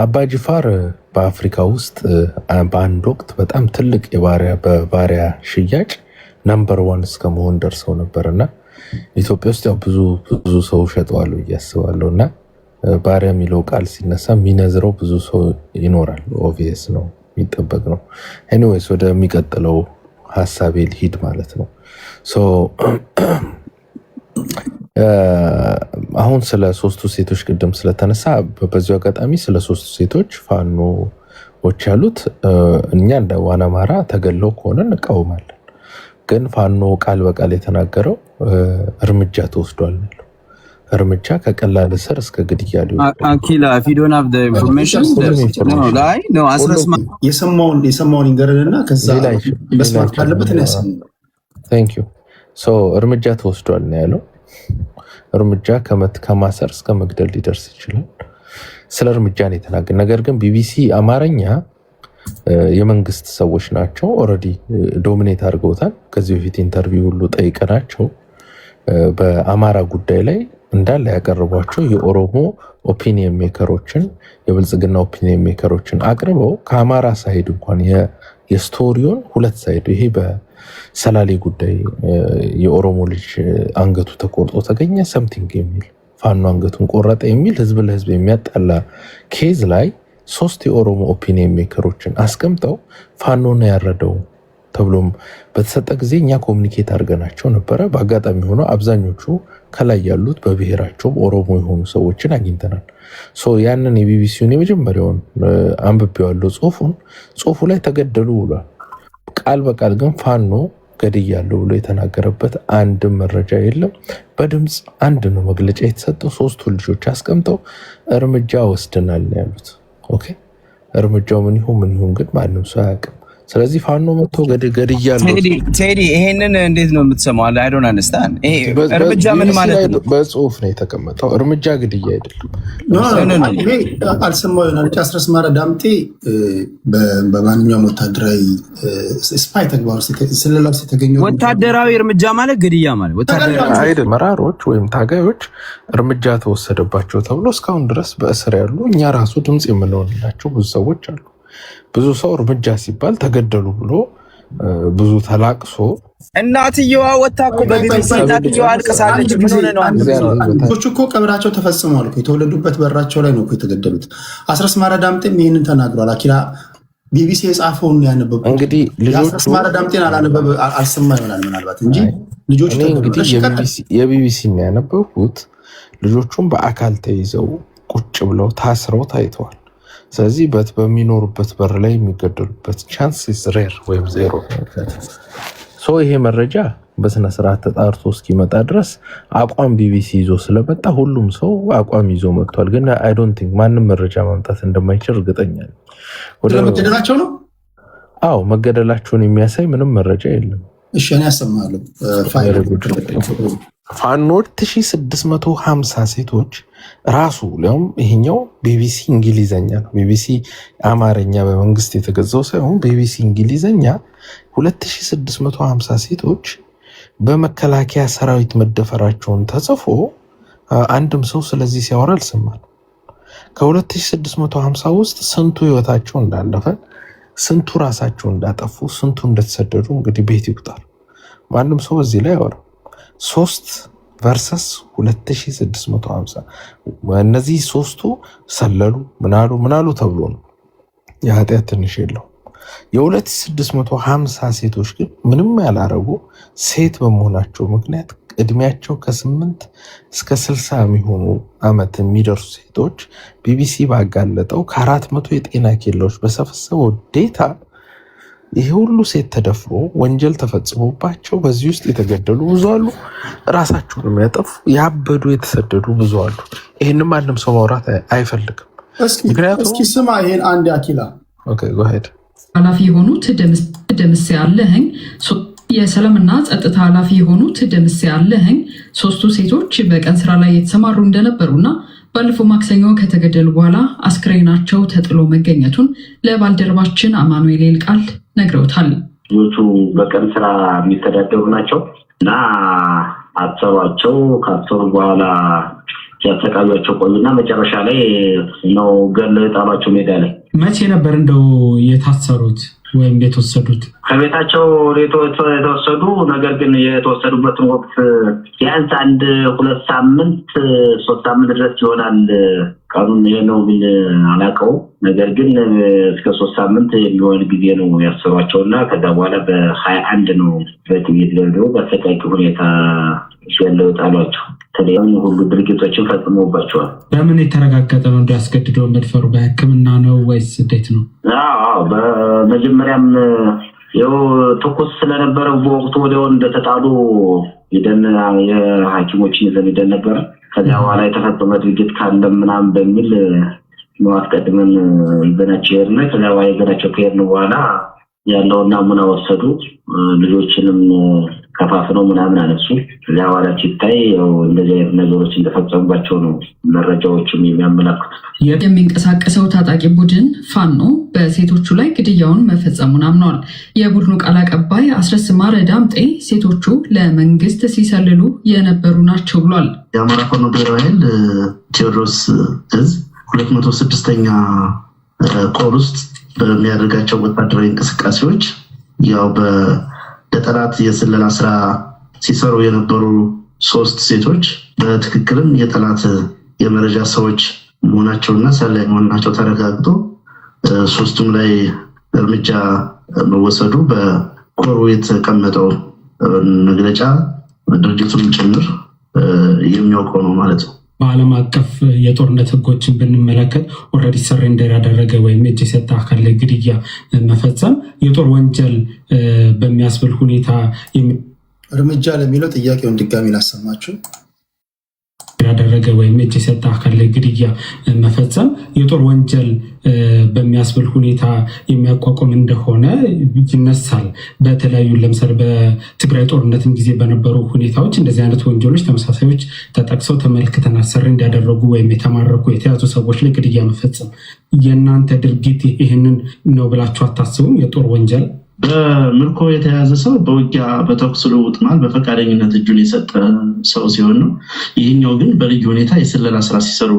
አባጅፋር በአፍሪካ ውስጥ በአንድ ወቅት በጣም ትልቅ በባሪያ ሽያጭ ነምበር 1 እስከ መሆን ደርሰው ነበርና ኢትዮጵያ ውስጥ ያው ብዙ ሰው ሸጠዋል እያስባለሁ እና ባሪያ የሚለው ቃል ሲነሳ የሚነዝረው ብዙ ሰው ይኖራል። ኦብቪየስ ነው፣ የሚጠበቅ ነው። ኤኒዌይስ ወደሚቀጥለው ሀሳቤ ልሂድ ማለት ነው። አሁን ስለ ሶስቱ ሴቶች ቅድም ስለተነሳ በዚሁ አጋጣሚ ስለ ሶስቱ ሴቶች ፋኖዎች ያሉት እኛ እንደ ዋና አማራ ተገለው ከሆነ እንቃወማለን። ግን ፋኖ ቃል በቃል የተናገረው እርምጃ ተወስዷል ነው። እርምጃ ከቀላል እስር እስከ ግድያ ሊሆን አኪላ ፊዶን ኦፍ ዘ ኢንፎርሜሽን ላይ ነው አስረስማ የሰማውን ይንገረንና ከዛ መስማት ካለበት ነው ያሰማው። ታንክ ዩ እርምጃ ተወስዷል ነው ያለው። እርምጃ ከማሰር እስከ መግደል ሊደርስ ይችላል። ስለ እርምጃ ነው የተናገረው። ነገር ግን ቢቢሲ አማርኛ የመንግስት ሰዎች ናቸው፣ ኦልሬዲ ዶሚኔት አድርገውታል። ከዚህ በፊት ኢንተርቪው ሁሉ ጠይቀናቸው በአማራ ጉዳይ ላይ እንዳለ ያቀርቧቸው የኦሮሞ ኦፒኒየን ሜከሮችን የብልጽግና ኦፒኒየን ሜከሮችን አቅርበው ከአማራ ሳይድ እንኳን የስቶሪውን ሁለት ሳይድ ይሄ በሰላሌ ጉዳይ የኦሮሞ ልጅ አንገቱ ተቆርጦ ተገኘ ሰምቲንግ የሚል ፋኖ አንገቱን ቆረጠ የሚል ህዝብ ለህዝብ የሚያጣላ ኬዝ ላይ 3 የኦሮሞ ኦፒኒየን ሜከሮችን አስቀምጠው ፋኖ ነው ያረደው ተብሎም በተሰጠ ጊዜ እኛ ኮሙኒኬት አድርገናቸው ነበረ። በአጋጣሚ ሆኖ አብዛኞቹ ከላይ ያሉት በብሔራቸው ኦሮሞ የሆኑ ሰዎችን አግኝተናል። ያንን የቢቢሲውን የመጀመሪያውን አንብቤዋለሁ። ጽሁፉ ላይ ተገደሉ ብሏል። ቃል በቃል ግን ፋኖ ገድያለሁ ብሎ የተናገረበት አንድም መረጃ የለም። በድምፅ አንድ ነው መግለጫ የተሰጠው። 3ቱ ልጆች አስቀምጠው እርምጃ ወስደናል ነው ያሉት። ኦኬ እርምጃው ምን ይሁን ግን ማንም ሰው አያውቅም። ስለዚህ ፋኖ መጥቶ ገድያለሁ ቴዲ ይሄንን እንዴት ነው የምትሰማው? አይ ዶንት አንደርስታንድ። ይሄ እርምጃ ምን ማለት ነው? በጽሁፍ ነው የተቀመጠው። እርምጃ ግድያ አይደለም። ይሄ አልሰማው ይሆናል። አስረስ ማረ ዳምጤ በማንኛውም ወታደራዊ ስፓይ ተግባር ስለላ ውስጥ የተገኘው ወታደራዊ እርምጃ ማለት ግድያ ማለት ወታደራዊ አይደለም። መራሮች ወይም ታጋዮች እርምጃ ተወሰደባቸው ተብሎ እስካሁን ድረስ በእስር ያሉ እኛ ራሱ ድምጽ የምንሆንላቸው ብዙ ሰዎች አሉ። ብዙ ሰው እርምጃ ሲባል ተገደሉ ብሎ ብዙ ተላቅሶ እናትየዋ ወጣኩ በቢቢሲ እናትየዋ አልቀሳለች። ምን ሆነ ነው አንተ እኮ ቀብራቸው ተፈጽሟል። የተወለዱበት በራቸው ላይ ነው የተገደሉት። አስረስ ማረ ዳምጤም ይሄንን ተናግሯል። አኪላ ቢቢሲ የጻፈውን ያነበበ እንግዲህ አስረስ ማረ ዳምጤን አልሰማ ይሆናል ምናልባት እንጂ ልጆቹ የቢቢሲ ያነበቡት ልጆቹም በአካል ተይዘው ቁጭ ብለው ታስረው ታይተዋል። ስለዚህ በሚኖሩበት በር ላይ የሚገደሉበት ቻንስ ሬር ወይም ዜሮ። ይሄ መረጃ በስነ ስርዓት ተጣርቶ እስኪመጣ ድረስ አቋም ቢቢሲ ይዞ ስለመጣ ሁሉም ሰው አቋም ይዞ መጥቷል። ግን አይ ዶንት ቲንክ ማንም መረጃ ማምጣት እንደማይችል እርግጠኛ ነኝ። መገደላቸው ነው? አዎ መገደላቸውን የሚያሳይ ምንም መረጃ የለም። እሺ እኔ ያሰማለሁ። ፋኖች 1650 ሴቶች ራሱ ሊያውም ይሄኛው ቢቢሲ እንግሊዘኛ ነው። ቢቢሲ አማርኛ በመንግስት የተገዛው ሳይሆን ቢቢሲ እንግሊዘኛ 2650 ሴቶች በመከላከያ ሰራዊት መደፈራቸውን ተጽፎ አንድም ሰው ስለዚህ ሲያወራ አልሰማንም። ከ2650 ውስጥ ስንቱ ህይወታቸው እንዳለፈ፣ ስንቱ ራሳቸው እንዳጠፉ፣ ስንቱ እንደተሰደዱ እንግዲህ ቤት ይቁጠር። ማንም ሰው በዚህ ላይ ያወራ 3 ቨርሰስ 2650 እነዚህ 3ቱ ሰለሉ ምናሉ ተብሎ ነው። የኃጢአት ትንሽ የለው። የ2650 ሴቶች ግን ምንም ያላረጉ ሴት በመሆናቸው ምክንያት እድሜያቸው ከ8 እስከ 60 የሚሆኑ ዓመት የሚደርሱ ሴቶች ቢቢሲ ባጋለጠው ከ400 የጤና ኬላዎች በሰፈሰበው ዴታ ይሄ ሁሉ ሴት ተደፍሮ ወንጀል ተፈጽሞባቸው በዚህ ውስጥ የተገደሉ ብዙ አሉ። ራሳቸውን የሚያጠፉ ያበዱ የተሰደዱ ብዙ አሉ። ይሄንን ማንም ሰው ማውራት አይፈልግም። እስኪ ስማ ይሄን አንድ አኪላ ጎ ሄድ ኃላፊ የሆኑት ደምሴ አለኸኝ የሰላምና ጸጥታ ኃላፊ የሆኑት ደምሴ አለኸኝ 3ቱ ሴቶች በቀን ስራ ላይ የተሰማሩ እንደነበሩና ባለፈው ማክሰኞ ከተገደሉ በኋላ አስክሬናቸው ተጥሎ መገኘቱን ለባልደረባችን አማኑኤል ይልቃል ነግረውታል። ብዙዎቹ በቀን ስራ የሚተዳደሩ ናቸው እና አሰሯቸው። ካሰሩ በኋላ ሲያሰቃዩቸው ቆዩና መጨረሻ ላይ ነው ገለው የጣሏቸው ሜዳ ላይ። መቼ ነበር እንደው የታሰሩት ወይም የተወሰዱት? ከቤታቸው የተወሰዱ ነገር ግን የተወሰዱበትን ወቅት ቢያንስ 1-2 ሳምንት 3 ሳምንት ድረስ ይሆናል። ቀኑን ይሄ ነው ግን አላውቀው። ነገር ግን እስከ 3 ሳምንት የሚሆን ጊዜ ነው ያሰሯቸውና ከዛ በኋላ በ21 ነው በጥይት ገድለው በአሰቃቂ ሁኔታ ገለው ጣሏቸው። ተለያዩ ሁሉ ድርጊቶችን ፈጽመውባቸዋል። በምን የተረጋገጠ ነው እንዲያስገድደው መድፈሩ? በሕክምና ነው ወይስ እንዴት ነው? አዎ በመጀመሪያም ያው ተኩስ ስለነበረ በወቅቱ ወዲያው እንደተጣሉ ይደን የሐኪሞችን ይዘን ይደን ነበር። ከዛ በኋላ የተፈጸመ ድርጊት ካለ ምናምን በሚል ነው አስቀድመን ይዘናቸው ሄድን። ከዛ በኋላ ይዘናቸው ከሄድን በኋላ ያለውን ናሙና ወሰዱ። ልጆችንም ከፋፍነው ምናምን አነሱ። ከዛ በኋላ ሲታይ ያው እንደዚህ አይነት ነገሮች እንደፈጸሙባቸው ነው መረጃዎችም የሚያመላክቱት። የሚንቀሳቀሰው ታጣቂ ቡድን ፋኖ በሴቶቹ ላይ ግድያውን መፈጸሙን አምነዋል። የቡድኑ ቃል አቀባይ አስረስ ማረ ዳምጤ ሴቶቹ ለመንግስት ሲሰልሉ የነበሩ ናቸው ብሏል። የአማራ ፋኖ ብሔራዊ ኃይል ቴዎድሮስ ዕዝ 206ኛ ኮር ውስጥ በሚያደርጋቸው ወታደራዊ እንቅስቃሴዎች ያው ለጠላት የስለላ ስራ ሲሰሩ የነበሩ 3 ሴቶች በትክክልም የጠላት የመረጃ ሰዎች መሆናቸውና ሰላይ መሆናቸው ተረጋግጦ 3ቱም ላይ እርምጃ መወሰዱ በኮሩ የተቀመጠው መግለጫ ድርጅቱን ጭምር የሚያውቀው ነው ማለት ነው። በዓለም አቀፍ የጦርነት ህጎችን ብንመለከት ኦልሬዲ ሰሬንደር ያደረገ ወይም እጅ የሰጠ አካል ላይ ግድያ መፈጸም የጦር ወንጀል በሚያስብል ሁኔታ እርምጃ ለሚለው ጥያቄውን ድጋሚ ላሰማችሁ። ያደረገ ወይም እጅ የሰጠ አካል ላይ ግድያ መፈጸም የጦር ወንጀል በሚያስብል ሁኔታ የሚያቋቁም እንደሆነ ይነሳል። በተለያዩ ለምሳሌ በትግራይ ጦርነትም ጊዜ በነበሩ ሁኔታዎች እንደዚህ አይነት ወንጀሎች ተመሳሳዮች ተጠቅሰው ተመልክተናል። ሰሪ እንዲያደረጉ ወይም የተማረኩ የተያዙ ሰዎች ላይ ግድያ መፈጸም የእናንተ ድርጊት ይህንን ነው ብላችሁ አታስቡም? የጦር ወንጀል በምርኮ የተያዘ ሰው በውጊያ በተኩስ ልውውጥ መሃል በፈቃደኝነት እጁን የሰጠ ሰው ሲሆን ነው። ይህኛው ግን በልዩ ሁኔታ የስለላ ስራ ሲሰሩ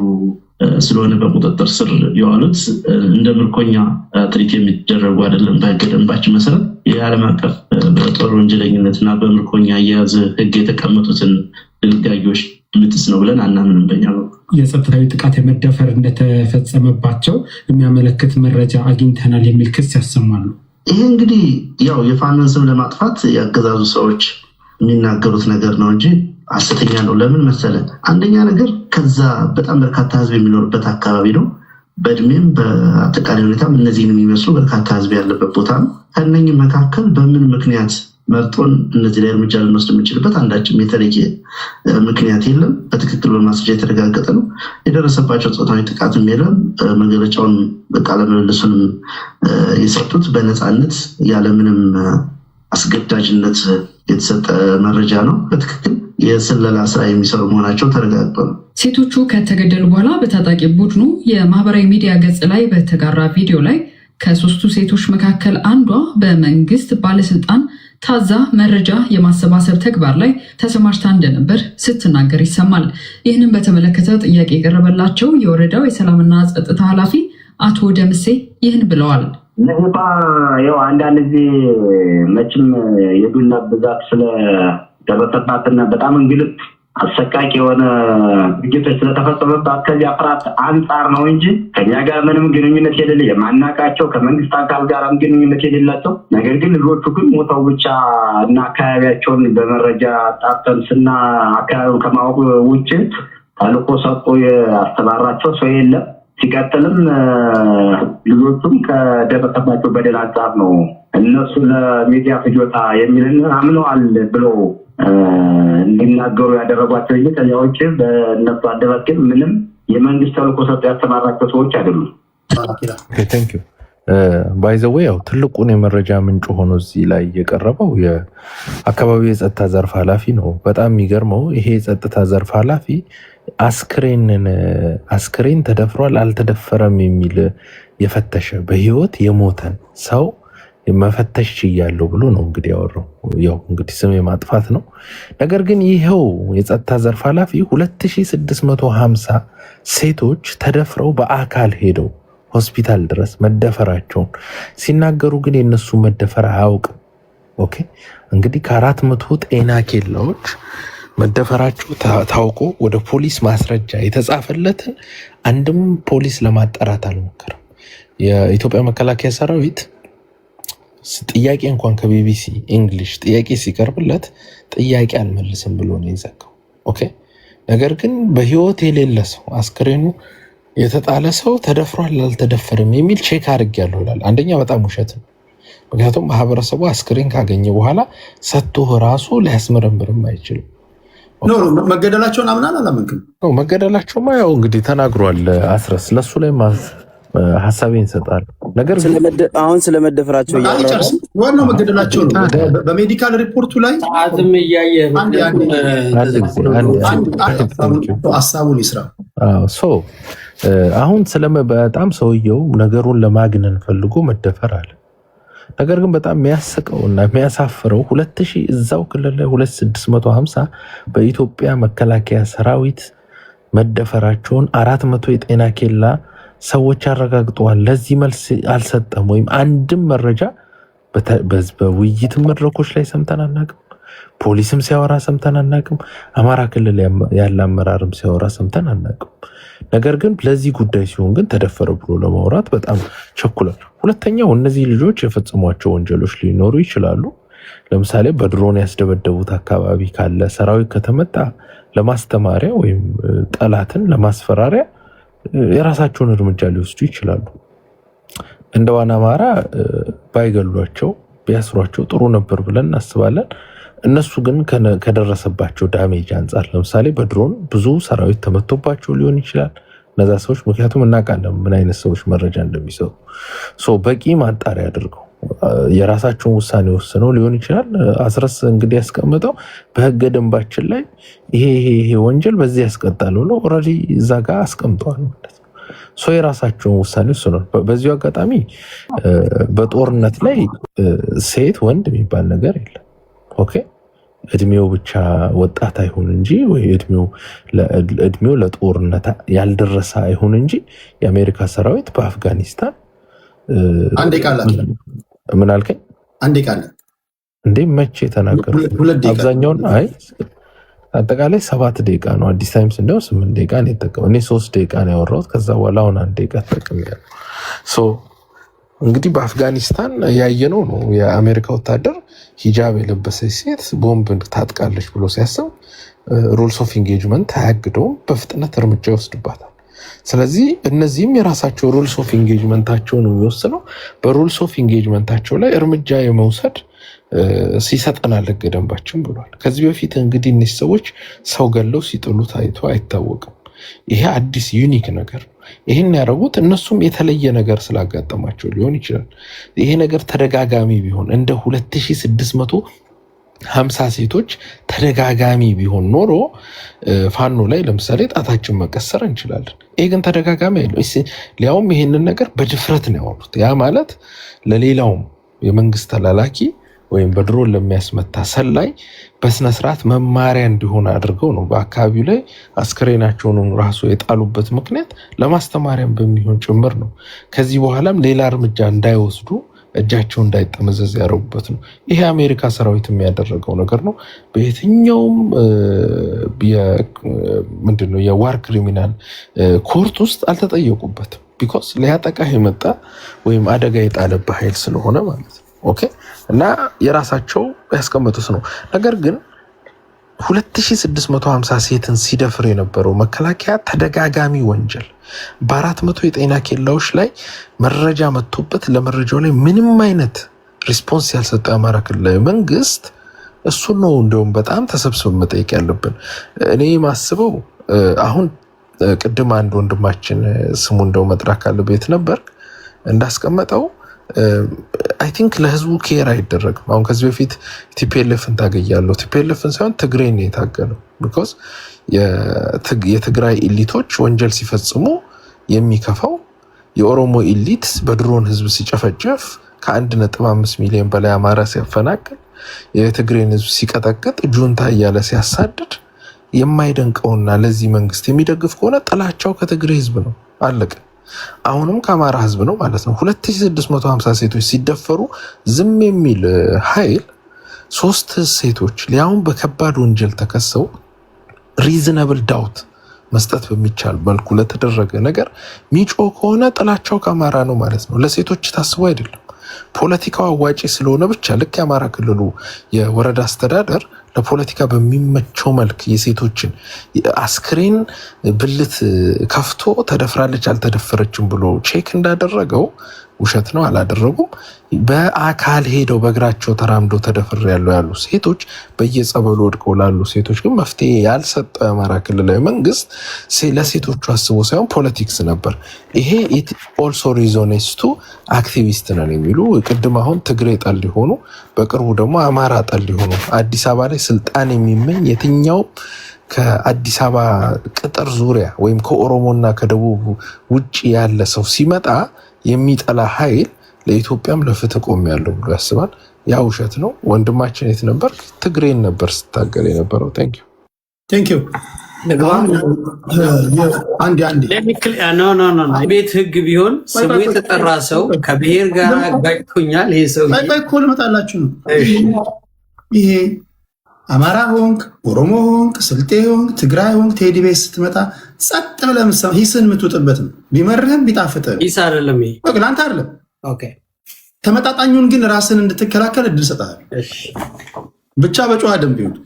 ስለሆነ በቁጥጥር ስር የዋሉት እንደ ምርኮኛ ትሪት የሚደረጉ አይደለም። በህገ ደንባችን መሰረት የዓለም አቀፍ በጦር ወንጀለኝነትና በምርኮኛ አያያዝ ህግ የተቀመጡትን ድንጋጌዎች ምትስ ነው ብለን አናምንም። በኛ የጸጥታዊ ጥቃት የመደፈር እንደተፈጸመባቸው የሚያመለክት መረጃ አግኝተናል የሚል ክስ ያሰማሉ። ይህ እንግዲህ ያው የፋኖን ስም ለማጥፋት ያገዛዙ ሰዎች የሚናገሩት ነገር ነው እንጂ ሐሰተኛ ነው። ለምን መሰለ? አንደኛ ነገር ከዛ በጣም በርካታ ህዝብ የሚኖርበት አካባቢ ነው። በእድሜም በአጠቃላይ ሁኔታም እነዚህን የሚመስሉ በርካታ ህዝብ ያለበት ቦታ ነው። ከእነኝህ መካከል በምን ምክንያት መርጦን እነዚህ ላይ እርምጃ ልንወስድ የምንችልበት አንዳችም የተለየ ምክንያት የለም። በትክክል በማስረጃ የተረጋገጠ ነው። የደረሰባቸው ጾታዊ ጥቃትም የለም። መግለጫውን ቃለ ምልልሱንም የሰጡት በነፃነት ያለምንም አስገዳጅነት የተሰጠ መረጃ ነው። በትክክል የስለላ ስራ የሚሰሩ መሆናቸው ተረጋግጦ ነው። ሴቶቹ ከተገደሉ በኋላ በታጣቂ ቡድኑ የማህበራዊ ሚዲያ ገጽ ላይ በተጋራ ቪዲዮ ላይ ከ3ቱ ሴቶች መካከል አንዷ በመንግስት ባለስልጣን ታዛ መረጃ የማሰባሰብ ተግባር ላይ ተሰማርታ እንደነበር ስትናገር ይሰማል። ይህንን በተመለከተ ጥያቄ የቀረበላቸው የወረዳው የሰላምና ጸጥታ ኃላፊ አቶ ደምሴ ይህን ብለዋል። ነባ ያው አንዳንድ ጊዜ መቼም የዱላ ብዛት ስለደረሰባትና በጣም እንግልት አሰቃቂ የሆነ ድርጊቶች ስለተፈጸመባት ከዚያ ፍርሃት አንጻር ነው እንጂ ከኛ ጋር ምንም ግንኙነት የሌለ የማናቃቸው ከመንግስት አካል ጋርም ግንኙነት የሌላቸው ነገር ግን ልጆቹ ግን ሞተው ብቻ እና አካባቢያቸውን በመረጃ ጣርተን ስና አካባቢውን ከማወቅ ውጭ ተልዕኮ ሰጥቶ ያስተባራቸው ሰው የለም። ሲቀጥልም ልጆቹም ከደረሰባቸው በደል አንጻር ነው እነሱ ለሚዲያ ፍጆታ የሚልን አምነዋል ብሎ እንዲናገሩ ያደረጓቸው እንጂ ከዚያ ውጭ በእነሱ አንደበት ግን ምንም የመንግስት ተልዕኮ ሰጥቶ ያስተማራቸው ሰዎች አይደሉም። ባይ ዘ ዌይ ያው ትልቁን የመረጃ ምንጭ ሆኖ እዚህ ላይ የቀረበው የአካባቢው የጸጥታ ዘርፍ ኃላፊ ነው። በጣም የሚገርመው ይሄ የጸጥታ ዘርፍ ኃላፊ አስክሬን ተደፍሯል አልተደፈረም የሚል የፈተሸ በህይወት የሞተን ሰው መፈተሽ ችያለሁ ብሎ ነው እንግዲህ ያወራው። ያው እንግዲህ ስም የማጥፋት ነው። ነገር ግን ይኸው የጸጥታ ዘርፍ ኃላፊ 2650 ሴቶች ተደፍረው በአካል ሄደው ሆስፒታል ድረስ መደፈራቸውን ሲናገሩ ግን የነሱ መደፈር አያውቅም። ኦኬ እንግዲህ ከ400 ጤና ኬላዎች መደፈራቸው ታውቆ ወደ ፖሊስ ማስረጃ የተጻፈለትን አንድም ፖሊስ ለማጣራት አልሞከረም። የኢትዮጵያ መከላከያ ሰራዊት ጥያቄ እንኳን ከቢቢሲ እንግሊሽ ጥያቄ ሲቀርብለት ጥያቄ አልመልስም ብሎ ነው የዘጋው። ኦኬ ነገር ግን በህይወት የሌለ ሰው አስክሬኑ የተጣለ ሰው ተደፍሯል አልተደፈረም የሚል ቼክ አድርጌያለሁ ይላል። አንደኛ በጣም ውሸት ነው። ምክንያቱም ማህበረሰቡ አስክሬን ካገኘ በኋላ ሰጥቶ ራሱ ሊያስመረምርም አይችልም። መገደላቸውን አምናል አላመንክም? መገደላቸውማ ያው እንግዲህ ተናግሯል አስረስ። ለሱ ላይ ሀሳቤን ይሰጣል። ነገር አሁን ስለመደፈራቸው ዋናው መገደላቸው ነው። በሜዲካል ሪፖርቱ ላይ ሀሳቡን ይስራ። አሁን በጣም ሰውየው ነገሩን ለማግነን ፈልጎ መደፈር አለ። ነገር ግን በጣም የሚያስቀው እና የሚያሳፍረው 2000 እዛው ክልል ላይ 2650 በኢትዮጵያ መከላከያ ሰራዊት መደፈራቸውን 400 የጤና ኬላ ሰዎች አረጋግጠዋል። ለዚህ መልስ አልሰጠም ወይም አንድም መረጃ በውይይት መድረኮች ላይ ሰምተን አናውቅም። ፖሊስም ሲያወራ ሰምተን አናውቅም። አማራ ክልል ያለ አመራርም ሲያወራ ሰምተን አናውቅም። ነገር ግን ለዚህ ጉዳይ ሲሆን ግን ተደፈረ ብሎ ለማውራት በጣም ቸኩሏል። ሁለተኛው እነዚህ ልጆች የፈጸሟቸው ወንጀሎች ሊኖሩ ይችላሉ። ለምሳሌ በድሮን ያስደበደቡት አካባቢ ካለ ሰራዊት ከተመታ ለማስተማሪያ ወይም ጠላትን ለማስፈራሪያ የራሳቸውን እርምጃ ሊወስዱ ይችላሉ። እንደ ዋና አማራ ባይገሏቸው ቢያስሯቸው ጥሩ ነበር ብለን እናስባለን። እነሱ ግን ከደረሰባቸው ዳሜጅ አንጻር ለምሳሌ በድሮን ብዙ ሰራዊት ተመቶባቸው ሊሆን ይችላል። እነዛ ሰዎች ምክንያቱም እናውቃለን ምን አይነት ሰዎች መረጃ እንደሚሰጡ በቂ ማጣሪያ አድርገው የራሳቸውን ውሳኔ ወስነው ሊሆን ይችላል። አስረስ እንግዲህ ያስቀምጠው በህገ ደንባችን ላይ ይሄ ወንጀል በዚህ ያስቀጣል ብሎ ኦልሬዲ እዛ ጋር አስቀምጠዋል ማለት ነው። የራሳቸውን ውሳኔ ወስነው። በዚሁ አጋጣሚ በጦርነት ላይ ሴት ወንድ የሚባል ነገር የለም። ኦኬ እድሜው ብቻ ወጣት አይሁን እንጂ ወይ እድሜው ለጦርነት ያልደረሰ አይሁን እንጂ የአሜሪካ ሰራዊት በአፍጋኒስታን አንዴ ቃል ምን አልከኝ? አንዴ ቃል እንዴ መቼ ተናገሩ? አብዛኛውን አጠቃላይ 7 ደቂቃ ነው። አዲስ ታይምስ እንደው 8 ደቂቃ ነው የተጠቀመው። እኔ 3 ደቂቃ ነው ያወራሁት። ከዛ በኋላ አሁን 1 ደቂቃ ተጠቅሜያለሁ። እንግዲህ በአፍጋኒስታን ያየነው ነው። የአሜሪካ ወታደር ሂጃብ የለበሰች ሴት ቦምብ ታጥቃለች ብሎ ሲያስብ ሩልስ ኦፍ ኢንጌጅመንት አያግደውም፣ በፍጥነት እርምጃ ይወስድባታል። ስለዚህ እነዚህም የራሳቸው ሩልስ ኦፍ ኢንጌጅመንታቸው ነው የሚወስነው። በሩልስ ኦፍ ኢንጌጅመንታቸው ላይ እርምጃ የመውሰድ ሲሰጠናል ህገ ደንባችን ብሏል። ከዚህ በፊት እንግዲህ እነዚህ ሰዎች ሰው ገለው ሲጥሉ ታይቶ አይታወቅም። ይሄ አዲስ ዩኒክ ነገር ነው። ይህን ያደረጉት እነሱም የተለየ ነገር ስላጋጠማቸው ሊሆን ይችላል። ይሄ ነገር ተደጋጋሚ ቢሆን እንደ 2650 ሴቶች ተደጋጋሚ ቢሆን ኖሮ ፋኖ ላይ ለምሳሌ ጣታችን መቀሰር እንችላለን። ይሄ ግን ተደጋጋሚ አይደለም። ሊያውም ይሄንን ነገር በድፍረት ነው ያወሩት። ያ ማለት ለሌላውም የመንግስት ተላላኪ ወይም በድሮን ለሚያስመታ ሰላይ በስነስርዓት መማሪያ እንዲሆን አድርገው ነው በአካባቢው ላይ አስክሬናቸውን ራሱ የጣሉበት ምክንያት ለማስተማሪያም በሚሆን ጭምር ነው። ከዚህ በኋላም ሌላ እርምጃ እንዳይወስዱ እጃቸው እንዳይጠመዘዝ ያደረጉበት ነው። ይሄ የአሜሪካ ሰራዊት የሚያደረገው ነገር ነው። በየትኛውም ምንድነው የዋር ክሪሚናል ኮርት ውስጥ አልተጠየቁበትም። ቢኮዝ ሊያጠቃህ የመጣ ወይም አደጋ የጣለብህ ኃይል ስለሆነ ማለት ነው። ኦኬ እና የራሳቸው ያስቀመጡት ነው። ነገር ግን 2650 ሴትን ሲደፍር የነበረው መከላከያ ተደጋጋሚ ወንጀል በ400 የጤና ኬላዎች ላይ መረጃ መጥቶበት ለመረጃው ላይ ምንም አይነት ሪስፖንስ ያልሰጠው የአማራ ክልላዊ መንግስት እሱን ነው እንደውም በጣም ተሰብስበን መጠየቅ ያለብን። እኔ ማስበው አሁን ቅድም አንድ ወንድማችን ስሙ እንደው መጥራት ካለበት ነበር እንዳስቀመጠው አይ ቲንክ ለህዝቡ ኬር አይደረግም። አሁን ከዚህ በፊት ቲፒኤልኤፍን ታገያለሁ። ቲፒኤልኤፍን ሳይሆን ትግሬን ነው የታገለው። ቢኮዝ የትግራይ ኢሊቶች ወንጀል ሲፈጽሙ የሚከፋው የኦሮሞ ኢሊት በድሮን ህዝብ ሲጨፈጨፍ ከ1.5 ሚሊዮን በላይ አማራ ሲያፈናቅል የትግሬን ህዝብ ሲቀጠቅጥ ጁንታ እያለ ሲያሳድድ የማይደንቀውና ለዚህ መንግስት የሚደግፍ ከሆነ ጥላቻው ከትግሬ ህዝብ ነው። አለቀ። አሁንም ከአማራ ህዝብ ነው ማለት ነው። 2650 ሴቶች ሲደፈሩ ዝም የሚል ኃይል 3 ሴቶች ሊያውም በከባድ ወንጀል ተከሰው ሪዝነብል ዳውት መስጠት በሚቻል መልኩ ለተደረገ ነገር ሚጮ ከሆነ ጥላቻው ከአማራ ነው ማለት ነው። ለሴቶች ታስቦ አይደለም። ፖለቲካው አዋጪ ስለሆነ ብቻ ልክ የአማራ ክልሉ የወረዳ አስተዳደር ለፖለቲካ በሚመቸው መልክ የሴቶችን አስክሬን ብልት ከፍቶ ተደፍራለች አልተደፈረችም ብሎ ቼክ እንዳደረገው ውሸት ነው፣ አላደረጉም። በአካል ሄደው በእግራቸው ተራምደው ተደፍር ያሉ ሴቶች በየጸበሉ ወድቀው ላሉ ሴቶች ግን መፍትሄ ያልሰጠው የአማራ ክልላዊ መንግስት ለሴቶቹ አስቦ ሳይሆን ፖለቲክስ ነበር። ይሄ ኦልሶ ሪዞኔስቱ አክቲቪስት ነን የሚሉ ቅድም አሁን ትግሬ ጠል ሊሆኑ በቅርቡ ደግሞ አማራ ጠል ሊሆኑ አዲስ አበባ ላይ ስልጣን የሚመኝ የትኛው ከአዲስ አበባ ቅጥር ዙሪያ ወይም ከኦሮሞና ከደቡብ ውጭ ያለ ሰው ሲመጣ የሚጠላ ኃይል ለኢትዮጵያም ለፍትህ ቆሜያለሁ ብሎ ያስባል። ያ ውሸት ነው። ወንድማችን የት ነበር? ትግሬን ነበር ስታገል የነበረው። ቴንክ ዩ ቤት ህግ ቢሆን ስሙ የተጠራ ሰው ከብሔር ጋር ጋጭቶኛል። ይሄ ሰው ልመጣላችሁ ነው። ይሄ አማራ ሆንክ፣ ኦሮሞ ሆንክ፣ ስልጤ ሆንክ፣ ትግራይ ሆንክ፣ ቴዲ ቤት ስትመጣ ጸጥ ብለህ ምሳሌ ሂስን የምትውጥበት ነው። ቢመርህም ቢጣፍጥህም ሂስ አይደለም። ይሄ ለአንተ አይደለም። ተመጣጣኙን ግን ራስን እንድትከላከል እድል ሰጥሃል። ብቻ በጨዋ ደንብ ይሁን።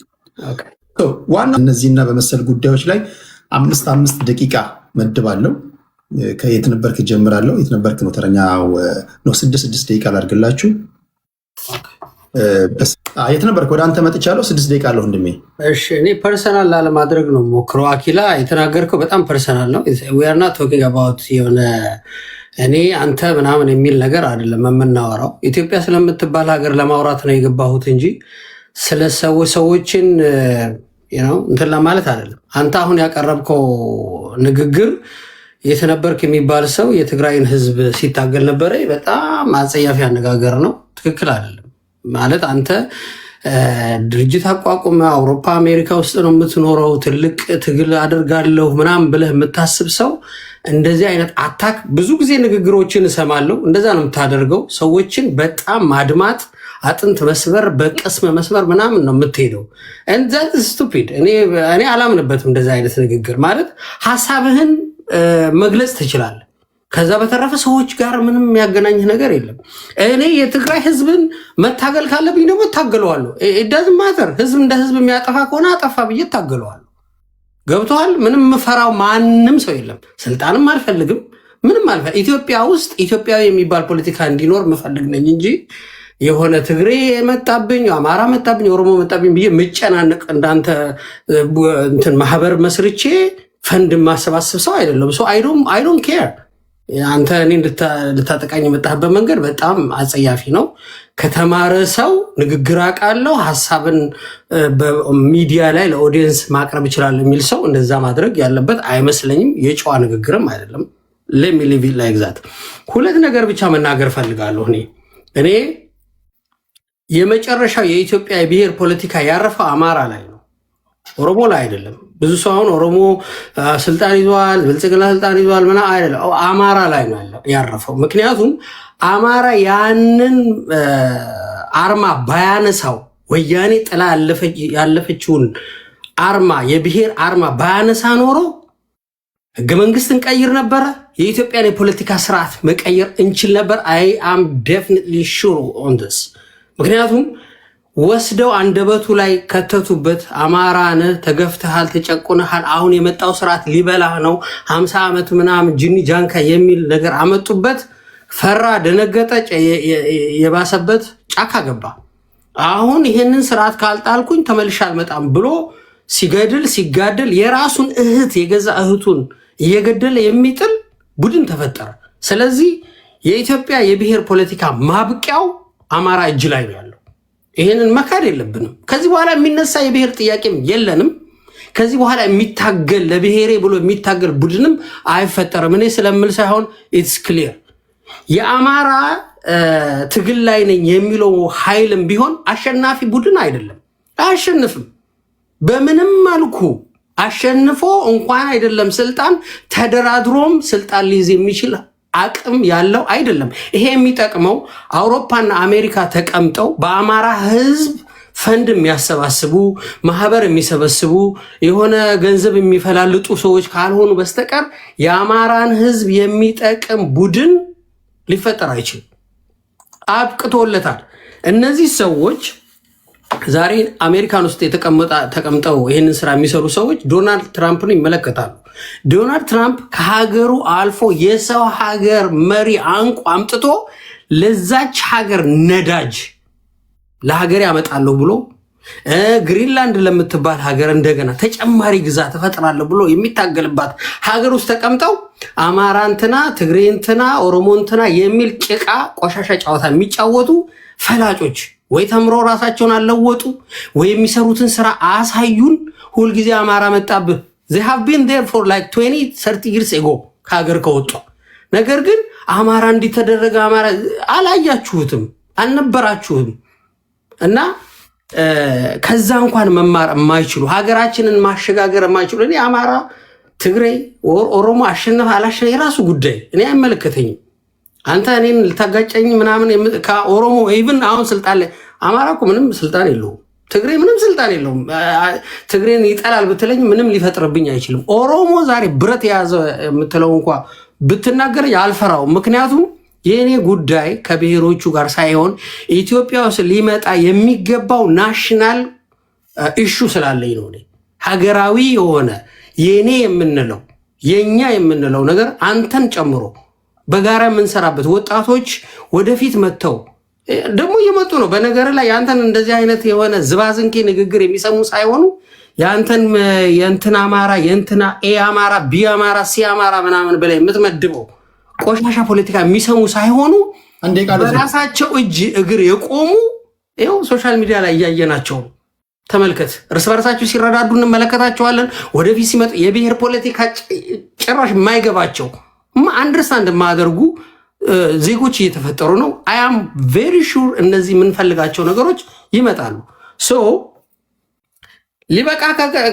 ዋና እነዚህና በመሰል ጉዳዮች ላይ 5 ደቂቃ መድባለሁ። ከየት ነበርክ ጀምራለሁ። የት ነበርክ ነው ተረኛው ነው። 6 ደቂቃ ላድርግላችሁ። የት ነበርክ? ወደ አንተ መጥቻለሁ። 6 ደቂቃ አለሁ ወንድሜ። እሺ፣ እኔ ፐርሰናል ላለማድረግ ነው ሞክረው። አኪላ የተናገርከው በጣም ፐርሰናል ነው። we are not talking about የሆነ እኔ አንተ ምናምን የሚል ነገር አይደለም የምናወራው። ኢትዮጵያ ስለምትባል ሀገር ለማውራት ነው የገባሁት እንጂ ስለ ሰዎችን እንትን ለማለት አይደለም። አንተ አሁን ያቀረብከው ንግግር የተነበርክ የሚባል ሰው የትግራይን ህዝብ ሲታገል ነበረ። በጣም አጸያፊ አነጋገር ነው። ትክክል አይደለም ማለት አንተ ድርጅት አቋቁመ አውሮፓ አሜሪካ ውስጥ ነው የምትኖረው፣ ትልቅ ትግል አደርጋለሁ ምናምን ብለህ የምታስብ ሰው እንደዚህ አይነት አታክ ብዙ ጊዜ ንግግሮችን እሰማለሁ። እንደዛ ነው የምታደርገው። ሰዎችን በጣም ማድማት፣ አጥንት መስበር፣ በቅስም መስበር ምናምን ነው የምትሄደው። እንዛት ስቱፒድ እኔ አላምንበትም። እንደዛ አይነት ንግግር ማለት ሀሳብህን መግለጽ ትችላለህ። ከዛ በተረፈ ሰዎች ጋር ምንም የሚያገናኝህ ነገር የለም። እኔ የትግራይ ህዝብን መታገል ካለብኝ ደግሞ እታገለዋለሁ። ኢዳዝም ማተር ህዝብ እንደ ህዝብ የሚያጠፋ ከሆነ አጠፋ ብዬ እታገለዋለሁ። ገብቶሃል? ምንም የምፈራው ማንም ሰው የለም። ስልጣንም አልፈልግም፣ ምንም አልፈልግም። ኢትዮጵያ ውስጥ ኢትዮጵያዊ የሚባል ፖለቲካ እንዲኖር የምፈልግ ነኝ እንጂ የሆነ ትግሬ መጣብኝ፣ አማራ መጣብኝ፣ ኦሮሞ መጣብኝ ብዬ ምጨናነቅ እንዳንተ እንትን ማህበር መስርቼ ፈንድ ማሰባሰብ ሰው አይደለም። አይ ዶንት ኬር። አንተ እኔ ልታጠቃኝ የመጣህበት መንገድ በጣም አጸያፊ ነው። ከተማረ ሰው ንግግር አውቃለሁ፣ ሀሳብን በሚዲያ ላይ ለኦዲየንስ ማቅረብ ይችላል የሚል ሰው እንደዛ ማድረግ ያለበት አይመስለኝም። የጨዋ ንግግርም አይደለም። let me leave it like that። ሁለት ነገር ብቻ መናገር ፈልጋለሁ። እኔ የመጨረሻው የኢትዮጵያ የብሔር ፖለቲካ ያረፈው አማራ ላይ ነው፣ ኦሮሞ ላይ አይደለም። ብዙ ሰው አሁን ኦሮሞ ስልጣን ይዟል፣ ብልጽግና ስልጣን ይዟል ምናምን አይደለም፣ አማራ ላይ ነው ያረፈው። ምክንያቱም አማራ ያንን አርማ ባያነሳው፣ ወያኔ ጥላ ያለፈችውን አርማ የብሔር አርማ ባያነሳ ኖሮ ህገ መንግስት እንቀይር ነበረ። የኢትዮጵያን የፖለቲካ ስርዓት መቀየር እንችል ነበር። አይ አም ዴፊኒትሊ ሹር ኦን ዲስ። ምክንያቱም ወስደው አንደበቱ ላይ ከተቱበት። አማራ ነህ፣ ተገፍተሃል፣ ተጨቁነሃል፣ አሁን የመጣው ስርዓት ሊበላህ ነው፣ 50 ዓመት ምናምን ጅኒ ጃንካ የሚል ነገር አመጡበት። ፈራ፣ ደነገጠ፣ የባሰበት ጫካ ገባ። አሁን ይሄንን ስርዓት ካልጣልኩኝ ተመልሼ አልመጣም ብሎ ሲገድል ሲጋደል የራሱን እህት የገዛ እህቱን እየገደለ የሚጥል ቡድን ተፈጠረ። ስለዚህ የኢትዮጵያ የብሔር ፖለቲካ ማብቂያው አማራ እጅ ላይ ነው ያለው። ይሄንን መካድ የለብንም። ከዚህ በኋላ የሚነሳ የብሔር ጥያቄም የለንም። ከዚህ በኋላ የሚታገል ለብሔሬ ብሎ የሚታገል ቡድንም አይፈጠርም። እኔ ስለምል ሳይሆን ኢትስ ክሊር። የአማራ ትግል ላይ ነኝ የሚለው ኃይልም ቢሆን አሸናፊ ቡድን አይደለም፣ አያሸንፍም። በምንም መልኩ አሸንፎ እንኳን አይደለም ስልጣን ተደራድሮም ስልጣን ሊይዝ የሚችል አቅም ያለው አይደለም። ይሄ የሚጠቅመው አውሮፓና አሜሪካ ተቀምጠው በአማራ ህዝብ ፈንድ የሚያሰባስቡ ማህበር የሚሰበስቡ የሆነ ገንዘብ የሚፈላልጡ ሰዎች ካልሆኑ በስተቀር የአማራን ህዝብ የሚጠቅም ቡድን ሊፈጠር አይችልም። አብቅቶለታል። እነዚህ ሰዎች ዛሬ አሜሪካን ውስጥ ተቀምጠው ይህንን ስራ የሚሰሩ ሰዎች ዶናልድ ትራምፕን ይመለከታሉ። ዶናልድ ትራምፕ ከሀገሩ አልፎ የሰው ሀገር መሪ አንቁ አምጥቶ ለዛች ሀገር ነዳጅ ለሀገር ያመጣለሁ ብሎ ግሪንላንድ ለምትባል ሀገር እንደገና ተጨማሪ ግዛት እፈጥራለሁ ብሎ የሚታገልባት ሀገር ውስጥ ተቀምጠው አማራ እንትና፣ ትግሬ እንትና፣ ኦሮሞ እንትና የሚል ጭቃ ቆሻሻ ጨዋታ የሚጫወቱ ፈላጮች ወይ ተምሮ ራሳቸውን አለወጡ ወይ የሚሰሩትን ስራ አሳዩን። ሁልጊዜ አማራ መጣብህ። they have been there for like 20-30 years ago ከሀገር ከወጡ። ነገር ግን አማራ እንዲተደረገ አማራ አላያችሁትም፣ አልነበራችሁም። እና ከዛ እንኳን መማር የማይችሉ ሀገራችንን ማሸጋገር የማይችሉ እኔ አማራ፣ ትግሬ፣ ኦሮሞ አሸነፈ አላሸነፈ የራሱ ጉዳይ እኔ አይመለከተኝም። አንተ እኔን ልታጋጨኝ ምናምን ከኦሮሞ ኢቭን አሁን ስልጣን ላይ አማራ እኮ ምንም ስልጣን የለውም። ትግሬ ምንም ስልጣን የለውም። ትግሬን ይጠላል ብትለኝ ምንም ሊፈጥርብኝ አይችልም። ኦሮሞ ዛሬ ብረት የያዘ የምትለው እንኳ ብትናገረኝ አልፈራውም። ምክንያቱም የእኔ ጉዳይ ከብሔሮቹ ጋር ሳይሆን ኢትዮጵያ ውስጥ ሊመጣ የሚገባው ናሽናል ኢሹ ስላለኝ ነው። ሀገራዊ የሆነ የእኔ የምንለው የእኛ የምንለው ነገር አንተን ጨምሮ በጋራ የምንሰራበት ወጣቶች ወደፊት መጥተው ደግሞ እየመጡ ነው። በነገር ላይ የአንተን እንደዚህ አይነት የሆነ ዝባዝንኬ ንግግር የሚሰሙ ሳይሆኑ የአንተን የእንትን አማራ የእንትና ኤ አማራ ቢ አማራ ሲ አማራ ምናምን በላይ የምትመድበው ቆሻሻ ፖለቲካ የሚሰሙ ሳይሆኑ በራሳቸው እጅ እግር የቆሙ ይኸው ሶሻል ሚዲያ ላይ እያየናቸው ተመልከት። እርስ በርሳቸው ሲረዳዱ እንመለከታቸዋለን። ወደፊት ሲመጡ የብሔር ፖለቲካ ጭራሽ የማይገባቸው አንደርስታንድ የማያደርጉ ዜጎች እየተፈጠሩ ነው። አያም ቬሪ ሹር እነዚህ የምንፈልጋቸው ነገሮች ይመጣሉ። ሶ ሊበቃ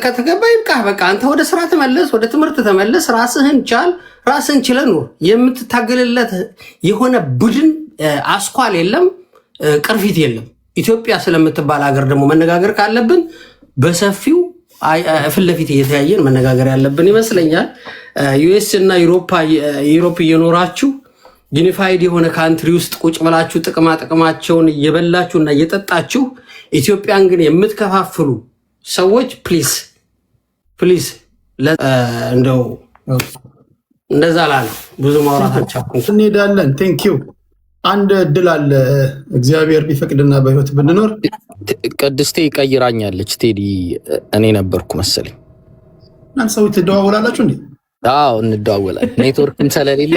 ከተገባ ይብቃ። በቃ አንተ ወደ ስራ ተመለስ፣ ወደ ትምህርት ተመለስ፣ ራስህን ቻል፣ ራስህን ችለህ ኑር። የምትታገልለት የሆነ ቡድን አስኳል የለም፣ ቅርፊት የለም። ኢትዮጵያ ስለምትባል ሀገር ደግሞ መነጋገር ካለብን በሰፊው ፊት ለፊት እየተያየን መነጋገር ያለብን ይመስለኛል። ዩኤስ እና ዩሮፕ እየኖራችሁ ዩኒፋይድ የሆነ ካንትሪ ውስጥ ቁጭ ብላችሁ ጥቅማቸውን እየበላችሁ እና እየጠጣችሁ ኢትዮጵያን ግን የምትከፋፍሉ ሰዎች ፕሊዝ እንደው እንደዛ ላለ ብዙ ማውራት አልቻልኩም። እንሄዳለን። ቴንክ ዩ። አንድ እድል አለ እግዚአብሔር ቢፈቅድና በህይወት ብንኖር። ቅድስቴ ይቀይራኛለች። ቴዲ እኔ ነበርኩ መሰለኝ። እናንተ ሰዎች ትደዋወላላችሁ እንዴ? አዎ እንደዋወላለን። ኔትወርክም ስለሌለ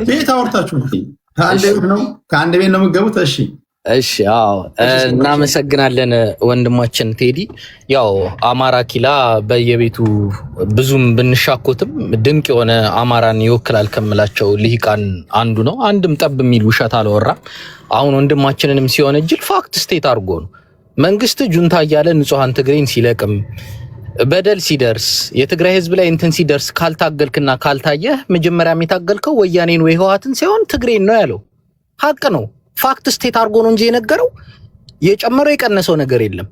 ቤት አወርታችሁ ከአንድ ቤት ነው የምትገቡት? እሺ አዎ እናመሰግናለን ወንድማችን ቴዲ። ያው አማራ ኪላ በየቤቱ ብዙም ብንሻኮትም ድንቅ የሆነ አማራን ይወክላል ከምላቸው ልሂቃን አንዱ ነው። አንድም ጠብ የሚል ውሸት አልወራም። አሁን ወንድማችንንም ሲሆን እጅል ፋክት ስቴት አድርጎ ነው መንግስት ጁንታ እያለ ንጹሃን ትግሬን ሲለቅም በደል ሲደርስ የትግራይ ህዝብ ላይ እንትን ሲደርስ ካልታገልክና ካልታየህ መጀመሪያም የታገልከው ወያኔን ወይ ህወሓትን ሳይሆን ትግሬን ነው ያለው። ሀቅ ነው። ፋክት ስቴት አድርጎ ነው እንጂ የነገረው የጨመረው የቀነሰው ነገር የለም።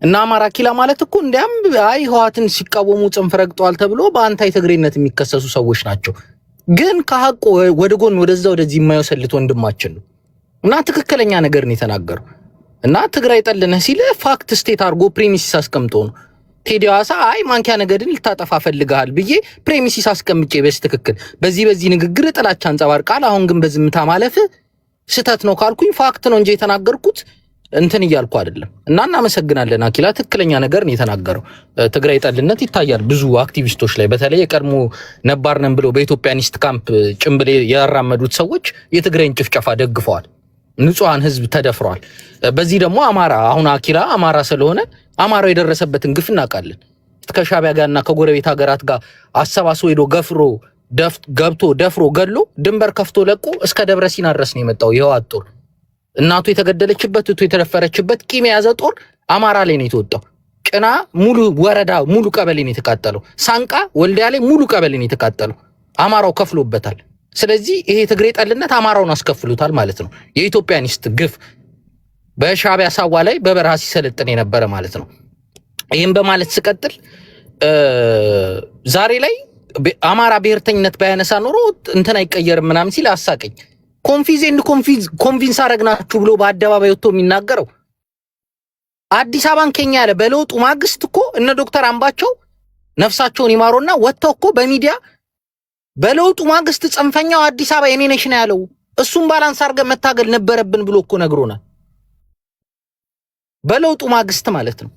እና አማራ ኪላ ማለት እኮ እንዲያም አይ ህወሓትን ሲቃወሙ ጽንፍ ረግጠዋል ተብሎ በአንታይ ትግሬነት የሚከሰሱ ሰዎች ናቸው። ግን ከሀቁ ወደ ጎን ወደዛ ወደዚህ የማይወሰልት ወንድማችን ነው እና ትክክለኛ ነገር ነው የተናገረው። እና ትግራይ ጠልነህ ሲል ፋክት ስቴት አድርጎ ፕሪሚሲስ አስቀምጦ ነው ቴዲ ሐዋሳ አይ ማንኪያ ነገድን ልታጠፋ ፈልጋል ብዬ ፕሪሚሲስ አስቀምጬ በትክክል በዚህ ንግግር ጥላቻ አንጸባርቃል። አሁን ግን በዝምታ ማለፍ ስህተት ነው ካልኩኝ ፋክት ነው እንጂ የተናገርኩት እንትን እያልኩ አይደለም። እና እናመሰግናለን አኪላ፣ ትክክለኛ ነገር ነው የተናገረው። ትግራይ ጠልነት ይታያል ብዙ አክቲቪስቶች ላይ፣ በተለይ የቀድሞ ነባር ነን ብለው በኢትዮጵያኒስት ካምፕ ጭምብል ያራመዱት ሰዎች የትግራይን ጭፍጨፋ ደግፈዋል። ንጹሃን ህዝብ ተደፍሯል። በዚህ ደግሞ አማራ አሁን አኪላ አማራ ስለሆነ አማራው የደረሰበትን ግፍ እናውቃለን። ከሻዕቢያ ጋርና ከጎረቤት ሀገራት ጋር አሰባስቦ ሄዶ ገፍሮ ገብቶ ደፍሮ ገሎ ድንበር ከፍቶ ለቆ እስከ ደብረ ሲና ድረስ ነው የመጣው። የህወሓት ጦር እናቱ የተገደለችበት እቱ የተደፈረችበት ቂም የያዘ ጦር አማራ ላይ ነው የተወጣው። ጭና ሙሉ ወረዳ ሙሉ ቀበሌ ነው የተቃጠለው። ሳንቃ ወልዲያ ላይ ሙሉ ቀበሌ ነው የተቃጠለው። አማራው ከፍሎበታል። ስለዚህ ይሄ ትግሬ ጠልነት አማራውን አስከፍሉታል ማለት ነው። የኢትዮጵያኒስት ግፍ በሻዕቢያ ሳዋ ላይ በበረሃ ሲሰለጥን የነበረ ማለት ነው። ይሄን በማለት ስቀጥል ዛሬ ላይ አማራ ብሔርተኝነት ባያነሳ ኖሮ እንትን አይቀየርም ምናምን ሲል አሳቀኝ። ኮንቪንስ አረግናችሁ ብሎ በአደባባይ ወጥቶ የሚናገረው አዲስ አበባን ከኛ ያለ በለውጡ ማግስት እኮ እነ ዶክተር አምባቸው ነፍሳቸውን ይማሩና ወጥተው እኮ በሚዲያ በለውጡ ማግስት ጽንፈኛው አዲስ አበባ የኔ ነሽ ነው ያለው። እሱም ባላንስ አድርገን መታገል ነበረብን ብሎ እኮ ነግሮናል። በለውጡ ማግስት ማለት ነው።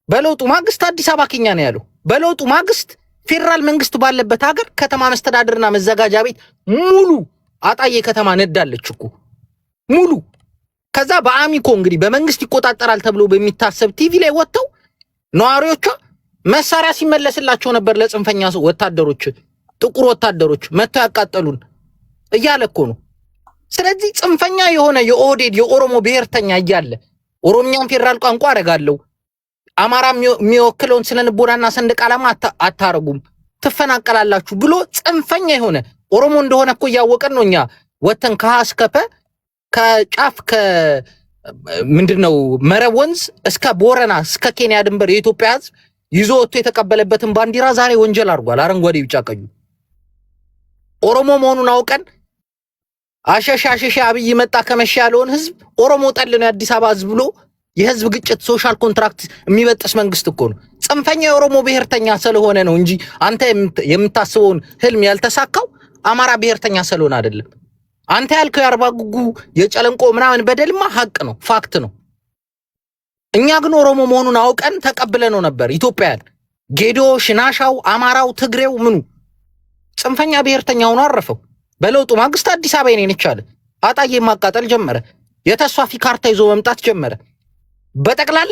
በለውጡ ማግስት አዲስ አበባ ከኛ ነው ያለው። በለውጡ ማግስት ፌደራል መንግስት ባለበት ሀገር ከተማ መስተዳድርና መዘጋጃ ቤት ሙሉ አጣዬ ከተማ ነዳለች እኮ ሙሉ። ከዛ በአሚኮ እንግዲህ በመንግስት ይቆጣጠራል ተብሎ በሚታሰብ ቲቪ ላይ ወጥተው ነዋሪዎቿ መሳሪያ ሲመለስላቸው ነበር ለጽንፈኛ ወታደሮች፣ ጥቁር ወታደሮች መተው ያቃጠሉን እያለ እኮ ነው። ስለዚህ ጽንፈኛ የሆነ የኦህዴድ የኦሮሞ ብሔርተኛ እያለ ኦሮምኛን ፌደራል ቋንቋ አረጋለሁ አማራ የሚወክለውን ስለንቦናና ሰንደቅ ዓላማ አታረጉም ትፈናቀላላችሁ ብሎ ጽንፈኛ የሆነ ኦሮሞ እንደሆነ እኮ እያወቀን ነው እኛ ወተን ከሐስከፈ ከጫፍ ምንድነው መረብ ወንዝ እስከ ቦረና እስከ ኬንያ ድንበር የኢትዮጵያ ሕዝብ ይዞ ወጥቶ የተቀበለበትን ባንዲራ ዛሬ ወንጀል አድርጓል። አረንጓዴ ቢጫ ቀዩ ኦሮሞ መሆኑን አውቀን አሸሻ አብይ መጣ ከመሻ ያለውን ሕዝብ ኦሮሞ ጠል ነው የአዲስ አበባ ሕዝብ ብሎ የህዝብ ግጭት ሶሻል ኮንትራክት የሚበጥስ መንግስት እኮ ነው። ጽንፈኛ የኦሮሞ ብሔርተኛ ስለሆነ ነው እንጂ አንተ የምታስበውን ህልም ያልተሳካው አማራ ብሔርተኛ ስለሆነ አይደለም። አንተ ያልከው የአርባ ጉጉ የጨለንቆ ምናምን በደልማ ሀቅ ነው፣ ፋክት ነው። እኛ ግን ኦሮሞ መሆኑን አውቀን ተቀብለነው ነበር። ኢትዮጵያን ጌዶ፣ ሽናሻው፣ አማራው፣ ትግሬው ምኑ ጽንፈኛ ብሔርተኛ ሆኖ አረፈው። በለውጡ ማግስት አዲስ አበባ የኔ ነች አለ። አጣዬ ማቃጠል ጀመረ። የተስፋፊ ካርታ ይዞ መምጣት ጀመረ። በጠቅላላ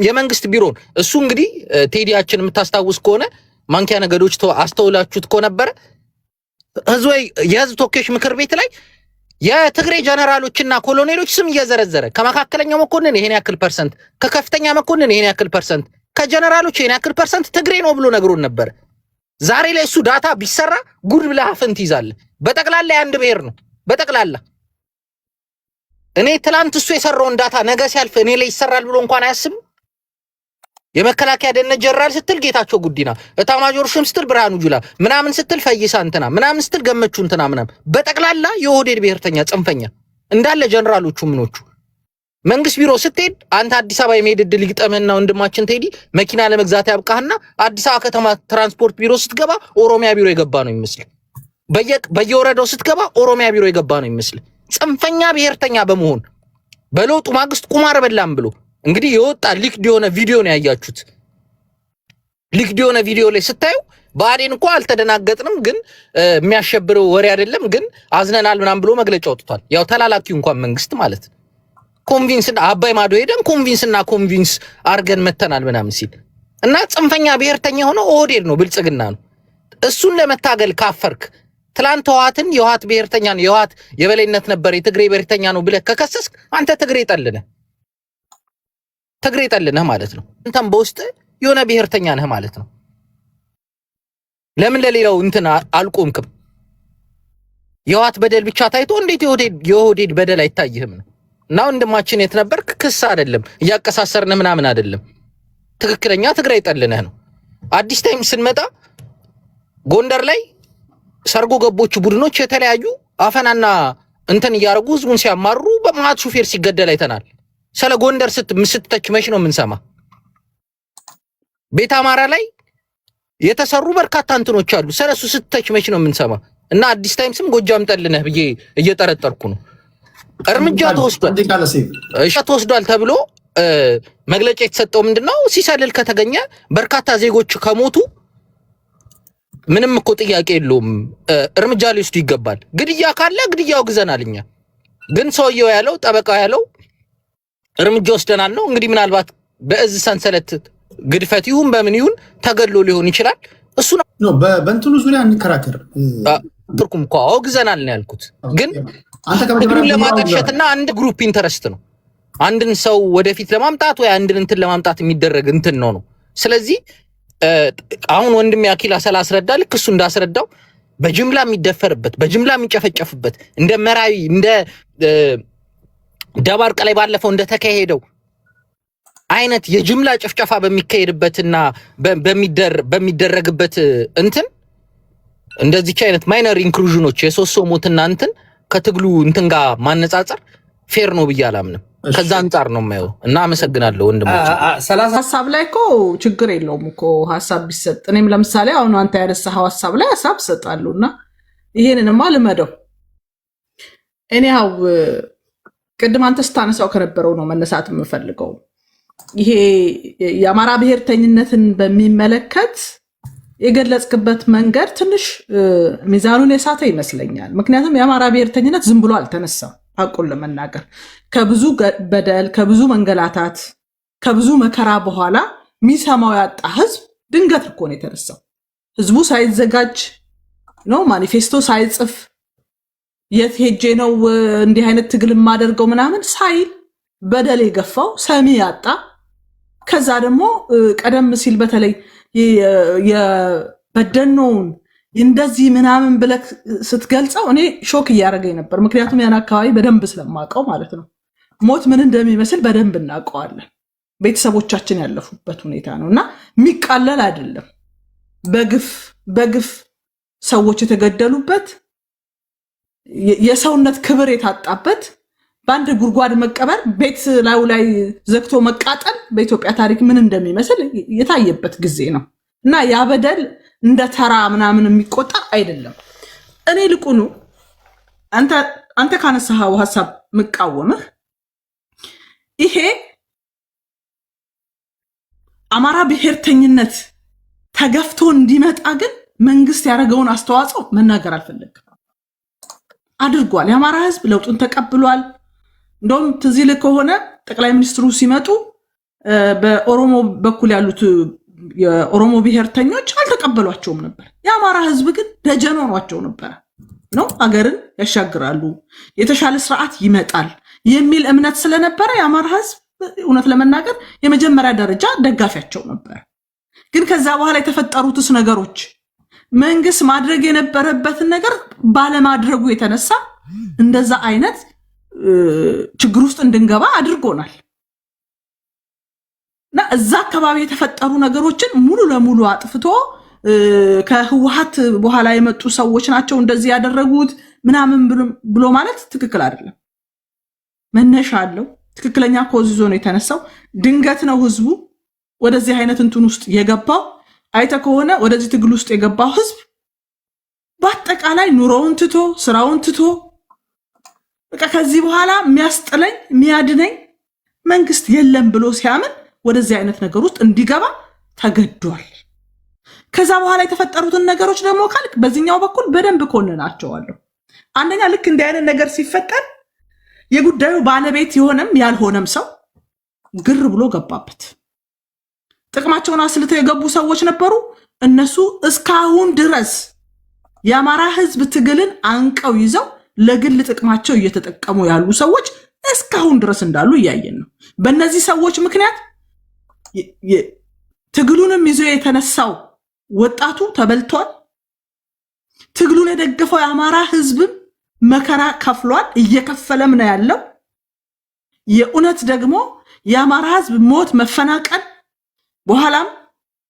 የመንግስት ቢሮን እሱ እንግዲህ ቴዲያችን የምታስታውስ ከሆነ ማንኪያ ነገዶች አስተውላችሁት ከነበረ የህዝብ ተወካዮች ምክር ቤት ላይ የትግሬ ጀነራሎችና ኮሎኔሎች ስም እየዘረዘረ ከመካከለኛው መኮንን ይሄን ያክል ፐርሰንት፣ ከከፍተኛ መኮንን ይሄን ያክል ፐርሰንት፣ ከጀነራሎች ይሄን ያክል ፐርሰንት ትግሬ ነው ብሎ ነግሮን ነበር። ዛሬ ላይ እሱ ዳታ ቢሰራ ጉድ ብለህ አፍን ትይዛለህ። በጠቅላላ የአንድ ብሔር ነው በጠቅላላ። እኔ ትላንት እሱ የሰራውን ዳታ ነገ ሲያልፍ እኔ ላይ ይሰራል ብሎ እንኳን አያስብም። የመከላከያ ደህንነት ጀነራል ስትል ጌታቸው ጉዲና፣ እታማጆር ሹም ስትል ብርሃኑ ጁላ፣ ምናምን ስትል ፈይሳ እንትና፣ ምናምን ስትል ገመቹ እንትና፣ ምናምን በጠቅላላ የኦህዴድ ብሔርተኛ ጽንፈኛ እንዳለ ጀነራሎቹ ምኖቹ። መንግስት ቢሮ ስትሄድ አንተ አዲስ አበባ የመሄድ ዕድል ይግጠምህና ወንድማችን ቴዲ መኪና ለመግዛት ያብቃህና አዲስ አበባ ከተማ ትራንስፖርት ቢሮ ስትገባ ኦሮሚያ ቢሮ የገባ ነው ይመስል፣ በየወረዳው ስትገባ ኦሮሚያ ቢሮ የገባ ነው ይመስል። ጽንፈኛ ብሔርተኛ በመሆን በለውጡ ማግስት ቁማር በላም ብሎ እንግዲህ የወጣ ሊክድ የሆነ ቪዲዮ ነው ያያችሁት። ሊክድ የሆነ ቪዲዮ ላይ ስታዩ ብአዴን እንኳን አልተደናገጥንም፣ ግን የሚያሸብረው ወሬ አይደለም፣ ግን አዝነናል ምናምን ብሎ መግለጫ ወጥቷል። ያው ተላላኪው እንኳን መንግስት ማለት ኮንቪንስ አባይ ማዶ ሄደን ኮንቪንስ አርገን መተናል ምናምን ሲል እና ጽንፈኛ ብሔርተኛ ሆኖ ኦህዴድ ነው ብልጽግና ነው። እሱን ለመታገል ካፈርክ ትላንት ህወሓትን የህወሓት ብሔርተኛ ነው የህወሓት የበላይነት ነበር የትግሬ ብሔርተኛ ነው ብለህ ከከሰስክ አንተ ትግሬ ጠልነህ ማለት ነው። አንተም በውስጥ የሆነ ብሔርተኛ ነህ ማለት ነው። ለምን ለሌላው እንትን አልቆምክም? የህወሓት በደል ብቻ ታይቶ እንዴት የኦህዴድ በደል አይታይህም ነው? እና ወንድማችን የት ነበርክ? ክስ አይደለም እያቀሳሰርነህ ምናምን አይደለም። ትክክለኛ ትግራይ ጠልነህ ነው። አዲስ ታይም ስንመጣ ጎንደር ላይ ሰርጎ ገቦች ቡድኖች የተለያዩ አፈናና እንትን እያረጉ ህዝቡን ሲያማሩ በመሀት ሹፌር ሲገደል አይተናል። ስለ ጎንደር ስትተች መች ነው የምንሰማ? ቤት አማራ ላይ የተሰሩ በርካታ እንትኖች አሉ። ስለሱ ስትተች መች ነው የምንሰማ? እና አዲስ ታይም ስም ጎጃም ጠልነህ ብዬ እየጠረጠርኩ ነው። እርምጃ ተወስዷል ተብሎ መግለጫ የተሰጠው ምንድነው? ሲሰልል ከተገኘ በርካታ ዜጎች ከሞቱ ምንም እኮ ጥያቄ የለውም፣ እርምጃ ሊወስዱ ይገባል። ግድያ ካለ ግድያው ግዘናል እኛ። ግን ሰውየው ያለው ጠበቃው ያለው እርምጃ ወስደናል ነው። እንግዲህ ምናልባት በእዝ ሰንሰለት ግድፈት ይሁን በምን ይሁን ተገድሎ ሊሆን ይችላል። እሱ ነው በእንትኑ ዙሪያ እንከራከር ትርኩም እኮ አውግዘናል ነው ያልኩት። ግን ትግሉን ለማጠልሸትና አንድ ግሩፕ ኢንተረስት ነው አንድን ሰው ወደፊት ለማምጣት ወይ አንድን እንትን ለማምጣት የሚደረግ እንትን ነው። ስለዚህ አሁን ወንድም ያኪላ ስላስረዳ ልክ እሱ እንዳስረዳው በጅምላ የሚደፈርበት በጅምላ የሚጨፈጨፍበት እንደ መራዊ እንደ ደባርቅ ላይ ባለፈው እንደተካሄደው አይነት የጅምላ ጭፍጨፋ በሚካሄድበትና በሚደረግበት እንትን እንደዚህ አይነት ማይነር ኢንክሉዥኖች የሶስት ሰው ሞትና እንትን ከትግሉ እንትን ጋር ማነጻጸር ፌር ነው ብዬ አላምንም። ከዛ አንጻር ነው የማየው እና አመሰግናለሁ ወንድሞች። 30 ሐሳብ ላይ እኮ ችግር የለውም እኮ ሐሳብ ቢሰጥ። እኔም ለምሳሌ አሁን አንተ ያነሳኸው ሐሳብ ላይ ሐሳብ ሰጣሉና ይሄንንማ ልመደው። እኔው ቅድም አንተ ስታነሳው ከነበረው ነው መነሳት የምፈልገው። ይሄ የአማራ ብሔርተኝነትን በሚመለከት የገለጽክበት መንገድ ትንሽ ሚዛኑን የሳተ ይመስለኛል። ምክንያቱም የአማራ ብሔርተኝነት ዝም ብሎ አልተነሳም። ሐቁን ለመናገር ከብዙ በደል ከብዙ መንገላታት ከብዙ መከራ በኋላ ሚሰማው ያጣ ህዝብ ድንገት እኮ ነው የተነሳው። ህዝቡ ሳይዘጋጅ ነው ማኒፌስቶ ሳይጽፍ የት ሄጄ ነው እንዲህ አይነት ትግል ማደርገው ምናምን ሳይል በደል የገፋው ሰሚ ያጣ። ከዛ ደግሞ ቀደም ሲል በተለይ የበደኖውን እንደዚህ ምናምን ብለክ ስትገልጸው እኔ ሾክ እያደረገኝ ነበር። ምክንያቱም ያን አካባቢ በደንብ ስለማውቀው ማለት ነው። ሞት ምን እንደሚመስል በደንብ እናውቀዋለን። ቤተሰቦቻችን ያለፉበት ሁኔታ ነው እና የሚቃለል አይደለም። በግፍ ሰዎች የተገደሉበት የሰውነት ክብር የታጣበት በአንድ ጉድጓድ መቀበር ቤት ላዩ ላይ ዘግቶ መቃጠል በኢትዮጵያ ታሪክ ምን እንደሚመስል የታየበት ጊዜ ነው እና ያ በደል እንደ ተራ ምናምን የሚቆጠር አይደለም። እኔ ልቁኑ አንተ ካነሳኸው ሐሳብ መቃወምህ ይሄ አማራ ብሔርተኝነት ተገፍቶ እንዲመጣ ግን መንግስት ያደረገውን አስተዋጽኦ መናገር አልፈለግም። አድርጓል። የአማራ ህዝብ ለውጡን ተቀብሏል። እንደውም ትዝ ይልህ ከሆነ ጠቅላይ ሚኒስትሩ ሲመጡ በኦሮሞ በኩል ያሉት የኦሮሞ ብሔርተኞች አልተቀበሏቸውም ነበር። የአማራ ህዝብ ግን ደጀን ሆኗቸው ነበር ነው አገርን ያሻግራሉ፣ የተሻለ ስርዓት ይመጣል የሚል እምነት ስለነበረ የአማራ ህዝብ እውነት ለመናገር የመጀመሪያ ደረጃ ደጋፊያቸው ነበር። ግን ከዛ በኋላ የተፈጠሩትስ ነገሮች መንግስት ማድረግ የነበረበትን ነገር ባለማድረጉ የተነሳ እንደዛ አይነት ችግር ውስጥ እንድንገባ አድርጎናል እና እዛ አካባቢ የተፈጠሩ ነገሮችን ሙሉ ለሙሉ አጥፍቶ ከህወሓት በኋላ የመጡ ሰዎች ናቸው እንደዚህ ያደረጉት ምናምን ብሎ ማለት ትክክል አይደለም። መነሻ አለው። ትክክለኛ ኮዝ ይዞ ነው የተነሳው። ድንገት ነው ህዝቡ ወደዚህ አይነት እንትን ውስጥ የገባው። አይተ ከሆነ ወደዚህ ትግል ውስጥ የገባው ህዝብ በአጠቃላይ ኑሮውን ትቶ ስራውን ትቶ በቃ ከዚህ በኋላ የሚያስጥለኝ የሚያድነኝ መንግስት የለም ብሎ ሲያምን ወደዚህ አይነት ነገር ውስጥ እንዲገባ ተገዷል። ከዛ በኋላ የተፈጠሩትን ነገሮች ደግሞ ካልክ በዚህኛው በኩል በደንብ ኮንናቸዋለሁ። አንደኛ ልክ እንዲህ አይነት ነገር ሲፈጠር የጉዳዩ ባለቤት የሆነም ያልሆነም ሰው ግር ብሎ ገባበት። ጥቅማቸውን አስልተው የገቡ ሰዎች ነበሩ። እነሱ እስካሁን ድረስ የአማራ ህዝብ ትግልን አንቀው ይዘው ለግል ጥቅማቸው እየተጠቀሙ ያሉ ሰዎች እስካሁን ድረስ እንዳሉ እያየን ነው። በእነዚህ ሰዎች ምክንያት ትግሉንም ይዞ የተነሳው ወጣቱ ተበልቷል። ትግሉን የደገፈው የአማራ ህዝብም መከራ ከፍሏል፣ እየከፈለም ነው ያለው። የእውነት ደግሞ የአማራ ህዝብ ሞት፣ መፈናቀል በኋላም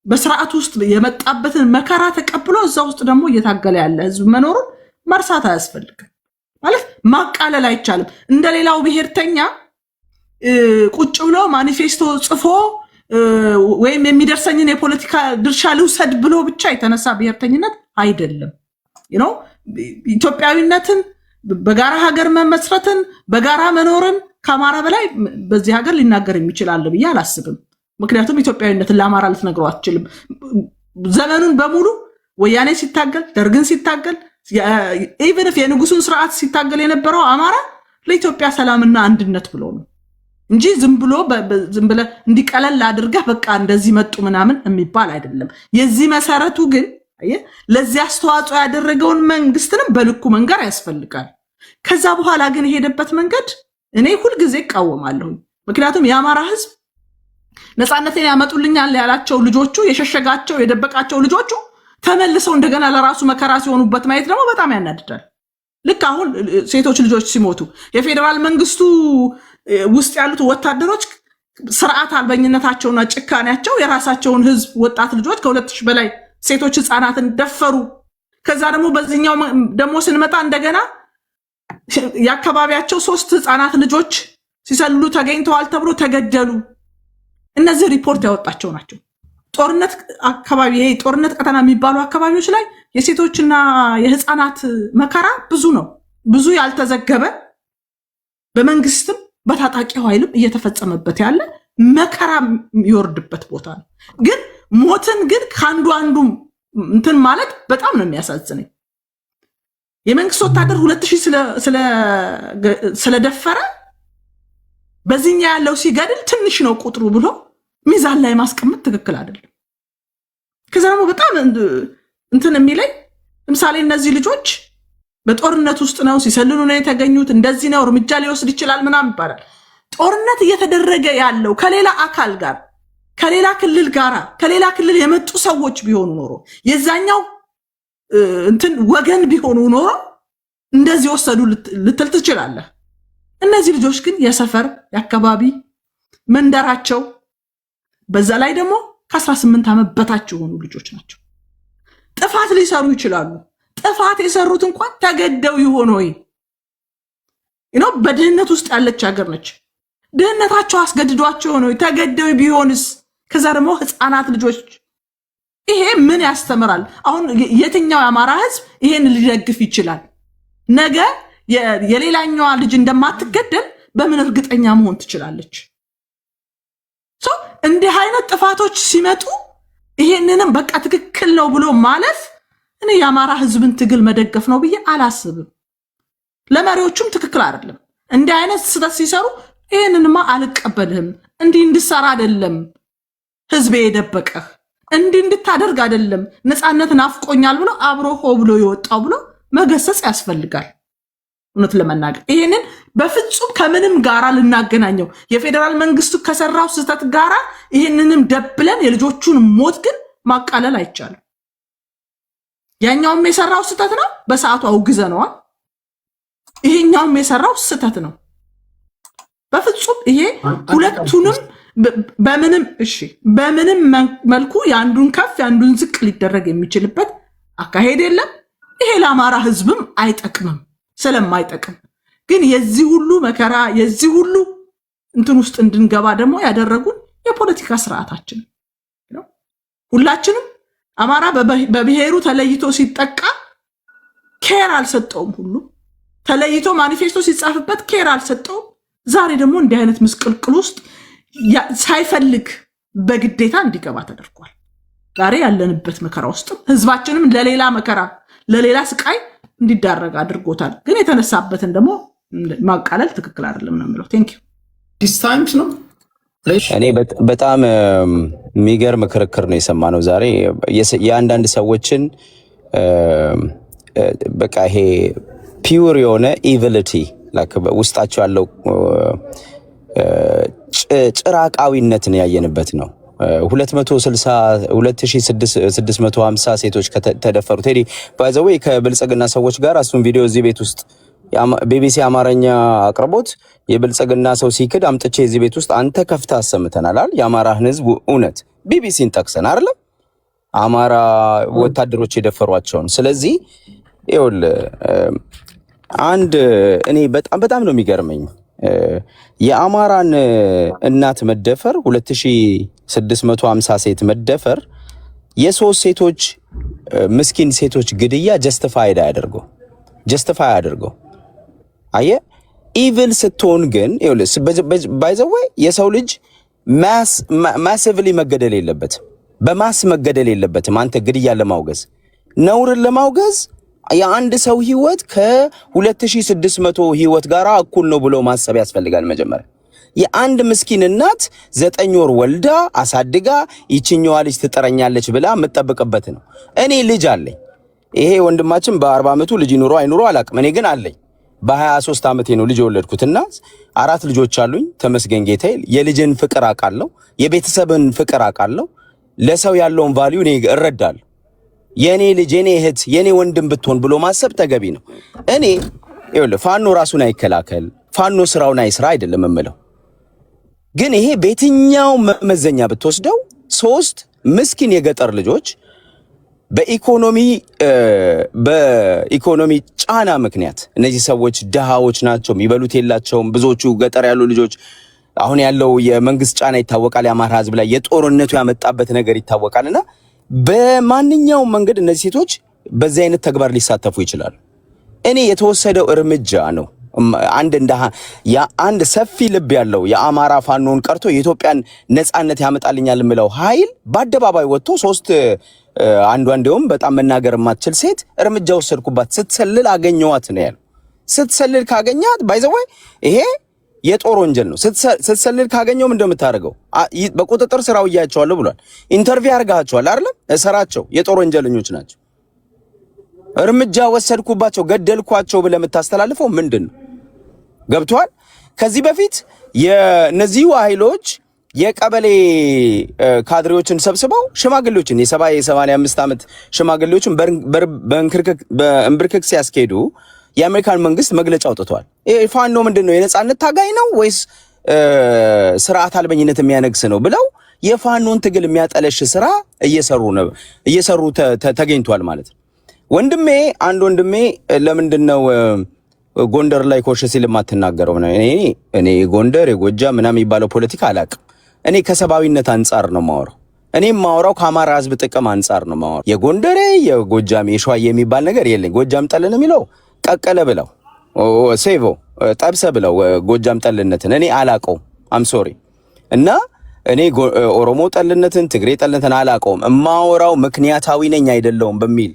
በስርዓት ውስጥ የመጣበትን መከራ ተቀብሎ እዛ ውስጥ ደግሞ እየታገለ ያለ ህዝብ መኖሩን መርሳት አያስፈልግም። ማለት ማቃለል አይቻልም። እንደሌላው ብሔርተኛ ቁጭ ብሎ ማኒፌስቶ ጽፎ ወይም የሚደርሰኝን የፖለቲካ ድርሻ ልውሰድ ብሎ ብቻ የተነሳ ብሔርተኝነት አይደለም። ኢትዮጵያዊነትን፣ በጋራ ሀገር መመስረትን፣ በጋራ መኖርን ከአማራ በላይ በዚህ ሀገር ሊናገር የሚችላል ብዬ አላስብም። ምክንያቱም ኢትዮጵያዊነትን ለአማራ ልትነግረው አትችልም። ዘመኑን በሙሉ ወያኔ ሲታገል፣ ደርግን ሲታገል፣ ኢቨን የንጉሱን ስርዓት ሲታገል የነበረው አማራ ለኢትዮጵያ ሰላምና አንድነት ብሎ ነው። እንጂ ዝም ብለ እንዲቀለል አድርገህ በቃ እንደዚህ መጡ ምናምን የሚባል አይደለም። የዚህ መሰረቱ ግን ለዚህ አስተዋጽኦ ያደረገውን መንግስትንም በልኩ መንገር ያስፈልጋል። ከዛ በኋላ ግን የሄደበት መንገድ እኔ ሁልጊዜ እቃወማለሁ። ምክንያቱም የአማራ ህዝብ ነፃነትን ያመጡልኛል ያላቸው ልጆቹ የሸሸጋቸው የደበቃቸው ልጆቹ ተመልሰው እንደገና ለራሱ መከራ ሲሆኑበት ማየት ደግሞ በጣም ያናድዳል። ልክ አሁን ሴቶች ልጆች ሲሞቱ የፌዴራል መንግስቱ ውስጥ ያሉት ወታደሮች ስርዓት አልበኝነታቸውና ጭካኔያቸው የራሳቸውን ህዝብ ወጣት ልጆች ከ2000 በላይ ሴቶች ህፃናትን ደፈሩ። ከዛ ደግሞ በዚህኛው ደግሞ ስንመጣ እንደገና የአካባቢያቸው 3 ህፃናት ልጆች ሲሰልሉ ተገኝተዋል ተብሎ ተገደሉ። እነዚህ ሪፖርት ያወጣቸው ናቸው። ጦርነት አካባቢ ጦርነት ቀጠና የሚባሉ አካባቢዎች ላይ የሴቶችና የህፃናት መከራ ብዙ ነው። ብዙ ያልተዘገበ በመንግስትም በታጣቂው ኃይልም እየተፈጸመበት ያለ መከራ የሚወርድበት ቦታ ነው። ግን ሞትን ግን ከአንዱ አንዱ እንትን ማለት በጣም ነው የሚያሳዝነኝ። የመንግስት ወታደር 2000 ስለደፈረ በዚህኛ ያለው ሲገድል ትንሽ ነው ቁጥሩ ብሎ ሚዛን ላይ ማስቀመጥ ትክክል አይደለም። ከዛ ደግሞ በጣም እንትን የሚለኝ ለምሳሌ እነዚህ ልጆች በጦርነት ውስጥ ነው ሲሰልሉ ነው የተገኙት፣ እንደዚህ ነው እርምጃ ሊወስድ ይችላል ምናምን ይባላል። ጦርነት እየተደረገ ያለው ከሌላ አካል ጋር ከሌላ ክልል ጋራ ከሌላ ክልል የመጡ ሰዎች ቢሆኑ ኖሮ የዛኛው እንትን ወገን ቢሆኑ ኖሮ እንደዚህ ወሰዱ ልትል ትችላለህ። እነዚህ ልጆች ግን የሰፈር የአካባቢ መንደራቸው በዛ ላይ ደግሞ ከ18 ዓመት በታች የሆኑ ልጆች ናቸው። ጥፋት ሊሰሩ ይችላሉ። ጥፋት የሰሩት እንኳን ተገደው ይሆን ወይ? በድህነት ውስጥ ያለች ሀገር ነች። ድህነታቸው አስገድዷቸው ይሆን ወይ? ተገደው ቢሆንስ? ከዛ ደግሞ ህፃናት ልጆች ይሄ ምን ያስተምራል? አሁን የትኛው የአማራ ህዝብ ይሄን ሊደግፍ ይችላል? ነገ የሌላኛዋ ልጅ እንደማትገደል በምን እርግጠኛ መሆን ትችላለች? እንዲህ አይነት ጥፋቶች ሲመጡ ይሄንንም በቃ ትክክል ነው ብሎ ማለፍ እኔ የአማራ ህዝብን ትግል መደገፍ ነው ብዬ አላስብም። ለመሪዎቹም ትክክል አይደለም። እንዲህ አይነት ስህተት ሲሰሩ ይሄንንማ አልቀበልህም፣ እንዲህ እንድሰራ አይደለም ህዝቤ የደበቀህ፣ እንዲህ እንድታደርግ አይደለም ነፃነት ናፍቆኛል ብሎ አብሮ ሆ ብሎ የወጣው ብሎ መገሰጽ ያስፈልጋል። እውነት ለመናገር ይሄንን በፍጹም ከምንም ጋራ ልናገናኘው የፌዴራል መንግስቱ ከሰራው ስህተት ጋራ ይሄንንም ደብለን የልጆቹን ሞት ግን ማቃለል አይቻልም። ያኛውም የሰራው ስህተት ነው፣ በሰዓቱ አውግዘነዋል። ይሄኛውም የሰራው ስህተት ነው። በፍጹም ይሄ ሁለቱንም በምንም መልኩ የአንዱን ከፍ የአንዱን ዝቅ ሊደረግ የሚችልበት አካሄድ የለም። ይሄ ለአማራ ህዝብም አይጠቅምም። ስለማይጠቅም ግን የዚህ ሁሉ መከራ የዚህ ሁሉ እንትን ውስጥ እንድንገባ ደግሞ ያደረጉን የፖለቲካ ስርዓታችን ነው። ሁላችንም አማራ በብሔሩ ተለይቶ ሲጠቃ ኬር አልሰጠውም። ሁሉ ተለይቶ ማኒፌስቶ ሲጻፍበት ኬር አልሰጠውም። ዛሬ ደግሞ እንዲህ አይነት ምስቅልቅል ውስጥ ሳይፈልግ በግዴታ እንዲገባ ተደርጓል። ዛሬ ያለንበት መከራ ውስጥም ህዝባችንም ለሌላ መከራ ለሌላ ስቃይ እንዲዳረግ አድርጎታል። ግን የተነሳበትን ደግሞ ማቃለል ትክክል አይደለም ነው የምለው። ቴንክ ዩ ዲስ ታይምስ ነው። እኔ በጣም የሚገርም ክርክር ነው የሰማነው ዛሬ። የአንዳንድ ሰዎችን በቃ ይሄ ፒውር የሆነ ኢቪሊቲ ውስጣቸው ያለው ጭራቃዊነትን ያየንበት ነው። 2650 ሴቶች ተደፈሩ። ቴዲ ባይዘዌ ከብልጽግና ሰዎች ጋር እሱን ቪዲዮ እዚህ ቤት ውስጥ ቢቢሲ አማርኛ አቅርቦት የብልጽግና ሰው ሲክድ አምጥቼ እዚህ ቤት ውስጥ አንተ ከፍታ አሰምተናል። የአማራን ህዝብ እውነት ቢቢሲን ጠቅሰን አይደለም አማራ ወታደሮች የደፈሯቸውን። ስለዚህ ይኸውልህ አንድ እኔ በጣም ነው የሚገርመኝ የአማራን እናት መደፈር 2650 ሴት መደፈር የሶስት ሴቶች ምስኪን ሴቶች ግድያ ጀስቲፋይ አያደርገው። አየ ኢቪል ስትሆን ግን ባይዘዌ የሰው ልጅ ማሲቭሊ መገደል የለበትም፣ በማስ መገደል የለበትም። አንተ ግድያ ለማውገዝ ነውርን ለማውገዝ የአንድ ሰው ህይወት ከ2600 ህይወት ጋር እኩል ነው ብሎ ማሰብ ያስፈልጋል። መጀመሪያ የአንድ ምስኪን እናት 9 ወር ወልዳ አሳድጋ ይችኛዋ ልጅ ትጠረኛለች ብላ የምትጠብቅበት ነው። እኔ ልጅ አለኝ። ይሄ ወንድማችን በ40 ዓመቱ ልጅ ይኑሮ አይኑሮ አላቅም። እኔ ግን አለኝ። በ23 ዓመቴ ነው ልጅ የወለድኩትና 4 ልጆች አሉኝ። ተመስገን ጌታዬ። የልጅን ፍቅር አውቃለሁ፣ የቤተሰብን ፍቅር አውቃለሁ፣ ለሰው ያለውን ቫልዩ እኔ እረዳለሁ። የኔ ልጅ የኔ እህት የኔ ወንድም ብትሆን ብሎ ማሰብ ተገቢ ነው። እኔ ይኸውልህ ፋኖ ራሱን አይከላከል፣ ፋኖ ስራውን አይስራ አይደለም የምለው። ግን ይሄ በየትኛው መመዘኛ ብትወስደው 3 ምስኪን የገጠር ልጆች በኢኮኖሚ ጫና ምክንያት እነዚህ ሰዎች ድሃዎች ናቸው፣ የሚበሉት የላቸውም። ብዙዎቹ ገጠር ያሉ ልጆች አሁን ያለው የመንግስት ጫና ይታወቃል። የአማራ ህዝብ ላይ የጦርነቱ ያመጣበት ነገር ይታወቃልና በማንኛውም መንገድ እነዚህ ሴቶች በዚህ አይነት ተግባር ሊሳተፉ ይችላሉ። እኔ የተወሰደው እርምጃ ነው አንድ ሰፊ ልብ ያለው የአማራ ፋኖን ቀርቶ የኢትዮጵያን ነጻነት ያመጣልኛል የምለው ኃይል በአደባባይ ወጥቶ 3 አንዷ እንደውም በጣም መናገር የማትችል ሴት እርምጃ ወሰድኩባት ስትሰልል አገኘዋት ነው ያለው። ስትሰልል ካገኛት ባይዘው ይሄ የጦር ወንጀል ነው። ስትሰልል ካገኘው ምን እንደምታደርገው በቁጥጥር ስራው እያያቸዋለሁ ብሏል። ኢንተርቪው አድርጋቸዋል አይደለም? እሰራቸው የጦር ወንጀለኞች ናቸው። እርምጃ ወሰድኩባቸው ገደልኳቸው ብለህ የምታስተላልፈው ምንድነው? ገብቷል? ከዚህ በፊት የነዚሁ ኃይሎች የቀበሌ ካድሬዎችን ሰብስበው ሽማግሌዎችን የ85 ዓመት ሽማግሌዎችን በእንብርክክ ሲያስኬዱ የአሜሪካን መንግስት መግለጫ አውጥቷል። ፋኖ ምንድነው የነጻነት ታጋይ ነው ወይስ ስርዓት አልበኝነት የሚያነግስ ነው ብለው የፋኖን ትግል የሚያጠለሽ ስራ እየሰሩ ተገኝቷል ማለት ነው። አንድ ወንድሜ ለምንድነው ጎንደር ላይ ኮሽ ሲል የማትናገረው ነው? እኔ ጎንደር የጎጃም ምናምን የሚባለው ፖለቲካ አላቅም። እኔ ከሰባዊነት አንጻር ነው ማወራው። እኔም ማወራው ከአማራ ህዝብ ጥቅም አንጻር ነው ማወራው። የጎንደሬ የጎጃም የሸዋዬ የሚባል ነገር የለኝ። ጎጃም ጠልን የሚለው ቀቀለ ብለው ሴቮ ጠብሰ ብለው ጎጃም ጠልነትን እኔ አላቀውም። አም ሶሪ እና እኔ ኦሮሞ ጠልነትን ትግሬ ጠልነትን አላቀውም። እማወራው ምክንያታዊ ነኝ አይደለውም በሚል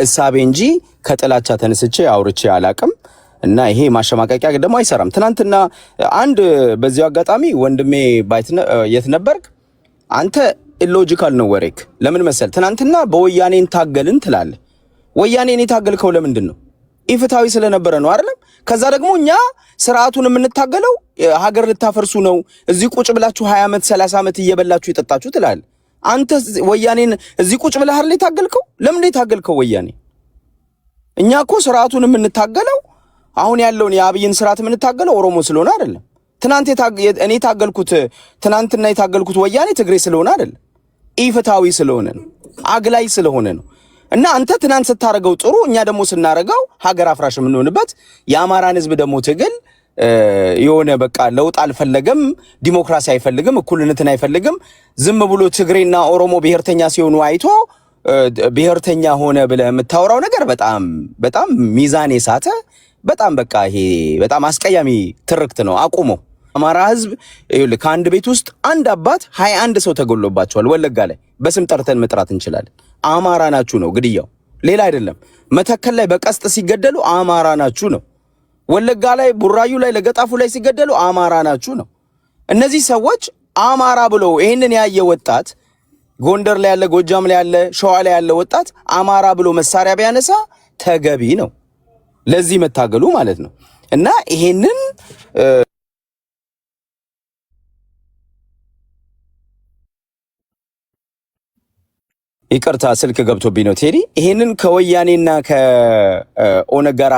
እሳቤ እንጂ ከጥላቻ ተነስቼ አውርቼ አላቅም። እና ይሄ ማሸማቀቂያ ደግሞ አይሰራም። ትናንትና አንድ በዚያው አጋጣሚ ወንድሜ የት ነበርክ አንተ? ኢሎጂካል ነው ወሬክ። ለምን መሰል ትናንትና በወያኔን ታገልን ትላለህ። ወያኔን የታገልከው ለምንድን ነው? ኢፍታዊ ስለነበረ ነው አይደለም? ከዛ ደግሞ እኛ ስርዓቱን የምንታገለው ሀገር ልታፈርሱ ነው፣ እዚህ ቁጭ ብላችሁ 20 ዓመት 30 ዓመት እየበላችሁ የጠጣችሁ ትላለህ። አንተ ወያኔን እዚህ ቁጭ ብለህ አይደል የታገልከው? ለምን የታገልከው ወያኔ? እኛ እኮ ስርዓቱን የምንታገለው አሁን ያለውን የአብይን ስርዓት የምንታገለው ኦሮሞ ስለሆነ አይደለም። ትናንትና የታገልኩት ወያኔ ትግሬ ስለሆነ አይደለም፣ ኢፍታዊ ስለሆነ ነው፣ አግላይ ስለሆነ ነው። እና አንተ ትናንት ስታረገው ጥሩ፣ እኛ ደግሞ ስናረገው ሀገር አፍራሽ የምንሆንበት የአማራን ህዝብ ደግሞ ትግል የሆነ በቃ ለውጥ አልፈለገም፣ ዲሞክራሲ አይፈልግም፣ እኩልነትን አይፈልግም። ዝም ብሎ ትግሬና ኦሮሞ ብሔርተኛ ሲሆኑ አይቶ ብሔርተኛ ሆነ ብለህ የምታወራው ነገር በጣም ሚዛን የሳተ በጣም በቃ ይሄ በጣም አስቀያሚ ትርክት ነው። አቁሞ አማራ ህዝብ ከአንድ ቤት ውስጥ አንድ አባት 21 ሰው ተገሎባቸዋል። ወለጋ ላይ በስም ጠርተን መጥራት እንችላለን። አማራ ናችሁ ነው ግድያው፣ ሌላ አይደለም። መተከል ላይ በቀስት ሲገደሉ አማራ ናችሁ ነው። ወለጋ ላይ፣ ቡራዩ ላይ፣ ለገጣፉ ላይ ሲገደሉ አማራ ናችሁ ነው። እነዚህ ሰዎች አማራ ብለው ይሄንን ያየ ወጣት ጎንደር ላይ ያለ፣ ጎጃም ላይ ያለ፣ ሸዋ ላይ ያለ ወጣት አማራ ብሎ መሳሪያ ቢያነሳ ተገቢ ነው፣ ለዚህ መታገሉ ማለት ነው። እና ይሄንን ይቅርታ ስልክ ገብቶብኝ ነው ቴዲ። ይሄንን ከወያኔና ከኦነግ ጋር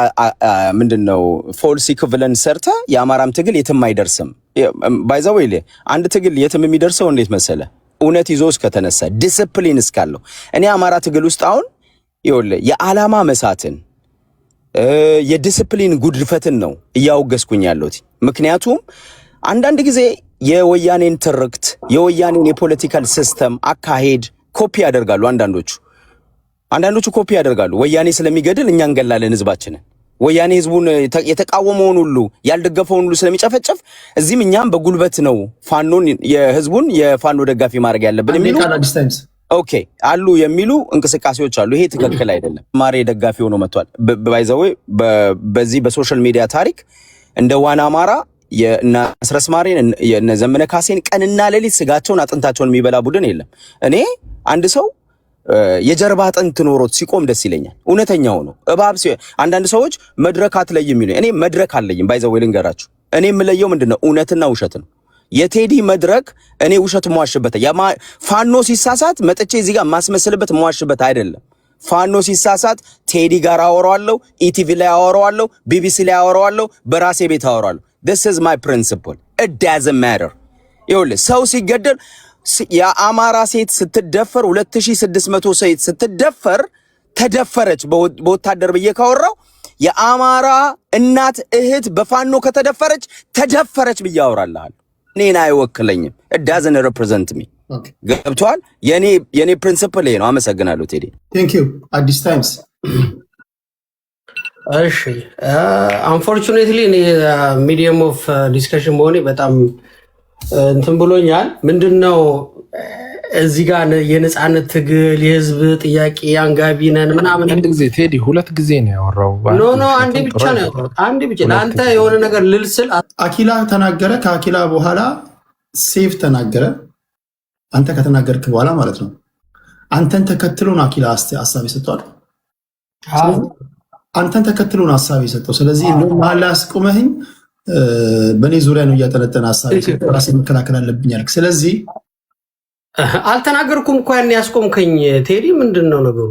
ምንድነው ፎልስ ኢኩቪለንስ ሰርተ የአማራም ትግል የትም አይደርስም። ባይዛው አንድ ትግል የትም የሚደርሰው እንዴት መሰለ? እውነት ይዞ እስከተነሳ ዲሲፕሊን እስካለው። እኔ አማራ ትግል ውስጥ አሁን የዓላማ መሳትን የዲሲፕሊን ጉድፈትን ነው እያወገዝኩኝ ያለሁት። ምክንያቱም አንዳንድ ጊዜ የወያኔን ትርክት የወያኔን የፖለቲካል ሲስተም አካሄድ ኮፒ ያደርጋሉ። አንዳንዶቹ ኮፒ ያደርጋሉ። ወያኔ ስለሚገድል እኛ እንገላለን ህዝባችንን። ወያኔ ህዝቡን የተቃወመውን ሁሉ ያልደገፈውን ሁሉ ስለሚጨፈጨፍ እዚህም እኛም በጉልበት ነው ፋኖን የህዝቡን የፋኖ ደጋፊ ማድረግ ያለብን የሚሉ ኦኬ አሉ የሚሉ እንቅስቃሴዎች አሉ። ይሄ ትክክል አይደለም። ማሬ ደጋፊ ሆኖ መጥቷል። ባይዘው በዚህ በሶሻል ሚዲያ ታሪክ እንደ ዋና አማራ የእነ አስረስ ማሬን የእነ ዘመነ ካሴን ቀንና ሌሊት ስጋቸውን አጥንታቸውን የሚበላ ቡድን የለም። እኔ አንድ ሰው የጀርባ አጥንት ኖሮት ሲቆም ደስ ይለኛል። እውነተኛው ነው። እባብ አንዳንድ ሰዎች መድረክ አትለይም ይሉ፣ እኔ መድረክ አለይም። ባይዘው ልንገራችሁ፣ እኔ የምለየው ምንድነው እውነትና ውሸት ነው። የቴዲ መድረክ እኔ ውሸት መዋሽበት ፋኖ ሲሳሳት መጥቼ እዚህ ጋር ማስመስልበት መዋሽበት አይደለም። ፋኖ ሲሳሳት ቴዲ ጋር አወራዋለሁ፣ ኢቲቪ ላይ አወራዋለሁ፣ ቢቢሲ ላይ አወራዋለሁ፣ በራሴ ቤት አወራዋለሁ። this is my principle. it doesn't matter። ይኸውልህ ሰው ሲገደል የአማራ ሴት ስትደፈር 2600 ሴት ስትደፈር ተደፈረች በወታደር ብዬ ካወራው የአማራ እናት እህት በፋኖ ከተደፈረች ተደፈረች ብዬ አወራልሃለሁ። እኔን አይወክለኝም። it doesn't represent me። ገብቷል? የኔ ፕሪንሲፕል ይሄ ነው። አመሰግናለሁ ቴዲ። ቴንክ ዩ አዲስ ታይምስ። እሺ አንፎርቹኔትሊ እኔ ሚዲየም ኦፍ ዲስከሽን መሆኔ በጣም እንትን ብሎኛል። ምንድነው እዚህ ጋር የነጻነት ትግል የህዝብ ጥያቄ አንጋቢ ነን ምናምን። አንድ ጊዜ ቴዲ ሁለት ጊዜ ነው ያወራው። ኖ አንዴ ብቻ ነው ያወራው። አንዴ ብቻ ለአንተ የሆነ ነገር ልልስል አኪላ ተናገረ። ከአኪላ በኋላ ሴፍ ተናገረ። አንተ ከተናገርክ በኋላ ማለት ነው። አንተን ተከትሎን አኪላ ሐሳብ ይሰጣል። አንተን ተከትሎን ሐሳብ ይሰጣው። ስለዚህ እንደው መሀል ላይ አስቆመህኝ በኔ ዙሪያ ነው እያጠነጠነ ሐሳብ ይሰጣው። ራሴ መከላከል አለብኝ አልክ። ስለዚህ አልተናገርኩም እኮ ያን ያስቆምከኝ ቴዲ። ምንድነው ነገሩ?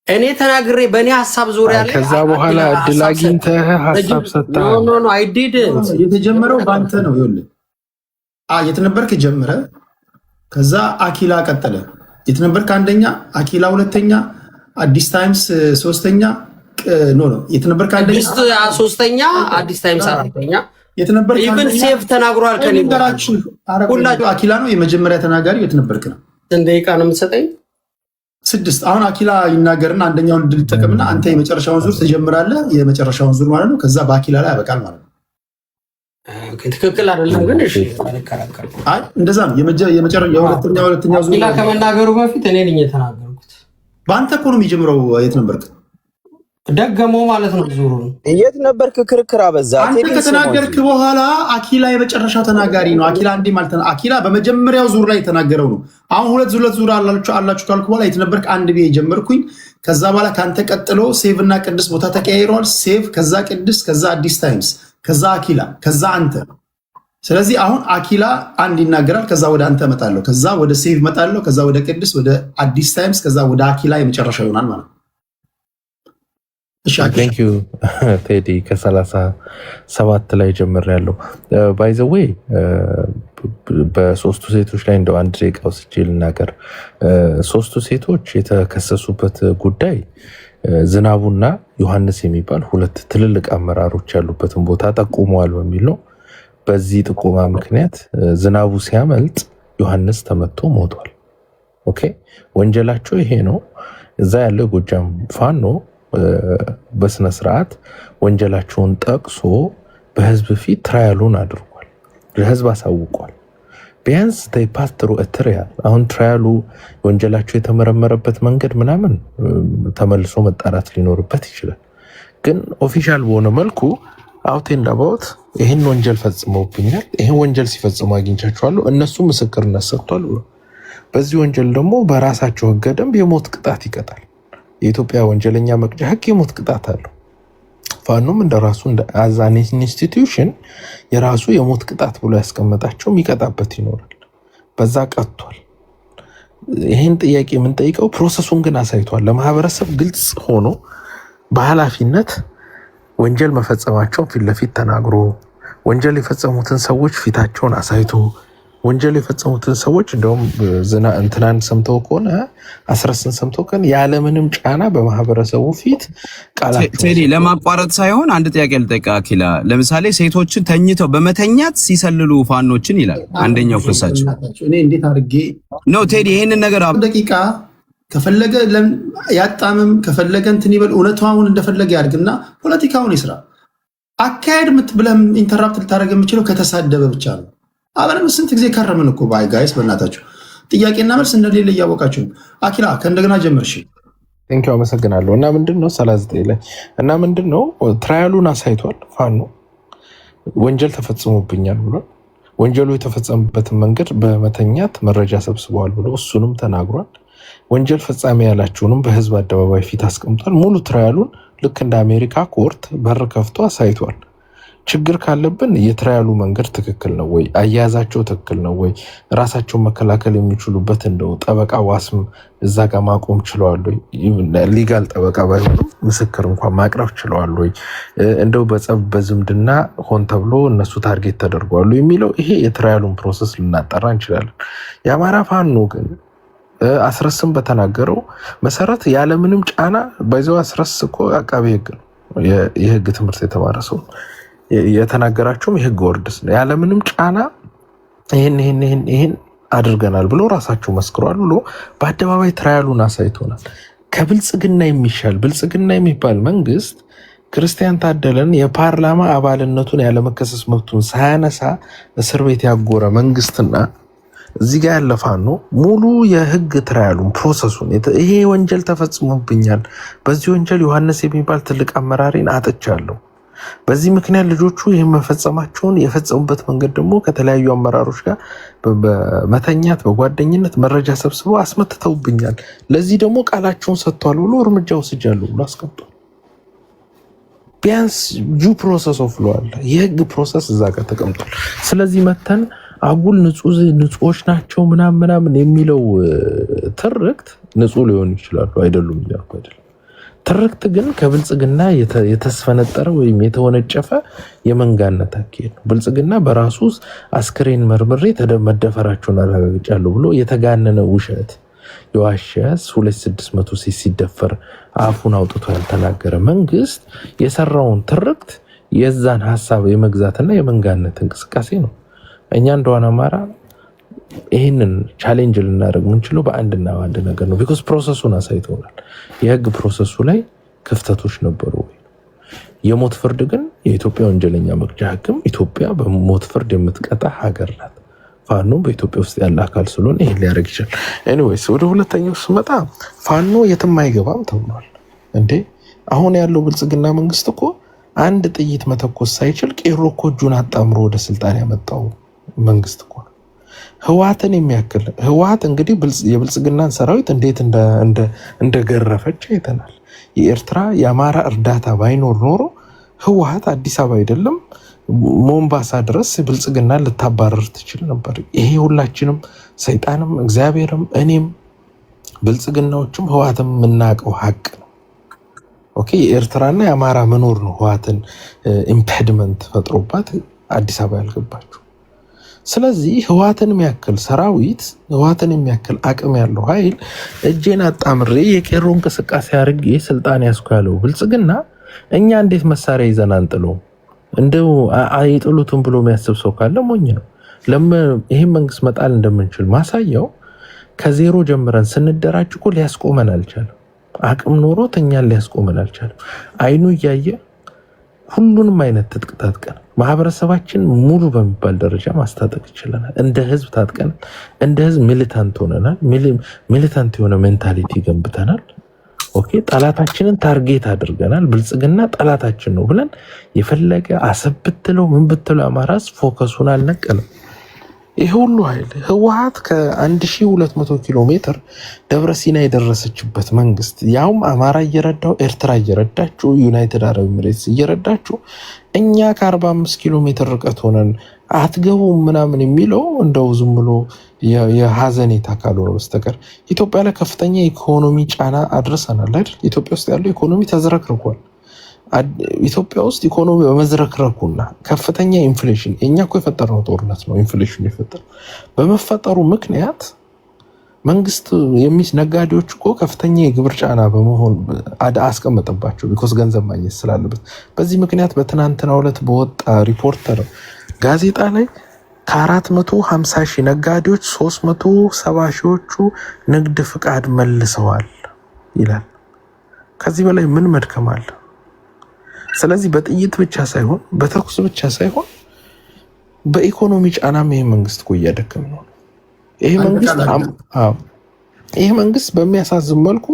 እኔ ተናግሬ በኔ ሐሳብ ዙሪያ ላይ ከዛ በኋላ እድል አግኝተህ ሐሳብ ሰጣህ። ኖ አይ ዲድንት። የተጀመረው ባንተ ነው። ይኸውልህ የተነበርክ ጀመረ። ከዛ አኪላ ቀጠለ። የተነበርክ አንደኛ፣ አኪላ ሁለተኛ፣ አዲስ ታይምስ ሶስተኛ። ኖ የተነበርክ አንደኛ ሶስተኛ፣ አዲስ ታይምስ አራተኛ። የተነበርክ ኢቭን ሴፍ ተናግሯል። ከኔ ሁላችሁ አኪላ ነው የመጀመሪያ ተናጋሪ። የተነበርክ ነው። ስንት ደቂቃ ነው የምትሰጠኝ? 6። አሁን አኪላ ይናገርና አንደኛውን ድል ተጠቀምና አንተ የመጨረሻውን ዙር ትጀምራለህ። የመጨረሻውን ዙር ማለት ነው። ከዛ በአኪላ ላይ ያበቃል ማለት ነው። ትክክል አይደለም ግን እሺ፣ አይ እንደዛ ነው። የሁለተኛው ዙር አኪላ ከመናገሩ በፊት እኔ ነኝ የተናገርኩት። በአንተ እኮ ነው የሚጀምረው። የት ነበርክ? ደገመው ማለት ነው። ዙሩን የት ነበርክ? ክርክር አበዛ። አንተ ከተናገርክ በኋላ አኪላ የመጨረሻው ተናጋሪ ነው። አኪላ እንዴ ማለት ነው። አኪላ በመጀመሪያው ዙር ላይ የተናገረው ነው። አሁን ሁለት ዙር አላችሁ ካልኩ በኋላ የት ነበርክ? አንድ ብዬ ጀመርኩኝ። ከዛ በኋላ ካንተ ቀጥሎ ሴቭ እና ቅድስ ቦታ ተቀያይረዋል። ሴቭ፣ ከዛ ቅድስ፣ ከዛ አዲስ ታይምስ፣ ከዛ አኪላ፣ ከዛ አንተ። ስለዚህ አሁን አኪላ አንድ ይናገራል። ከዛ ወደ አንተ እመጣለሁ። ከዛ ወደ ሴቭ እመጣለሁ። ከዛ ወደ ቅድስ፣ ወደ አዲስ ታይምስ፣ ከዛ ወደ አኪላ የመጨረሻው ይሆናል ማለት ነው። ቴንክ ዩ ቴዲ። ከ37 ላይ ጀምሬያለሁ። ባይ ዘ ዌይ በሶስቱ ሴቶች ላይ እንደው አንድ ደቂቃ ወስጄ ልናገር። ሶስቱ ሴቶች የተከሰሱበት ጉዳይ ዝናቡና ዮሐንስ የሚባል ሁለት ትልልቅ አመራሮች ያሉበትን ቦታ ጠቁመዋል በሚል ነው። በዚህ ጥቆማ ምክንያት ዝናቡ ሲያመልጥ ዮሐንስ ተመቶ ሞቷል። ኦኬ፣ ወንጀላቸው ይሄ ነው። እዛ ያለው ጎጃም ፋኖ በስነ ስርዓት ወንጀላቸውን ጠቅሶ በህዝብ ፊት ትራያሉን አድርጓል፣ ለህዝብ አሳውቋል። ቢያንስ ፓስትሩ ትሪያል። አሁን ትራያሉ ወንጀላቸው የተመረመረበት መንገድ ምናምን ተመልሶ መጣራት ሊኖርበት ይችላል። ግን ኦፊሻል በሆነ መልኩ አውቴን ዳባውት ይህን ወንጀል ፈጽመውብኛል፣ ይህን ወንጀል ሲፈጽሙ አግኝቻቸዋለሁ፣ እነሱ ምስክርነት ሰጥቷል ብሎ በዚህ ወንጀል ደግሞ በራሳቸው ህገ ደንብ የሞት ቅጣት ይቀጣል። የኢትዮጵያ ወንጀለኛ መቅጫ ህግ የሞት ቅጣት አለው። ፋኖም እንደራሱ አዛን ኢንስቲትዩሽን የራሱ የሞት ቅጣት ብሎ ያስቀመጣቸው የሚቀጣበት ይኖራል። በዛ ቀጥቷል። ይህን ጥያቄ የምንጠይቀው ፕሮሰሱን ግን አሳይቷል። ለማህበረሰብ ግልጽ ሆኖ በኃላፊነት ወንጀል መፈጸማቸውን ፊት ለፊት ተናግሮ ወንጀል የፈጸሙትን ሰዎች ፊታቸውን አሳይቶ ወንጀል የፈጸሙትን ሰዎች እንደውም እንትናን ሰምተው ከሆነ አስረስን ሰምተው ከሆነ ያለምንም ጫና በማህበረሰቡ ፊት ቃላት ቴዲ ለማቋረጥ ሳይሆን አንድ ጥያቄ ልጠይቅ አኪላ። ለምሳሌ ሴቶችን ተኝተው በመተኛት ሲሰልሉ ፋኖችን ይላል አንደኛው ክሳቸው። እኔ እንዴት አድርጌ ነው ቴዲ ይሄንን ነገር ደቂቃ ከፈለገ ያጣምም ከፈለገ እንትን ይበል፣ እውነታውን እንደፈለገ ያድርግና ፖለቲካውን ይስራ። አካሄድ ብለም ኢንተራፕት ልታደርግ የምችለው ከተሳደበ ብቻ ነው። አብረን ስንት ጊዜ ከረምን እኮ ባይ ጋይስ፣ በእናታችሁ ጥያቄና መልስ እንደሌለ እያወቃችሁ አኪላ ከእንደገና ጀመርሽ። ቴንኪው አመሰግናለሁ። እና ምንድነው 39 ላይ እና ምንድነው ትራያሉን አሳይቷል ፋኖ ወንጀል ተፈጽሞብኛል ብሎ ወንጀሉ የተፈጸመበትን መንገድ በመተኛት መረጃ ሰብስበዋል ብሎ እሱንም ተናግሯል። ወንጀል ፈጻሚ ያላቸውንም በህዝብ አደባባይ ፊት አስቀምጧል። ሙሉ ትራያሉን ልክ እንደ አሜሪካ ኮርት በር ከፍቶ አሳይቷል። ችግር ካለብን የትራያሉ መንገድ ትክክል ነው ወይ? አያያዛቸው ትክክል ነው ወይ? ራሳቸውን መከላከል የሚችሉበት እንደው ጠበቃ ዋስም እዛ ጋር ማቆም ችለዋል ወይ? ሊጋል ጠበቃ ባይሆንም ምስክር እንኳን ማቅረብ ችለዋል ወይ? እንደው በጸብ በዝምድና ሆን ተብሎ እነሱ ታርጌት ተደርገዋል የሚለው ይሄ የትራያሉን ፕሮሰስ ልናጠራ እንችላለን። የአማራ ፋኖ ግን አስረስም በተናገረው መሰረት ያለምንም ጫና ባይዘው አስረስ እኮ አቃቤ ህግ ነው፣ የህግ ትምህርት የተማረ ሰው የተናገራቸውም የህግ ወርድስ ነው። ያለምንም ጫና ይሄን አድርገናል ብሎ ራሳቸው መስክሯል ብሎ በአደባባይ ትራያሉን አሳይቶናል። ከብልጽግና የሚሻል ብልጽግና የሚባል መንግስት ክርስቲያን ታደለን የፓርላማ አባልነቱን ያለመከሰስ መብቱን ሳያነሳ እስር ቤት ያጎረ መንግስትና እዚህ ጋር ያለ ፋኖ ሙሉ የህግ ትራያሉን ፕሮሰሱን ይሄ ወንጀል ተፈጽሞብኛል፣ በዚህ ወንጀል ዮሐንስ የሚባል ትልቅ አመራሪን አጥቻለሁ፣ በዚህ ምክንያት ልጆቹ ይህን መፈጸማቸውን የፈጸሙበት መንገድ ደግሞ ከተለያዩ አመራሮች ጋር በመተኛት በጓደኝነት መረጃ ሰብስበው አስመትተውብኛል፣ ለዚህ ደግሞ ቃላቸውን ሰጥቷል ብሎ እርምጃ ወስጃለሁ ብሎ አስቀምጧል። ቢያንስ ጁ ፕሮሰስ ኦፍ ሎ አለ፣ የህግ ፕሮሰስ እዛ ጋር ተቀምጧል። ስለዚህ መተን አጉል ንጹዎች ናቸው ምናምን የሚለው ትርክት ንጹህ ሊሆን ይችላሉ አይደሉም እያልኩ አይደለም። ትርክት ግን ከብልጽግና የተስፈነጠረ ወይም የተወነጨፈ የመንጋነት አካሄድ ነው። ብልጽግና በራሱ አስክሬን መርምሬ መደፈራቸውን አረጋግጫለሁ ብሎ የተጋነነ ውሸት የዋሸ 2600 ሴት ሲደፈር አፉን አውጥቶ ያልተናገረ መንግስት የሰራውን ትርክት የዛን ሀሳብ የመግዛትና የመንጋነት እንቅስቃሴ ነው። እኛ እንደሆነ አማራ ይህንን ቻሌንጅ ልናደርግ ምንችለው በአንድና በአንድ ነገር ነው። ቢኮዝ ፕሮሰሱን አሳይቶናል። የህግ ፕሮሰሱ ላይ ክፍተቶች ነበሩ ወይ? የሞት ፍርድ ግን የኢትዮጵያ ወንጀለኛ መቅጫ ህግም ኢትዮጵያ በሞት ፍርድ የምትቀጣ ሀገር ናት። ፋኖ በኢትዮጵያ ውስጥ ያለ አካል ስለሆነ ይሄን ሊያደርግ ይችላል። ኤኒዌይስ ወደ ሁለተኛው ስመጣ ፋኖ የትም አይገባም ተብሏል። እንዴ አሁን ያለው ብልጽግና መንግስት እኮ አንድ ጥይት መተኮስ ሳይችል ቄሮ እኮ እጁን አጣምሮ ወደ ስልጣን ያመጣው መንግስት እኮ ነው። ህወሓትን የሚያክል ህወሓት እንግዲህ የብልጽግናን ሰራዊት እንዴት እንደገረፈች አይተናል። የኤርትራ የአማራ እርዳታ ባይኖር ኖሮ ህወሓት አዲስ አበባ አይደለም ሞምባሳ ድረስ ብልጽግናን ልታባረር ትችል ነበር። ይሄ ሁላችንም ሰይጣንም እግዚአብሔርም እኔም ብልጽግናዎችም ህወሓትም የምናውቀው ሀቅ ነው። ኦኬ የኤርትራና የአማራ መኖር ነው ህወሓትን ኢምፔድመንት ፈጥሮባት አዲስ አበባ ያልገባችሁ። ስለዚህ ህወሓትን የሚያክል ሰራዊት ህወሓትን የሚያክል አቅም ያለው ኃይል እጄን አጣምሬ የቄሮ እንቅስቃሴ አድርጌ ስልጣን ያስኩ ያለው ብልጽግና እኛ እንዴት መሳሪያ ይዘን አንጥለው? እንደው አይጥሉትም ብሎ የሚያስብ ሰው ካለ ሞኝ ነው። ይህን መንግስት መጣል እንደምንችል ማሳያው ከዜሮ ጀምረን ስንደራጅ እኮ ሊያስቆመን አልቻለም። አቅም ኖሮት እኛን ሊያስቆመን አልቻለም። አይኑ እያየ ሁሉንም አይነት ትጥቅ ታጥቀን ማህበረሰባችን ሙሉ በሚባል ደረጃ ማስታጠቅ ይችለናል። እንደ ህዝብ ታጥቀን እንደ ህዝብ ሚሊታንት ሆነናል። ሚሊታንት የሆነ ሜንታሊቲ ገንብተናል። ኦኬ ጠላታችንን ታርጌት አድርገናል። ብልጽግና ጠላታችን ነው ብለን የፈለገ አሰብ ብትለው ምን ብትለው አማራስ ፎከሱን አልነቀለም። ይሄ ሁሉ ኃይል ህወሓት ከ1200 ኪሎ ሜትር ደብረ ሲና የደረሰችበት መንግስት ያውም አማራ እየረዳው ኤርትራ እየረዳችሁ ዩናይትድ አረብ ኤሚሬትስ እየረዳችሁ እኛ ከ45 ኪሎ ሜትር ርቀት ሆነን አትገቡም ምናምን የሚለው እንደው ዝም ብሎ የሀዘኔታ ካልሆነ በስተቀር ኢትዮጵያ ላይ ከፍተኛ ኢኮኖሚ ጫና አድርሰናል አይደል? ኢትዮጵያ ውስጥ ያለው ኢኮኖሚ ተዝረክርኳል። ኢትዮጵያ ውስጥ ኢኮኖሚ በመዝረክረኩና ከፍተኛ ኢንፍሌሽን እኛ እኮ የፈጠርነው ጦርነት ነው ኢንፍሌሽን የፈጠረው በመፈጠሩ ምክንያት መንግስት ነጋዴዎች እኮ ከፍተኛ የግብር ጫና በመሆን አስቀመጠባቸው ቢኮዝ ገንዘብ ማግኘት ስላለበት። በዚህ ምክንያት በትናንትናው ዕለት በወጣ ሪፖርተር ጋዜጣ ላይ ከ450 ሺህ ነጋዴዎች 370 ሺዎቹ ንግድ ፍቃድ መልሰዋል ይላል። ከዚህ በላይ ምን መድከም አለ? ስለዚህ በጥይት ብቻ ሳይሆን በተኩስ ብቻ ሳይሆን በኢኮኖሚ ጫናም ይሄ መንግስት እኮ እያደከም ነው። ይሄ መንግስት በሚያሳዝን መልኩ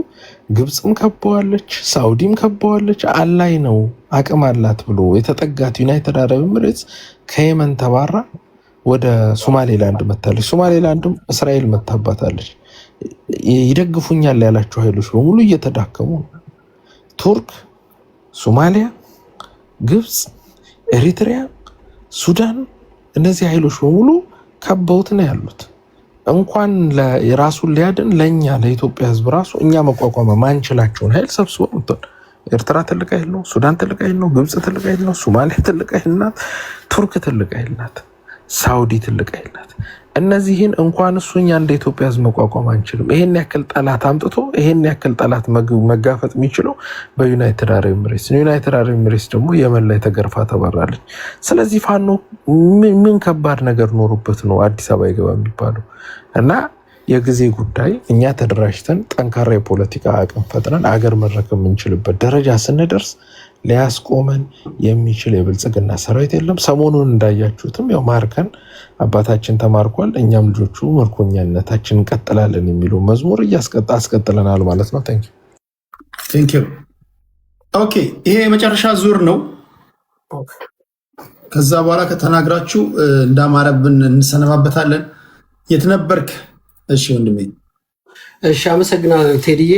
ግብፅም ከበዋለች፣ ሳውዲም ከበዋለች። አላይ ነው አቅም አላት ብሎ የተጠጋት ዩናይትድ አረብ ኤምሬትስ ከየመን ተባራ ወደ ሶማሌላንድ መታለች። ሶማሌላንድም እስራኤል መታባታለች። ይደግፉኛል ያላቸው ኃይሎች በሙሉ እየተዳከሙ ነው። ቱርክ፣ ሶማሊያ፣ ግብፅ፣ ኤሪትሪያ፣ ሱዳን እነዚህ ኃይሎች በሙሉ ከበውት ነው ያሉት። እንኳን የራሱን ሊያድን ለኛ ለኢትዮጵያ ህዝብ ራሱ እኛ መቋቋም ማንችላቸውን ኃይል ሰብስቦ መጥቷል። ኤርትራ ትልቅ ኃይል ነው፣ ሱዳን ትልቅ ኃይል ነው፣ ግብፅ ትልቅ ኃይል ነው፣ ሶማሊያ ትልቅ ኃይል ናት፣ ቱርክ ትልቅ ኃይል ናት፣ ሳውዲ ትልቅ ኃይል ናት። እነዚህን እንኳን እሱ እኛ እንደ ኢትዮጵያ ህዝብ መቋቋም አንችልም። ይሄን ያክል ጠላት አምጥቶ ይሄን ያክል ጠላት መጋፈጥ የሚችለው በዩናይትድ አረብ ኤምሬትስ ነው። ዩናይትድ አረብ ኤምሬትስ ደግሞ የመን ላይ ተገርፋ ተባራለች። ስለዚህ ፋኖ ምን ከባድ ነገር ኖሮበት ነው አዲስ አበባ ይገባ የሚባለው? እና የጊዜ ጉዳይ እኛ ተደራጅተን ጠንካራ የፖለቲካ አቅም ፈጥረን አገር መረከብ የምንችልበት ደረጃ ስንደርስ ሊያስቆመን የሚችል የብልጽግና ሰራዊት የለም። ሰሞኑን እንዳያችሁትም ያው ማርከን አባታችን ተማርኳል፣ እኛም ልጆቹ ምርኮኛነታችን እንቀጥላለን የሚለው መዝሙር አስቀጥለናል ማለት ነው። ቴንክ ዩ። ኦኬ፣ ይሄ የመጨረሻ ዙር ነው። ከዛ በኋላ ከተናግራችሁ እንዳማረብን እንሰነባበታለን። የት ነበርክ? እሺ ወንድሜ። እሺ አመሰግናለሁ ቴዲዬ።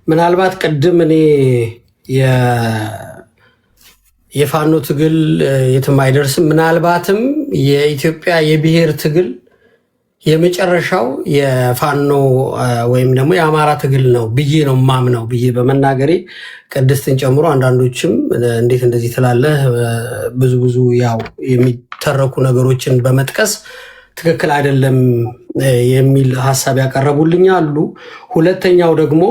ምናልባት ቅድም እኔ የፋኖ ትግል የትም አይደርስም፣ ምናልባትም የኢትዮጵያ የብሔር ትግል የመጨረሻው የፋኖ ወይም ደግሞ የአማራ ትግል ነው ብዬ ነው ማምነው ብዬ በመናገሬ ቅድስትን ጨምሮ አንዳንዶችም እንዴት እንደዚህ ትላለህ ብዙ ያው የሚተረኩ ነገሮችን በመጥቀስ ትክክል አይደለም የሚል ሐሳብ ያቀረቡልኝ አሉ። ሁለተኛው ደግሞ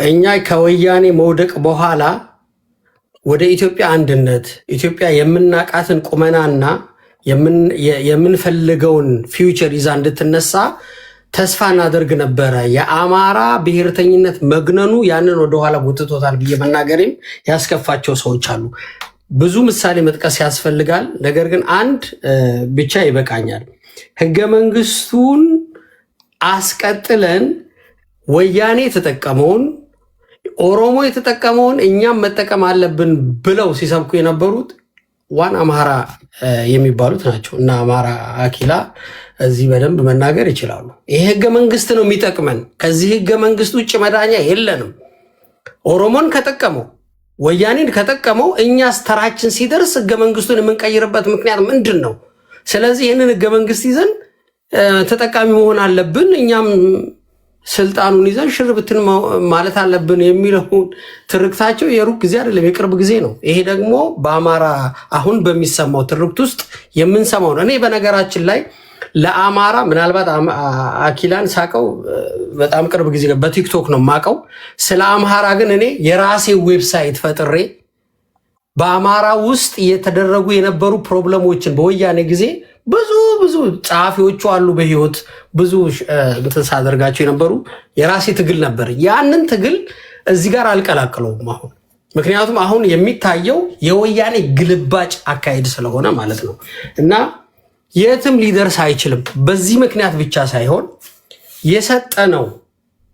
እኛ ከወያኔ መውደቅ በኋላ ወደ ኢትዮጵያ አንድነት ኢትዮጵያ የምናቃትን ቁመናና የምንፈልገውን ፊውቸር ይዛ እንድትነሳ ተስፋ እናደርግ ነበረ። የአማራ ብሔርተኝነት መግነኑ ያንን ወደኋላ ጎትቶታል ብዬ መናገሬም ያስከፋቸው ሰዎች አሉ። ብዙ ምሳሌ መጥቀስ ያስፈልጋል። ነገር ግን አንድ ብቻ ይበቃኛል። ህገ መንግስቱን አስቀጥለን ወያኔ የተጠቀመውን ኦሮሞ የተጠቀመውን እኛም መጠቀም አለብን ብለው ሲሰብኩ የነበሩት ዋን አማራ የሚባሉት ናቸው እና አማራ አኪላ እዚህ በደንብ መናገር ይችላሉ። ይሄ ህገ መንግስት ነው የሚጠቅመን። ከዚህ ህገ መንግስት ውጭ መዳኛ የለንም። ኦሮሞን ከጠቀመው ወያኔን ከጠቀመው እኛስ ተራችን ሲደርስ ህገ መንግስቱን የምንቀይርበት ምክንያት ምንድን ነው? ስለዚህ ይህንን ህገ መንግስት ይዘን ተጠቃሚ መሆን አለብን፣ እኛም ስልጣኑን ይዘን ሽርብትን ማለት አለብን የሚለውን ትርክታቸው የሩቅ ጊዜ አይደለም፣ የቅርብ ጊዜ ነው። ይሄ ደግሞ በአማራ አሁን በሚሰማው ትርክት ውስጥ የምንሰማው ነው። እኔ በነገራችን ላይ ለአማራ ምናልባት አኪላን ሳቀው በጣም ቅርብ ጊዜ በቲክቶክ ነው ማቀው። ስለ አምሃራ ግን እኔ የራሴ ዌብሳይት ፈጥሬ በአማራ ውስጥ የተደረጉ የነበሩ ፕሮብለሞችን በወያኔ ጊዜ ብዙ ጸሐፊዎቹ አሉ በህይወት ብዙ ሳደርጋቸው የነበሩ የራሴ ትግል ነበር። ያንን ትግል እዚህ ጋር አልቀላቅለውም አሁን፣ ምክንያቱም አሁን የሚታየው የወያኔ ግልባጭ አካሄድ ስለሆነ ማለት ነው እና የትም ሊደርስ አይችልም። በዚህ ምክንያት ብቻ ሳይሆን የሰጠነው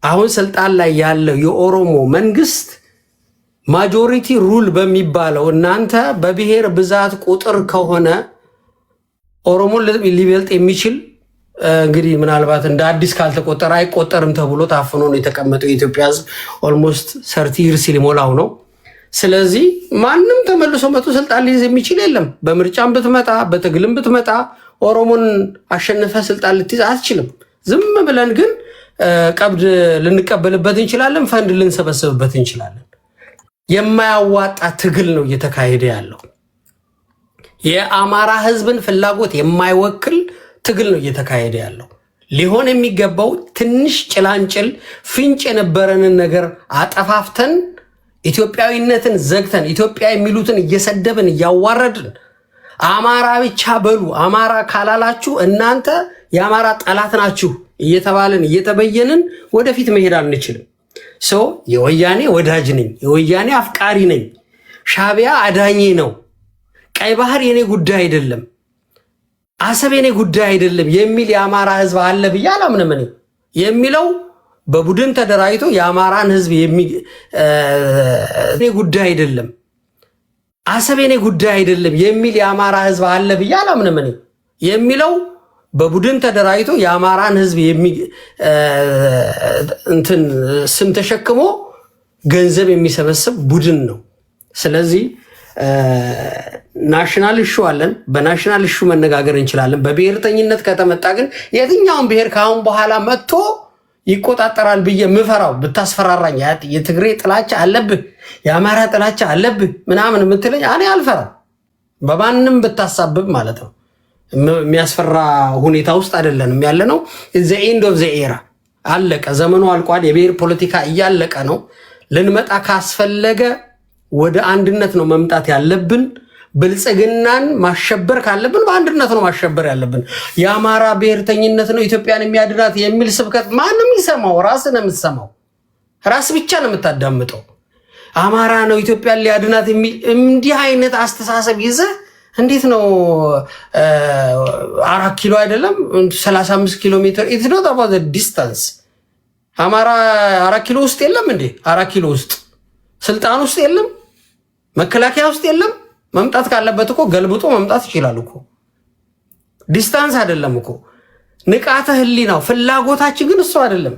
አሁን ስልጣን ላይ ያለው የኦሮሞ መንግስት ማጆሪቲ ሩል በሚባለው እናንተ በብሔር ብዛት ቁጥር ከሆነ ኦሮሞን ሊበልጥ የሚችል እንግዲህ ምናልባት እንደ አዲስ ካልተቆጠረ አይቆጠርም ተብሎ ታፍኖ ነው የተቀመጠው። የኢትዮጵያ ህዝብ ኦልሞስት 30 ይርስ ሊሞላው ነው። ስለዚህ ማንም ተመልሶ መቶ ስልጣን ሊይዝ የሚችል የለም። በምርጫም ብትመጣ በትግልም ብትመጣ ኦሮሞን አሸንፈ ስልጣን ልትይዝ አትችልም። ዝም ብለን ግን ቀብድ ልንቀበልበት እንችላለን፣ ፈንድ ልንሰበስብበት እንችላለን። የማያዋጣ ትግል ነው እየተካሄደ ያለው። የአማራ ህዝብን ፍላጎት የማይወክል ትግል ነው እየተካሄደ ያለው። ሊሆን የሚገባው ትንሽ ጭላንጭል ፍንጭ የነበረንን ነገር አጠፋፍተን ኢትዮጵያዊነትን ዘግተን ኢትዮጵያ የሚሉትን እየሰደብን እያዋረድን አማራ ብቻ በሉ አማራ ካላላችሁ እናንተ የአማራ ጠላት ናችሁ እየተባልን እየተበየንን ወደፊት መሄድ አንችልም። ሰው የወያኔ ወዳጅ ነኝ፣ የወያኔ አፍቃሪ ነኝ፣ ሻቢያ አዳኜ ነው፣ ቀይ ባህር የኔ ጉዳይ አይደለም፣ አሰብ የኔ ጉዳይ አይደለም የሚል የአማራ ህዝብ አለ ብዬ አላምንም። እኔ የሚለው በቡድን ተደራጅቶ የአማራን ህዝብ እኔ ጉዳይ አይደለም አሰብ የኔ ጉዳይ አይደለም የሚል የአማራ ህዝብ አለ ብዬ አላምንም። እኔ የሚለው በቡድን ተደራጅቶ የአማራን ህዝብ እንትን ስም ተሸክሞ ገንዘብ የሚሰበስብ ቡድን ነው። ስለዚህ ናሽናል ኢሹ አለን። በናሽናል ኢሹ መነጋገር እንችላለን። በብሔርተኝነት ከተመጣ ግን የትኛውን ብሔር ካሁን በኋላ መጥቶ ይቆጣጠራል ብዬ ምፈራው ብታስፈራራኝ የትግሬ ጥላቻ አለብህ የአማራ ጥላቻ አለብህ ምናምን የምትለኝ እኔ አልፈራም። በማንም ብታሳብብ ማለት ነው። የሚያስፈራ ሁኔታ ውስጥ አይደለንም ያለነው። ዘ ኤንድ ኦፍ ዘ ኤራ አለቀ። ዘመኑ አልቋል። የብሔር ፖለቲካ እያለቀ ነው። ልንመጣ ካስፈለገ ወደ አንድነት ነው መምጣት ያለብን። ብልጽግናን ማሸበር ካለብን በአንድነት ነው ማሸበር ያለብን። የአማራ ብሔርተኝነት ነው ኢትዮጵያን የሚያድናት የሚል ስብከት ማንም ይሰማው? ራስህ ነው የምትሰማው። ራስ ብቻ ነው የምታዳምጠው። አማራ ነው ኢትዮጵያን ሊያድናት የሚል እንዲህ አይነት አስተሳሰብ ይዘህ እንዴት ነው 4 ኪሎ አይደለም 35 ኪሎ ሜትር ኢትስ ኖት አባውት ዘ ዲስታንስ። አማራ 4 ኪሎ ውስጥ የለም እንዴ? 4 ኪሎ ውስጥ ስልጣን ውስጥ የለም? መከላከያ ውስጥ የለም? መምጣት ካለበት እኮ ገልብጦ መምጣት ይችላል እኮ። ዲስታንስ አይደለም እኮ ንቃተ ህሊናው ፍላጎታችን ግን እሱ አይደለም።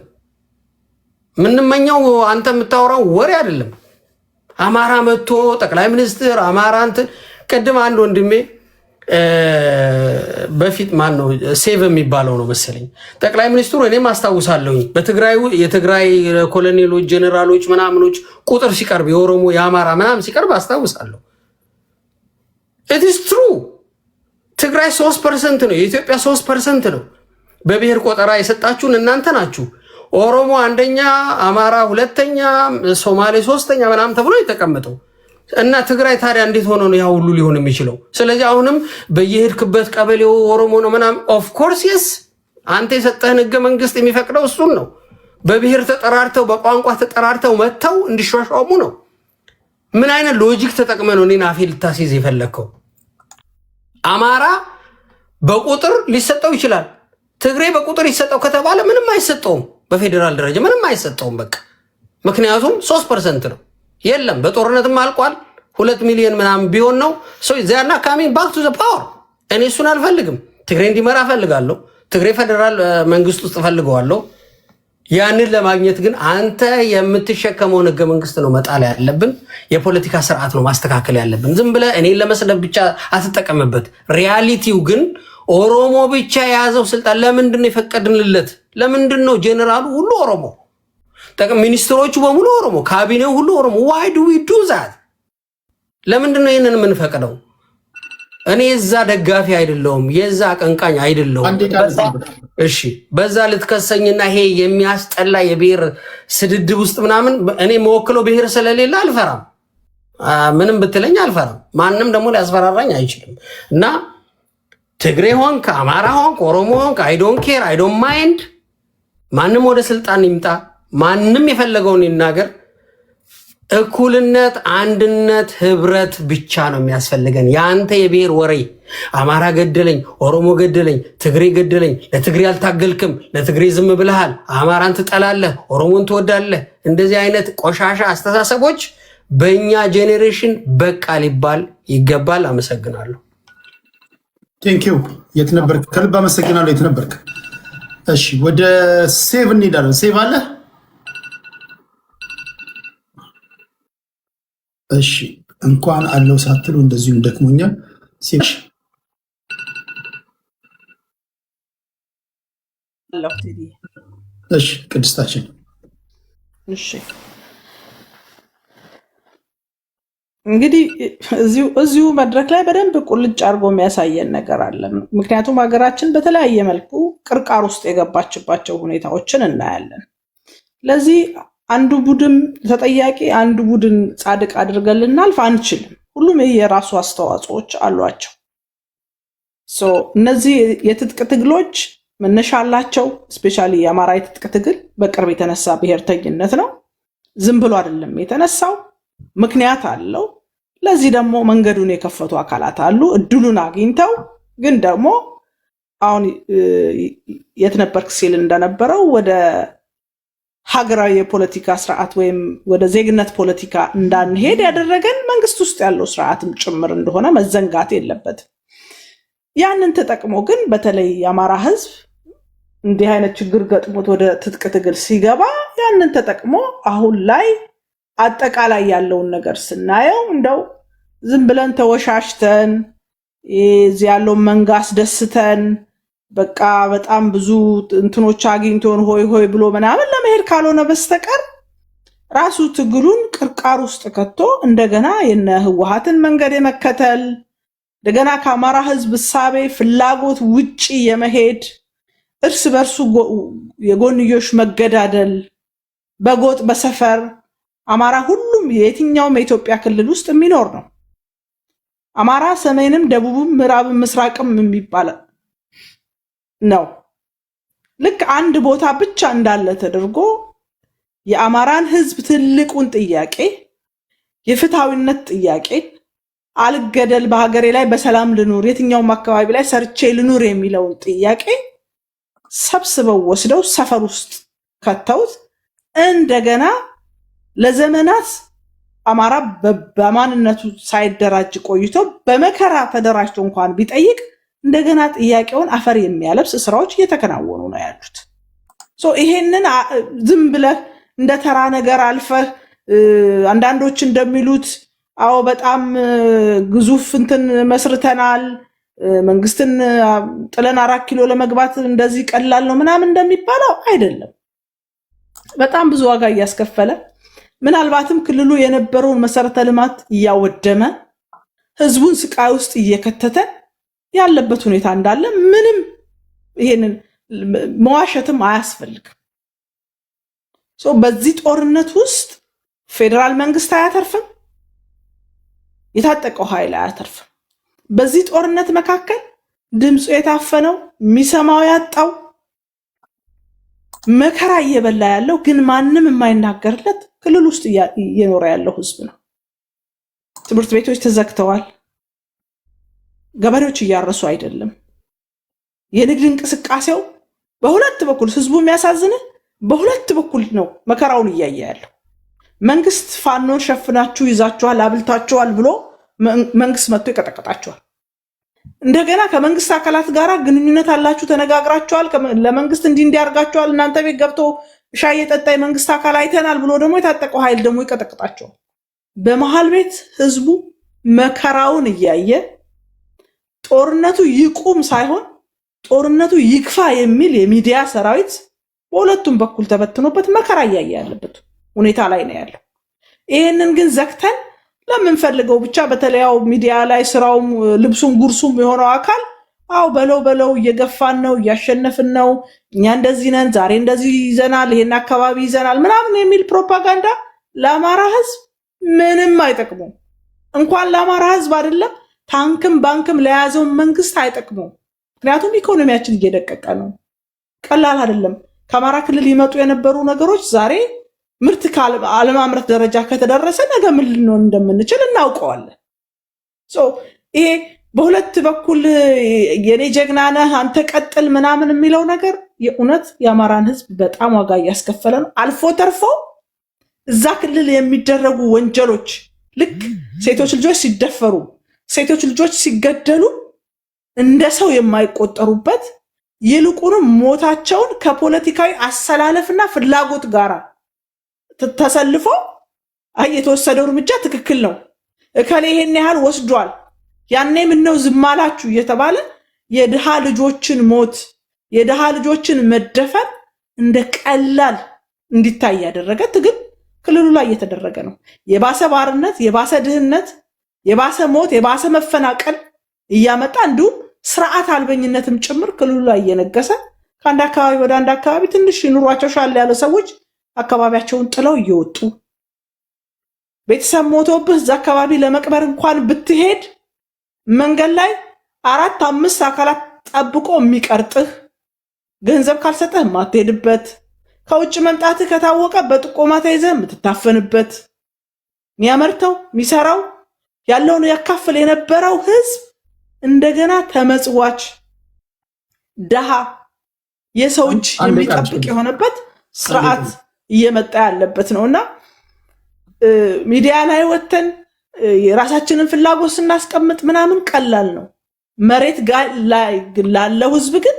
ምንመኛው አንተ የምታወራው ወሬ አይደለም። አማራ መጥቶ ጠቅላይ ሚኒስትር አማራ እንትን ቀድም አንድ ወንድሜ በፊት ማን ነው ሴቭ የሚባለው ነው መሰለኝ ጠቅላይ ሚኒስትሩ እኔም አስታውሳለሁኝ የትግራይ ኮሎኔሎች ጀነራሎች ምናምኖች ቁጥር ሲቀርብ የኦሮሞ የአማራ ምናምን ሲቀርብ አስታውሳለሁ። it is true ትግራይ 3% ነው፣ የኢትዮጵያ 3% ነው። በብሔር ቆጠራ የሰጣችሁን እናንተ ናችሁ። ኦሮሞ አንደኛ፣ አማራ ሁለተኛ፣ ሶማሌ ሶስተኛ ምናምን ተብሎ የተቀመጠው እና ትግራይ ታዲያ እንዴት ሆኖ ነው ያ ሁሉ ሊሆን የሚችለው? ስለዚህ አሁንም በየሄድክበት ቀበሌው ኦሮሞ ነው ምናምን። ኦፍ ኮርስ የስ አንተ የሰጠህን ህገ መንግስት የሚፈቅደው እሱን ነው። በብሔር ተጠራርተው በቋንቋ ተጠራርተው መጥተው እንዲሿሿሙ ነው። ምን አይነት ሎጂክ ተጠቅመህ ነው እኔን አፌ ልታስይዝ የፈለግከው? አማራ በቁጥር ሊሰጠው ይችላል። ትግሬ በቁጥር ይሰጠው ከተባለ ምንም አይሰጠውም። በፌዴራል ደረጃ ምንም አይሰጠውም። በቃ ምክንያቱም 3% ነው። የለም በጦርነትም አልቋል። 2 ሚሊዮን ምናምን ቢሆን ነው ዚያና ካሚንግ ባክ ቱ ዘ ፓወር። እኔ እሱን አልፈልግም። ትግሬ እንዲመራ እፈልጋለሁ። ትግሬ ፌዴራል መንግስት ውስጥ እፈልገዋለሁ። ያንን ለማግኘት ግን አንተ የምትሸከመውን ህገ መንግስት ነው መጣል ያለብን። የፖለቲካ ስርዓት ነው ማስተካከል ያለብን። ዝም ብለህ እኔን ለመስለብ ብቻ አትጠቀምበት። ሪያሊቲው ግን ኦሮሞ ብቻ የያዘው ስልጣን ለምንድን ነው የፈቀድንለት? ለምንድን ነው ጄኔራሉ ሁሉ ኦሮሞ፣ ሚኒስትሮቹ በሙሉ ኦሮሞ፣ ካቢኔው ሁሉ ኦሮሞ? ዋይ ዱ ዊ ዱ ዛት? ለምንድን ነው ይህንን የምንፈቅደው? እኔ የዛ ደጋፊ አይደለሁም፣ የዛ አቀንቃኝ አይደለሁም። እሺ በዛ ልትከሰኝና ይሄ የሚያስጠላ የብሔር ስድድብ ውስጥ ምናምን እኔ መወክለው ብሔር ስለሌለ አልፈራም። ምንም ብትለኝ አልፈራም። ማንም ደግሞ ሊያስፈራራኝ አይችልም። እና ትግሬ ሆንክ፣ አማራ ሆንክ፣ ኦሮሞ ሆንክ አይ ዶንት ኬር አይ ዶንት ማይንድ። ማንም ወደ ስልጣን ይምጣ፣ ማንም የፈለገውን ይናገር። እኩልነት፣ አንድነት፣ ህብረት ብቻ ነው የሚያስፈልገን። የአንተ የብሔር ወሬ አማራ ገደለኝ፣ ኦሮሞ ገደለኝ፣ ትግሬ ገደለኝ፣ ለትግሬ አልታገልክም፣ ለትግሬ ዝም ብለሃል፣ አማራን ትጠላለህ፣ ኦሮሞን ትወዳለህ፣ እንደዚህ አይነት ቆሻሻ አስተሳሰቦች በእኛ ጄኔሬሽን በቃ ሊባል ይገባል። አመሰግናለሁ። ቴንኪው። የት ነበርክ? ከልብ አመሰግናለሁ። የት ነበርክ? እሺ ወደ ሴቭ እንሄዳለን። ሴቭ አለ? እሺ እንኳን አለው ሳትሉ እንደዚሁ ደክሞኛል። እሺ ቅድስታችን፣ እሺ እንግዲህ እዚሁ መድረክ ላይ በደንብ ቁልጭ አድርጎ የሚያሳየን ነገር አለ። ምክንያቱም ሀገራችን በተለያየ መልኩ ቅርቃር ውስጥ የገባችባቸው ሁኔታዎችን እናያለን። ለዚህ አንዱ ቡድን ተጠያቂ አንዱ ቡድን ጻድቅ አድርገን ልናልፍ አንችልም። ሁሉም የራሱ አስተዋጽኦች አሏቸው። እነዚህ የትጥቅ ትግሎች መነሻ አላቸው። ስፔሻሊ የአማራ የትጥቅ ትግል በቅርብ የተነሳ ብሔርተኝነት ነው። ዝም ብሎ አይደለም የተነሳው፣ ምክንያት አለው። ለዚህ ደግሞ መንገዱን የከፈቱ አካላት አሉ፣ እድሉን አግኝተው። ግን ደግሞ አሁን የት ነበርክ ሲል እንደነበረው ወደ ሀገራዊ የፖለቲካ ስርዓት ወይም ወደ ዜግነት ፖለቲካ እንዳንሄድ ያደረገን መንግስት ውስጥ ያለው ስርዓትም ጭምር እንደሆነ መዘንጋት የለበትም። ያንን ተጠቅሞ ግን በተለይ የአማራ ህዝብ እንዲህ አይነት ችግር ገጥሞት ወደ ትጥቅ ትግል ሲገባ ያንን ተጠቅሞ አሁን ላይ አጠቃላይ ያለውን ነገር ስናየው እንደው ዝም ብለን ተወሻሽተን እዚህ ያለውን መንጋ አስደስተን በቃ በጣም ብዙ እንትኖች አግኝቶን ሆይ ሆይ ብሎ ምናምን ለመሄድ ካልሆነ በስተቀር ራሱ ትግሉን ቅርቃር ውስጥ ከቶ እንደገና የነ ህወሓትን መንገድ የመከተል እንደገና ከአማራ ህዝብ ሳቤ ፍላጎት ውጪ የመሄድ እርስ በርሱ የጎንዮሽ መገዳደል በጎጥ በሰፈር አማራ ሁሉም የትኛውም የኢትዮጵያ ክልል ውስጥ የሚኖር ነው። አማራ ሰሜንም ደቡብም ምዕራብም ምስራቅም የሚባል ነው። ልክ አንድ ቦታ ብቻ እንዳለ ተደርጎ የአማራን ህዝብ ትልቁን ጥያቄ የፍትሃዊነት ጥያቄ አልገደል በሀገሬ ላይ በሰላም ልኑር የትኛውም አካባቢ ላይ ሰርቼ ልኑር የሚለውን ጥያቄ ሰብስበው ወስደው ሰፈር ውስጥ ከተውት እንደገና ለዘመናት አማራ በማንነቱ ሳይደራጅ ቆይቶ በመከራ ተደራጅቶ እንኳን ቢጠይቅ እንደገና ጥያቄውን አፈር የሚያለብስ ስራዎች እየተከናወኑ ነው ያሉት። ይሄንን ዝም ብለህ እንደ ተራ ነገር አልፈህ አንዳንዶች እንደሚሉት አዎ በጣም ግዙፍ እንትን መስርተናል መንግስትን ጥለን 4 ኪሎ ለመግባት እንደዚህ ቀላል ነው ምናምን እንደሚባለው አይደለም። በጣም ብዙ ዋጋ እያስከፈለ ምናልባትም ክልሉ የነበረውን መሰረተ ልማት እያወደመ ህዝቡን ስቃይ ውስጥ እየከተተ ያለበት ሁኔታ እንዳለ ምንም ይሄንን መዋሸትም አያስፈልግም። በዚህ ጦርነት ውስጥ ፌደራል መንግስት አያተርፍም፣ የታጠቀው ኃይል አያተርፍም። በዚህ ጦርነት መካከል ድምፁ የታፈነው የሚሰማው ያጣው መከራ እየበላ ያለው ግን ማንም የማይናገርለት ክልል ውስጥ እየኖረ ያለው ህዝብ ነው። ትምህርት ቤቶች ተዘግተዋል። ገበሬዎች እያረሱ አይደለም። የንግድ እንቅስቃሴው በሁለት በኩል ህዝቡ የሚያሳዝን በሁለት በኩል ነው መከራውን እያየ ያለው። መንግስት ፋኖን ሸፍናችሁ ይዛችኋል አብልታችኋል ብሎ መንግስት መጥቶ ይቀጠቅጣችኋል። እንደገና ከመንግስት አካላት ጋር ግንኙነት አላችሁ ተነጋግራችኋል፣ ለመንግስት እንዲያርጋችኋል እናንተ ቤት ገብቶ ሻይ የጠጣ የመንግስት አካል አይተናል ብሎ ደግሞ የታጠቀው ኃይል ደግሞ ይቀጠቅጣቸዋል። በመሃል ቤት ህዝቡ መከራውን እያየ ጦርነቱ ይቁም ሳይሆን ጦርነቱ ይግፋ የሚል የሚዲያ ሰራዊት በሁለቱም በኩል ተበትኖበት መከራ እያየ ያለበት ሁኔታ ላይ ነው ያለው። ይሄንን ግን ዘግተን ለምንፈልገው ብቻ በተለያው ሚዲያ ላይ ስራውም ልብሱም ጉርሱም የሆነው አካል አው በለው እየገፋን ነው እያሸነፍን ነው እኛ እንደዚህ ነን ዛሬ እንደዚህ ይዘናል ይሄን አካባቢ ይዘናል ምናምን የሚል ፕሮፓጋንዳ ለአማራ ህዝብ ምንም አይጠቅሙም። እንኳን ለአማራ ህዝብ አይደለም ታንክም ባንክም ለያዘው መንግስት አይጠቅሙም። ምክንያቱም ኢኮኖሚያችን እየደቀቀ ነው። ቀላል አይደለም። ከአማራ ክልል ይመጡ የነበሩ ነገሮች ዛሬ ምርት አለማምረት ደረጃ ከተደረሰ ነገ ምን ልንሆን እንደምንችል እናውቀዋለን። ይሄ በሁለት በኩል የኔ ጀግና ነህ አንተ ቀጥል ምናምን የሚለው ነገር የእውነት የአማራን ህዝብ በጣም ዋጋ እያስከፈለ ነው። አልፎ ተርፎ እዛ ክልል የሚደረጉ ወንጀሎች ልክ ሴቶች ልጆች ሲደፈሩ፣ ሴቶች ልጆች ሲገደሉ እንደ ሰው የማይቆጠሩበት ይልቁንም ሞታቸውን ከፖለቲካዊ አሰላለፍና ፍላጎት ጋር ተሰልፎ የተወሰደው እርምጃ ትክክል ነው እከሌ ይሄን ያህል ወስዷል ያኔ ምን ነው ዝም አላችሁ እየተባለ የድሃ ልጆችን ሞት የድሃ ልጆችን መደፈር እንደ ቀላል እንዲታይ ያደረገ ትግል ክልሉ ላይ እየተደረገ ነው። የባሰ ባርነት፣ የባሰ ድህነት፣ የባሰ ሞት፣ የባሰ መፈናቀል እያመጣ እንዲሁም ስርዓት አልበኝነትም ጭምር ክልሉ ላይ እየነገሰ ከአንድ አካባቢ ወደ አንድ አካባቢ ትንሽ ኑሯቸው ሻል ያለ ሰዎች አካባቢያቸውን ጥለው እየወጡ ቤተሰብ ሞቶብህ እዛ አካባቢ ለመቅበር እንኳን ብትሄድ መንገድ ላይ 4-5 አካላት ጠብቆ የሚቀርጥህ ገንዘብ ካልሰጠህ ማትሄድበት ከውጭ መምጣትህ ከታወቀ በጥቆማ ተይዘህ የምትታፈንበት የሚያመርተው የሚሰራው ያለውን ያካፍል የነበረው ህዝብ እንደገና ተመጽዋች ደሃ የሰው እጅ የሚጠብቅ የሆነበት ስርዓት እየመጣ ያለበት ነውና ሚዲያ ላይ ወተን የራሳችንን ፍላጎት ስናስቀምጥ ምናምን ቀላል ነው። መሬት ላይ ላለው ህዝብ ግን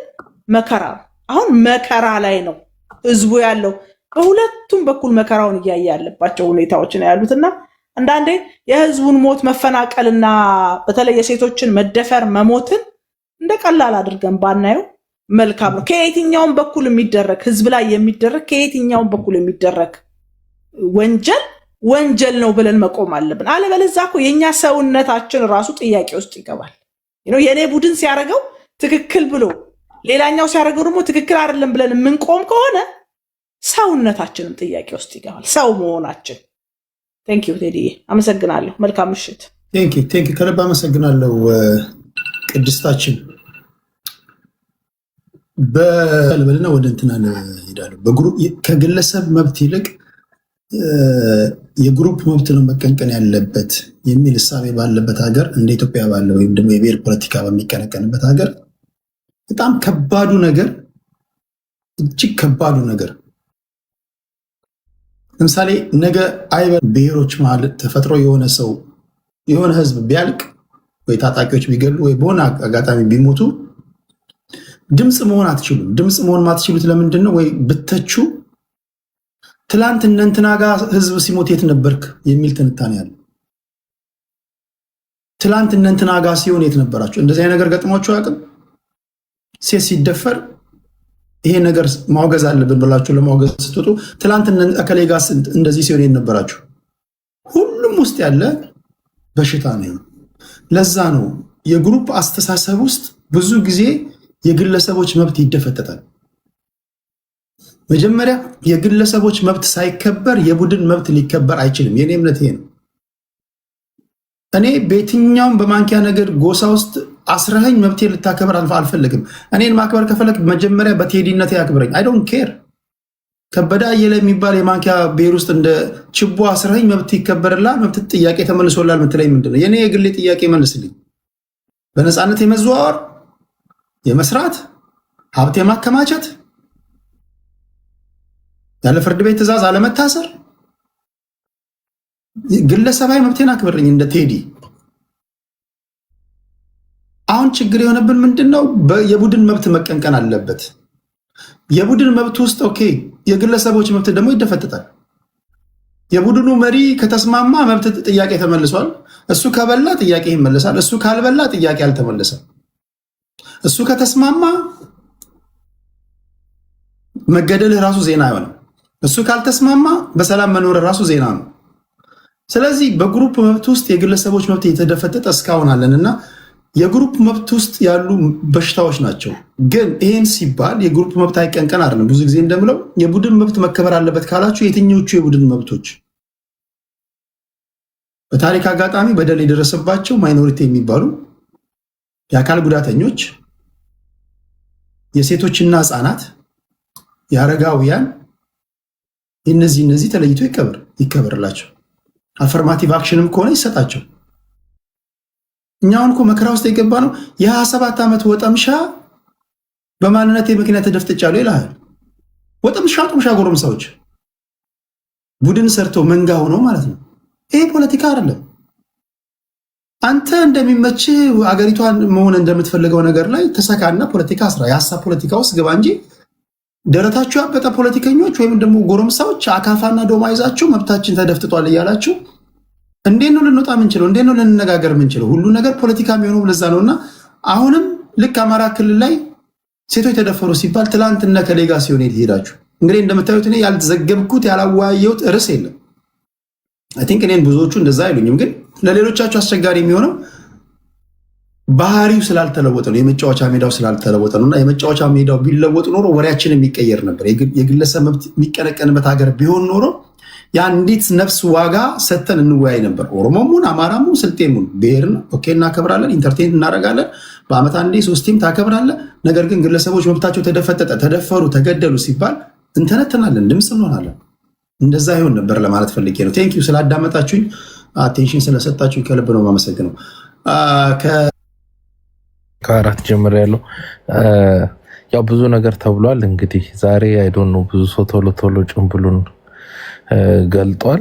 መከራ ነው። አሁን መከራ ላይ ነው ህዝቡ ያለው። በሁለቱም በኩል መከራውን እያየ ያለባቸው ሁኔታዎች ነው ያሉትና አንዳንዴ የህዝቡን ሞት መፈናቀልና በተለይ የሴቶችን መደፈር መሞትን እንደ ቀላል አድርገን ባናየው መልካም ነው። ከየትኛውም በኩል የሚደረግ ህዝብ ላይ የሚደረግ ከየትኛውም በኩል የሚደረግ ወንጀል ነው ብለን መቆም አለብን። አለበለዚያ እኮ የኛ ሰውነታችን ራሱ ጥያቄ ውስጥ ይገባል። የኔ ቡድን ሲያደርገው ትክክል ብሎ ሌላኛው ሲያደርገው ደግሞ ትክክል አይደለም ብለን የምንቆም ከሆነ ሰውነታችንም ጥያቄ ውስጥ ይገባል፣ ሰው መሆናችን። ቴንክ ዩ ቴዲ፣ አመሰግናለሁ። መልካም ምሽት። ቴንክ ዩ ከልብ አመሰግናለሁ ቅድስታችን። በልበልና ወደ እንትና ሄዳለሁ። ከግለሰብ መብት ይልቅ የግሩፕ መብት ነው መቀንቀን ያለበት የሚል እሳቤ ባለበት ሀገር እንደ ኢትዮጵያ ባለ ወይም ደግሞ የብሔር ፖለቲካ በሚቀነቀንበት ሀገር በጣም ከባዱ ነገር እጅግ ከባዱ ነገር ለምሳሌ ነገ አይበር ብሔሮች መሀል ተፈጥሮ የሆነ ህዝብ ቢያልቅ ወይ ታጣቂዎች ቢገሉ ወይ በሆነ አጋጣሚ ቢሞቱ ድምፅ መሆን አትችሉም። ድምፅ መሆን ማትችሉት ለምንድን ነው? ወይ ብተቹ ትላንት እንትና ጋር ህዝብ ሲሞት የት ነበርክ የሚል ትንታኔ አለ። ትላንት እንትና ጋር ሲሆን የት ነበራችሁ? እንደዚህ አይነት ነገር ገጥሟችሁ አያውቅም? ሴት ሲደፈር ይሄ ነገር ማውገዝ አለብን ብላችሁ ለማውገዝ ስትወጡ ትላንት እከሌ ጋር እንደዚህ ሲሆን የት ነበራችሁ? ሁሉም ውስጥ ያለ በሽታ ነው። ለዛ ነው የግሩፕ አስተሳሰብ ውስጥ ብዙ ጊዜ የግለሰቦች መብት ይደፈጠጣል። መጀመሪያ የግለሰቦች መብት ሳይከበር የቡድን መብት ሊከበር አይችልም። የኔ እምነት ይሄ ነው። እኔ በየትኛውም በማንኪያ ነገር ጎሳ ውስጥ አስረኸኝ መብቴ ልታከብር አልፈልግም። እኔን ማክበር ከፈለግ መጀመሪያ በቴዲነት ያክብረኝ። አይ ዶንት ኬር። ከበደ አየለ የሚባል የማንኪያ ብሔር ውስጥ እንደ ችቦ አስረኸኝ መብት ይከበርላል፣ መብት ጥያቄ ተመልሶላል ምትለኝ ምንድን ነው? የኔ የግሌ ጥያቄ መልስልኝ። በነፃነት የመዘዋወር የመስራት ሀብት የማከማቸት ያለ ፍርድ ቤት ትዕዛዝ አለመታሰር፣ ግለሰባዊ መብቴን አክብርኝ እንደ ቴዲ። አሁን ችግር የሆነብን ምንድነው? የቡድን መብት መቀንቀን አለበት። የቡድን መብት ውስጥ ኦኬ፣ የግለሰቦች መብት ደግሞ ይደፈጥጣል። የቡድኑ መሪ ከተስማማ መብት ጥያቄ ተመልሷል። እሱ ከበላ ጥያቄ ይመለሳል። እሱ ካልበላ ጥያቄ አልተመለሰም። እሱ ከተስማማ መገደልህ ራሱ ዜና አይሆንም። እሱ ካልተስማማ በሰላም መኖር ራሱ ዜና ነው። ስለዚህ በግሩፕ መብት ውስጥ የግለሰቦች መብት የተደፈጠጠ እስካሁን አለንና የግሩፕ መብት ውስጥ ያሉ በሽታዎች ናቸው። ግን ይህን ሲባል የግሩፕ መብት አይቀንቀን አይደለም። ብዙ ጊዜ እንደምለው የቡድን መብት መከበር አለበት ካላችሁ የትኞቹ የቡድን መብቶች? በታሪክ አጋጣሚ በደል የደረሰባቸው ማይኖሪቲ የሚባሉ የአካል ጉዳተኞች፣ የሴቶችና ህፃናት፣ የአረጋውያን እነዚህ ተለይቶ ይከበርላቸው። አፈርማቲቭ አክሽንም ከሆነ ይሰጣቸው። እኛውን እኮ መከራ ውስጥ የገባ ነው። የ27 ዓመት ወጠምሻ በማንነቴ ምክንያት ተደፍጥጫለሁ ይላል። ወጠምሻ ጡምሻ ጎረምሳዎች ቡድን ሰርተው መንጋ ሆኖ ማለት ነው። ይሄ ፖለቲካ አይደለም። አንተ እንደሚመችህ አገሪቷን መሆን እንደምትፈልገው ነገር ላይ ተሰካና ፖለቲካ ስራ፣ የሀሳብ ፖለቲካ ውስጥ ግባ እንጂ ደረታችሁ ያበጠ ፖለቲከኞች ወይም ደግሞ ጎረምሳዎች አካፋና ዶማ ይዛችሁ መብታችን ተደፍጥጧል እያላችሁ እንዴት ነው ልንወጣ የምንችለው? እንዴት ነው ልንነጋገር የምንችለው? ሁሉ ነገር ፖለቲካ የሚሆነው ለዛ ነውና አሁንም ልክ አማራ ክልል ላይ ሴቶች ተደፈሩ ሲባል ትላንት እነ ከሌጋ ሲሆን ሄዳችሁ እንግዲህ እንደምታዩት እኔ ያልተዘገብኩት ያላወያየሁት ርዕስ የለም። አይ ቲንክ እኔን ብዙዎቹ እንደዛ አይሉኝም፣ ግን ለሌሎቻችሁ አስቸጋሪ የሚሆነው ባህሪው ስላልተለወጠ ነው። የመጫወቻ ሜዳው ስላልተለወጠ ነውና የመጫወቻ ሜዳው ቢለወጥ ኖሮ ወሬያችን የሚቀየር ነበር። የግለሰብ መብት የሚቀነቀንበት ሀገር ቢሆን ኖሮ የአንዲት ነፍስ ዋጋ ሰተን እንወያይ ነበር። ኦሮሞሙን፣ አማራሙን፣ ስልጤሙን ብሔርን ኦኬ እናከብራለን፣ ኢንተርቴን እናደርጋለን። በአመት አንዴ ሶስቴም ታከብራለን። ነገር ግን ግለሰቦች መብታቸው ተደፈጠጠ፣ ተደፈሩ፣ ተገደሉ ሲባል እንተነትናለን፣ ድምፅ እንሆናለን። እንደዛ ይሆን ነበር ለማለት ፈልጌ ነው። ቴንኪዩ ስላዳመጣችሁኝ፣ አቴንሽን ስለሰጣችሁኝ ከልብ ነው የማመሰግነው። ከአራት ጀምር ያለው ያው ብዙ ነገር ተብሏል። እንግዲህ ዛሬ አይዶን ነው ብዙ ሰው ቶሎ ጭንብሉን ገልጧል።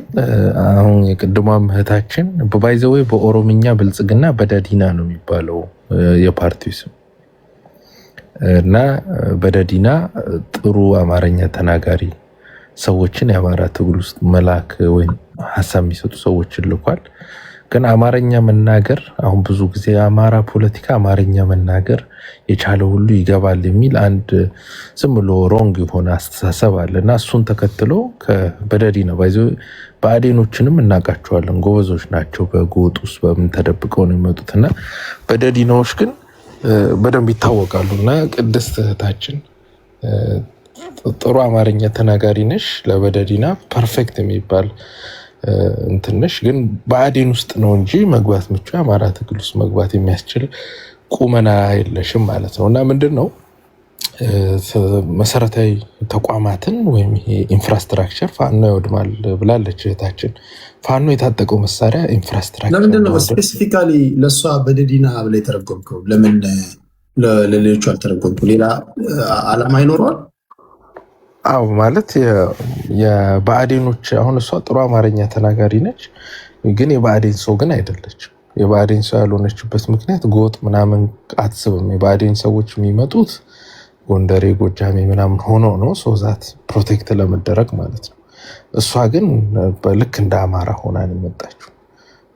አሁን የቅድሟም እህታችን በባይዘዌ በኦሮምኛ ብልጽግና በደዲና ነው የሚባለው የፓርቲው ስም እና በደዲና ጥሩ አማርኛ ተናጋሪ ሰዎችን የአማራ ትግል ውስጥ መላክ ወይም ሀሳብ የሚሰጡ ሰዎችን ልኳል። ግን አማርኛ መናገር አሁን ብዙ ጊዜ የአማራ ፖለቲካ አማርኛ መናገር የቻለ ሁሉ ይገባል የሚል አንድ ዝም ብሎ ሮንግ የሆነ አስተሳሰብ አለ እና እሱን ተከትሎ በደዲና ባይዘው በአዴኖችንም እናውቃቸዋለን፣ ጎበዞች ናቸው። በጎጥ ውስጥ በምን ተደብቀው ነው የሚመጡት እና በደዲናዎች ግን በደንብ ይታወቃሉ። እና ቅድስት እህታችን ጥሩ አማርኛ ተናጋሪ ነሽ፣ ለበደዲና ፐርፌክት የሚባል እንትነሽ፣ ግን በአዴን ውስጥ ነው እንጂ መግባት ምቹ አማራ ትግል ውስጥ መግባት የሚያስችል ቁመና የለሽም ማለት ነው። እና ምንድነው መሰረታዊ ተቋማትን ወይም ኢንፍራስትራክቸር ፋኖ ይወድማል ብላለች እህታችን። ፋኖ የታጠቀው መሳሪያ ኢንፍራስትራክቸር ለምንድነው ስፔሲፊካሊ ለሷ በደዲና ብለ የተረጎምከው? ለምን ለሌሎቹ አልተረጎምኩ? ሌላ አላማ ይኖረዋል? አው ማለት የባዕዴኖች አሁን እሷ ጥሩ አማርኛ ተናጋሪ ነች፣ ግን የባዕዴን ሰው ግን አይደለች። የባዕዴን ሰው ያልሆነችበት ምክንያት ጎጥ ምናምን አትስብም። የባዕዴን ሰዎች የሚመጡት ጎንደሬ፣ ጎጃሜ ምናምን ሆኖ ነው ሶዛት ፕሮቴክት ለመደረግ ማለት ነው። እሷ ግን በልክ እንደ አማራ ሆና ነው የመጣችው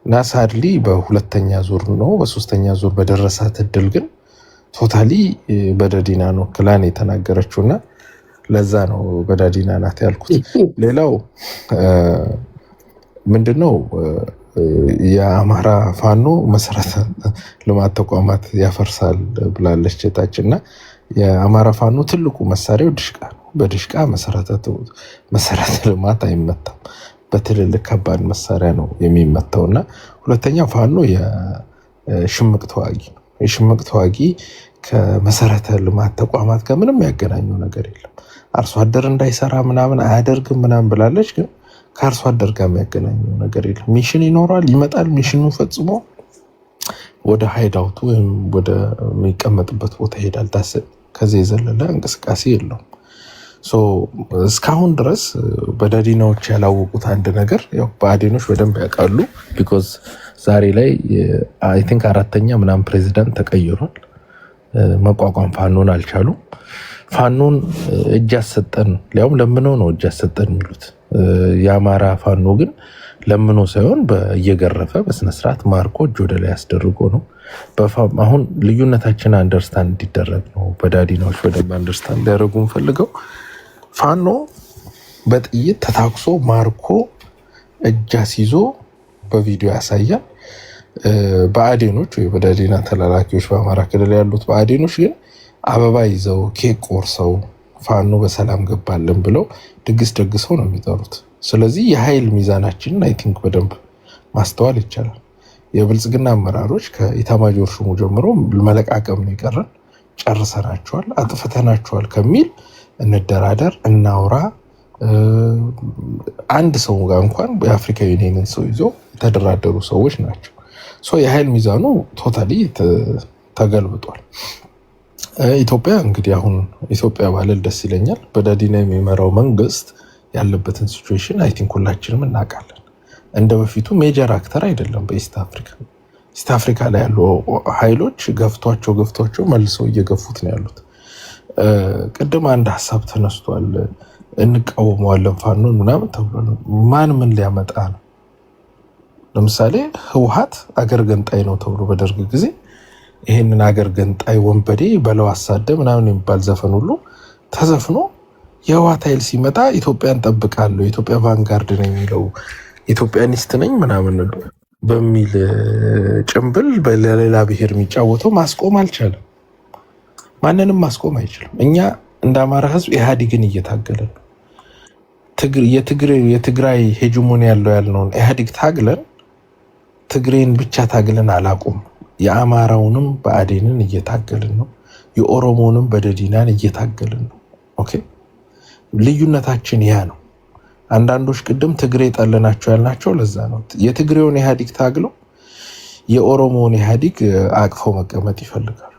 እና ሳድሊ በሁለተኛ ዙር ነው በሶስተኛ ዙር በደረሳት እድል ግን ቶታሊ በደዲና ነው ክላን የተናገረችውና ለዛ ነው በደዲና ናት ያልኩት። ሌላው ምንድነው የአማራ ፋኖ መሰረተ ልማት ተቋማት ያፈርሳል ብላለች እህታችንና የአማራ ፋኖ ትልቁ መሳሪያው ድሽቃ ነው። በድሽቃ መሰረተ ልማት አይመታም፣ በትልልቅ ከባድ መሳሪያ ነው የሚመታውና ሁለተኛው ፋኖ የሽምቅ ተዋጊ ነው። የሽምቅ ተዋጊ ከመሰረተ ልማት ተቋማት ጋር ምንም ያገናኘው ነገር የለም። አርሶ አደር እንዳይሰራ ምናምን አያደርግም ምናምን ብላለች፣ ግን ከአርሶ አደር ጋር የሚያገናኘው ነገር የለም። ሚሽን ይኖራል፣ ይመጣል፣ ሚሽኑን ፈጽሞ ወደ ሃይዳውቱ ወይም ወደ የሚቀመጥበት ቦታ ይሄዳል። ከዚህ የዘለለ እንቅስቃሴ የለውም። እስካሁን ድረስ በደዲናዎች ያላወቁት አንድ ነገር ያው በአዴኖች በደንብ ያውቃሉ። ቢኮዝ ዛሬ ላይ አይ ቲንክ አራተኛ ምናምን ፕሬዚዳንት ተቀይሯል። መቋቋም ፋኖን አልቻሉም። ፋኖን እጅ አሰጠን ሊያውም ለምነው ነው እጅ አሰጠን የሚሉት። የአማራ ፋኖ ግን ለምኖ ሳይሆን በየገረፈ በስነስርዓት ማርኮ እጅ ወደ ላይ አስደርጎ ነው። አሁን ልዩነታችን አንደርስታንድ እንዲደረግ ነው በዳዲናዎች በደንብ አንደርስታንድ ሊያደርጉ ፈልገው ፋኖ በጥይት ተታኩሶ ማርኮ እጅ አስይዞ በቪዲዮ ያሳያል። በአዴኖች ወይ በዳዲና ተላላኪዎች በአማራ ክልል ያሉት በአዴኖች ግን አበባ ይዘው ኬክ ቆርሰው ፋኖ በሰላም ገባልን ብለው ድግስ ደግሰው ነው የሚጠሩት። ስለዚህ የኃይል ሚዛናችንን አይ ቲንክ በደንብ ማስተዋል ይቻላል። የብልጽግና አመራሮች ከኢታማጆር ሹሙ ጀምሮ መለቃቀም ነው የቀረን፣ ጨርሰናቸዋል፣ አጥፍተናቸዋል ከሚል እንደራደር እናውራ። አንድ ሰው ጋር እንኳን የአፍሪካ ዩኒየንን ሰው ይዞ የተደራደሩ ሰዎች ናቸው። የኃይል ሚዛኑ ቶታሊ ተገልብጧል። ኢትዮጵያ እንግዲህ አሁን ኢትዮጵያ ባለል ደስ ይለኛል። በዳዲና የሚመራው መንግስት ያለበትን ሲቹዌሽን አይ ቲንክ ሁላችንም እናውቃለን። እንደ በፊቱ ሜጀር አክተር አይደለም በኢስት አፍሪካ። ኢስት አፍሪካ ላይ ያሉ ኃይሎች ገፍቷቸው መልሰው እየገፉት ነው ያሉት። ቅድም አንድ ሀሳብ ተነስቷል፣ እንቃወመዋለን ፋኖን ምናምን ተብሏል። ማን ምን ሊያመጣ ነው? ለምሳሌ ህወሓት አገር ገንጣይ ነው ተብሎ በደርግ ጊዜ ይሄንን አገር ገንጣይ ወንበዴ በለው አሳደ ምናምን የሚባል ዘፈን ሁሉ ተዘፍኖ የህወሓት ኃይል ሲመጣ ኢትዮጵያን ጠብቃለሁ፣ የኢትዮጵያ ቫንጋርድ ነኝ የሚለው ኢትዮጵያኒስት ነኝ ምናምን በሚል ጭምብል በሌላ ብሔር የሚጫወተው ማስቆም አልቻለም። ማንንም ማስቆም አይችልም። እኛ እንደ አማራ ህዝብ ኢህአዴግን እየታገለ ነው። የትግራይ ሄጅሞኒ ያለው ያልነውን ኢህአዴግ ታግለን ትግሬን ብቻ ታግለን አላቆም። የአማራውንም በአዴንን እየታገልን ነው። የኦሮሞንም በደዲናን እየታገልን ነው። ኦኬ፣ ልዩነታችን ያ ነው። አንዳንዶች ቅድም ትግሬ ጠለናቸው ያልናቸው ለዛ ነው። የትግሬውን ኢህአዴግ ታግለው የኦሮሞውን ኢህአዴግ አቅፈው መቀመጥ ይፈልጋሉ።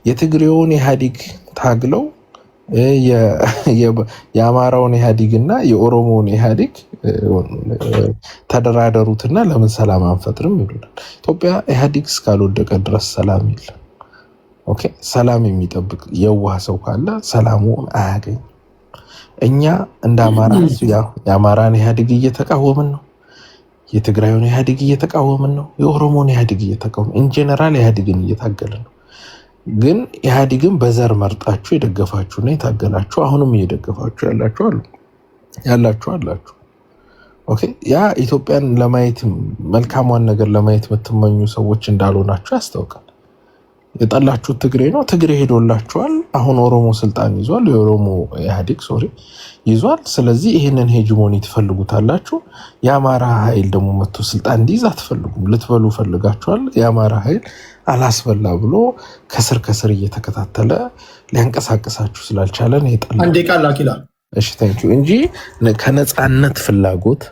የትግሬውን ኢህአዴግ ታግለው የአማራውን ኢህአዴግና የኦሮሞውን ኢህአዴግ ተደራደሩትና ለምን ሰላም አንፈጥርም ይሉናል። ኢትዮጵያ ኢህአዴግ እስካልወደቀ ድረስ ሰላም የለም። ኦኬ ሰላም የሚጠብቅ የዋህ ሰው ካለ ሰላሙ አያገኝ። እኛ እንደ አማራ የአማራን ኢህአዴግ እየተቃወምን ነው፣ የትግራዩን ኢህአዴግ እየተቃወምን ነው፣ የኦሮሞን ኢህአዴግ እየተቃወምን ኢንጀነራል ኢህአዴግን እየታገልን ነው። ግን ኢህአዴግን በዘር መርጣችሁ የደገፋችሁና የታገላችሁ አሁንም እየደገፋችሁ ያላችሁ አላችሁ። ኦኬ ያ ኢትዮጵያን ለማየት መልካሟን ነገር ለማየት የምትመኙ ሰዎች እንዳልሆናችሁ ያስታውቃል። የጠላችሁት ትግሬ ነው፣ ትግሬ ሄዶላችኋል። አሁን ኦሮሞ ስልጣን ይዟል፣ የኦሮሞ ኢህአዴግ ይዟል። ስለዚህ ይሄንን ሄጂሞኒ ትፈልጉታላችሁ። የአማራ ኃይል ደግሞ መጥቶ ስልጣን እንዲይዝ አትፈልጉም። ልትበሉ ፈልጋችኋል። የአማራ ኃይል አላስበላ ብሎ ከስር እየተከታተለ ሊያንቀሳቀሳችሁ ስላልቻለ ነው የጠላችሁ። አንዴ ቃል አኪላ እሺ ታንኪዩ እንጂ ከነጻነት ፍላጎት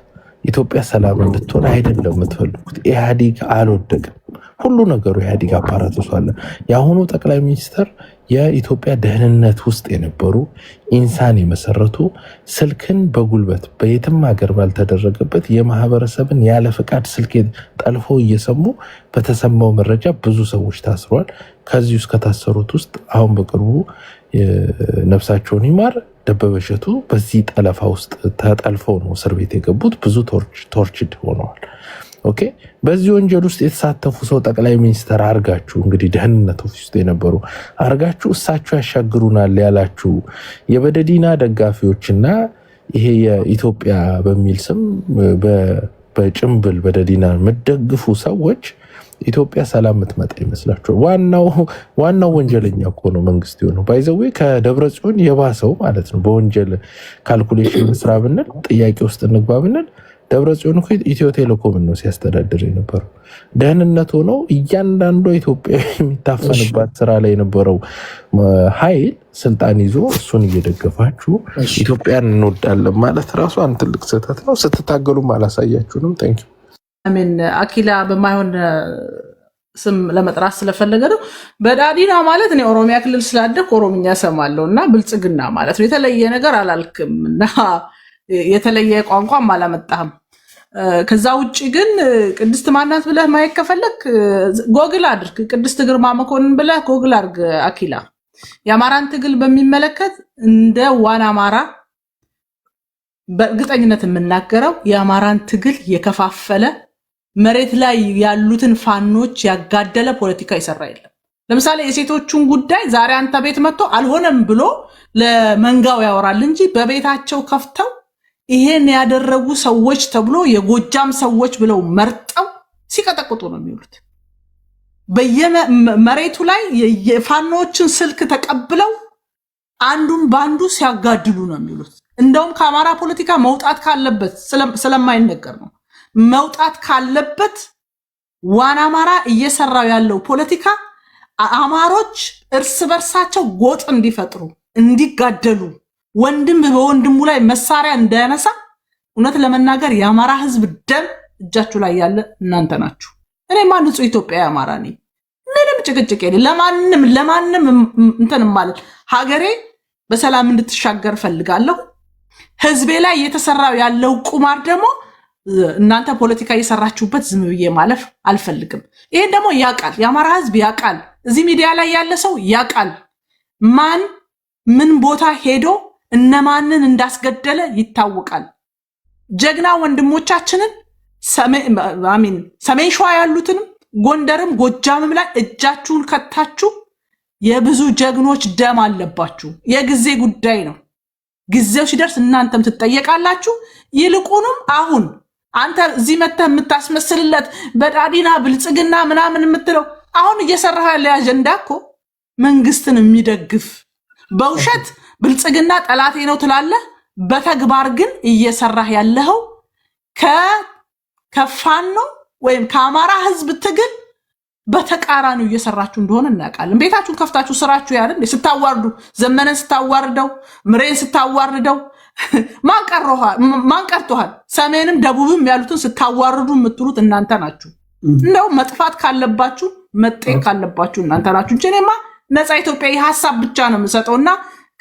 ኢትዮጵያ ሰላም እንድትሆን አይደለም የምትፈልጉት። ኢህአዴግ አልወደቅም። ሁሉ ነገሩ ኢህአዴግ አፓራተሱ አለ። የአሁኑ ጠቅላይ ሚኒስትር የኢትዮጵያ ደህንነት ውስጥ የነበሩ ኢንሳን የመሰረቱ ስልክን በጉልበት በየትም ሀገር ባልተደረገበት የማህበረሰብን ያለ ፈቃድ ስልክ ጠልፎ እየሰሙ በተሰማው መረጃ ብዙ ሰዎች ታስረዋል። ከዚህ ውስጥ ከታሰሩት ውስጥ አሁን በቅርቡ ነፍሳቸውን ይማር ደበበ እሸቱ በዚህ ጠለፋ ውስጥ ተጠልፈው ነው እስር ቤት የገቡት። ብዙ ቶርችድ ሆነዋል። ኦኬ በዚህ ወንጀል ውስጥ የተሳተፉ ሰው ጠቅላይ ሚኒስትር አርጋችሁ እንግዲህ ደህንነት ኦፊስ ውስጥ የነበሩ አርጋችሁ እሳቸው ያሻግሩናል ያላችሁ የበደዲና ደጋፊዎችና ይሄ የኢትዮጵያ በሚል ስም በጭምብል በደዲና መደግፉ ሰዎች ኢትዮጵያ ሰላም ምትመጣ ይመስላችሁ? ዋናው ወንጀለኛ እኮ ነው መንግስት የሆነው። ባይዘዌ ከደብረጽዮን የባሰው ማለት ነው። በወንጀል ካልኩሌሽን ስራ ብንል ጥያቄ ውስጥ እንግባ ብንል ደብረጽዮን እኮ ኢትዮ ቴሌኮምን ነው ሲያስተዳድር የነበረው። ደህንነት ሆኖ እያንዳንዱ ኢትዮጵያ የሚታፈንባት ስራ ላይ የነበረው ኃይል ስልጣን ይዞ እሱን እየደገፋችሁ ኢትዮጵያን እንወዳለን ማለት ራሱ አንድ ትልቅ ስህተት ነው። ስትታገሉም አላሳያችሁንም። ታንኪዩ አሜን። አኪላ በማይሆን ስም ለመጥራት ስለፈለገ ነው። በዳዲና ማለት እኔ ኦሮሚያ ክልል ስላደኩ ኦሮምኛ ሰማለሁ እና ብልጽግና ማለት ነው። የተለየ ነገር አላልክም እና የተለየ ቋንቋም አላመጣህም። ከዛ ውጭ ግን ቅድስት ማናት ብለህ ማየት ከፈለክ ጎግል አድርግ። ቅድስት ግርማ መኮንን ብለህ ጎግል አድርግ። አኪላ የአማራን ትግል በሚመለከት እንደ ዋና አማራ በእርግጠኝነት የምናገረው የአማራን ትግል የከፋፈለ መሬት ላይ ያሉትን ፋኖች ያጋደለ ፖለቲካ ይሰራ የለም። ለምሳሌ የሴቶቹን ጉዳይ ዛሬ አንተ ቤት መጥቶ አልሆነም ብሎ ለመንጋው ያወራል እንጂ በቤታቸው ከፍተው ይሄን ያደረጉ ሰዎች ተብሎ የጎጃም ሰዎች ብለው መርጠው ሲቀጠቅጡ ነው የሚውሉት። በየመሬቱ ላይ የፋኖችን ስልክ ተቀብለው አንዱን ባንዱ ሲያጋድሉ ነው የሚውሉት። እንደውም ከአማራ ፖለቲካ መውጣት ካለበት ስለማይነገር ነው መውጣት ካለበት ዋና አማራ እየሰራው ያለው ፖለቲካ አማሮች እርስ በርሳቸው ጎጥ እንዲፈጥሩ እንዲጋደሉ ወንድም በወንድሙ ላይ መሳሪያ እንዳያነሳ እውነት ለመናገር የአማራ ህዝብ ደም እጃችሁ ላይ ያለ እናንተ ናችሁ። እኔ ማን ንጹህ ኢትዮጵያዊ አማራ ነኝ። ምንም ጭቅጭቅ የለ ለማንም እንትን ማለት ሀገሬ በሰላም እንድትሻገር ፈልጋለሁ። ህዝቤ ላይ እየተሰራው ያለው ቁማር ደግሞ እናንተ ፖለቲካ እየሰራችሁበት ዝም ብዬ ማለፍ አልፈልግም። ይሄን ደግሞ ያቃል የአማራ ህዝብ ያቃል። እዚህ ሚዲያ ላይ ያለ ሰው ያቃል። ማን ምን ቦታ ሄዶ እነማንን እንዳስገደለ ይታወቃል። ጀግና ወንድሞቻችንን ሰሜን ሸዋ ያሉትንም ጎንደርም ጎጃምም ላይ እጃችሁን ከታችሁ የብዙ ጀግኖች ደም አለባችሁ። የጊዜ ጉዳይ ነው። ጊዜው ሲደርስ እናንተም ትጠየቃላችሁ። ይልቁንም አሁን አንተ እዚህ መተህ የምታስመስልለት በዳዲና ብልጽግና ምናምን የምትለው አሁን እየሰራህ ያለ አጀንዳ እኮ መንግስትን የሚደግፍ በውሸት ብልጽግና ጠላቴ ነው ትላለህ። በተግባር ግን እየሰራህ ያለኸው ከፋኖ ወይም ከአማራ ህዝብ ትግል በተቃራኒው እየሰራችሁ እንደሆነ እናውቃለን። ቤታችሁን ከፍታችሁ ስራችሁ ያለን ስታዋርዱ ዘመነን ስታዋርደው ምሬን ስታዋርደው ማን ቀርቶሃል? ሰሜንም ደቡብም ያሉትን ስታዋርዱ የምትሉት እናንተ ናችሁ። እንደው መጥፋት ካለባችሁ መጤ ካለባችሁ እናንተ ናችሁ እንጂ እኔማ ነፃ ኢትዮጵያ የሐሳብ ብቻ ነው የምሰጠውና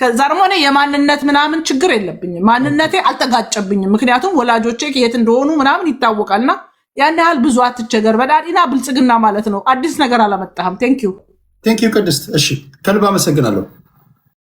ከዛ ደግሞ እኔ የማንነት ምናምን ችግር የለብኝም። ማንነቴ አልተጋጨብኝም። ምክንያቱም ወላጆቼ የት እንደሆኑ ምናምን ይታወቃልና ያን ያህል ብዙ አትቸገር። በዳዲና ብልጽግና ማለት ነው። አዲስ ነገር አላመጣህም። ቴንክ ዩ ቅድስት። እሺ ከልብ አመሰግናለሁ።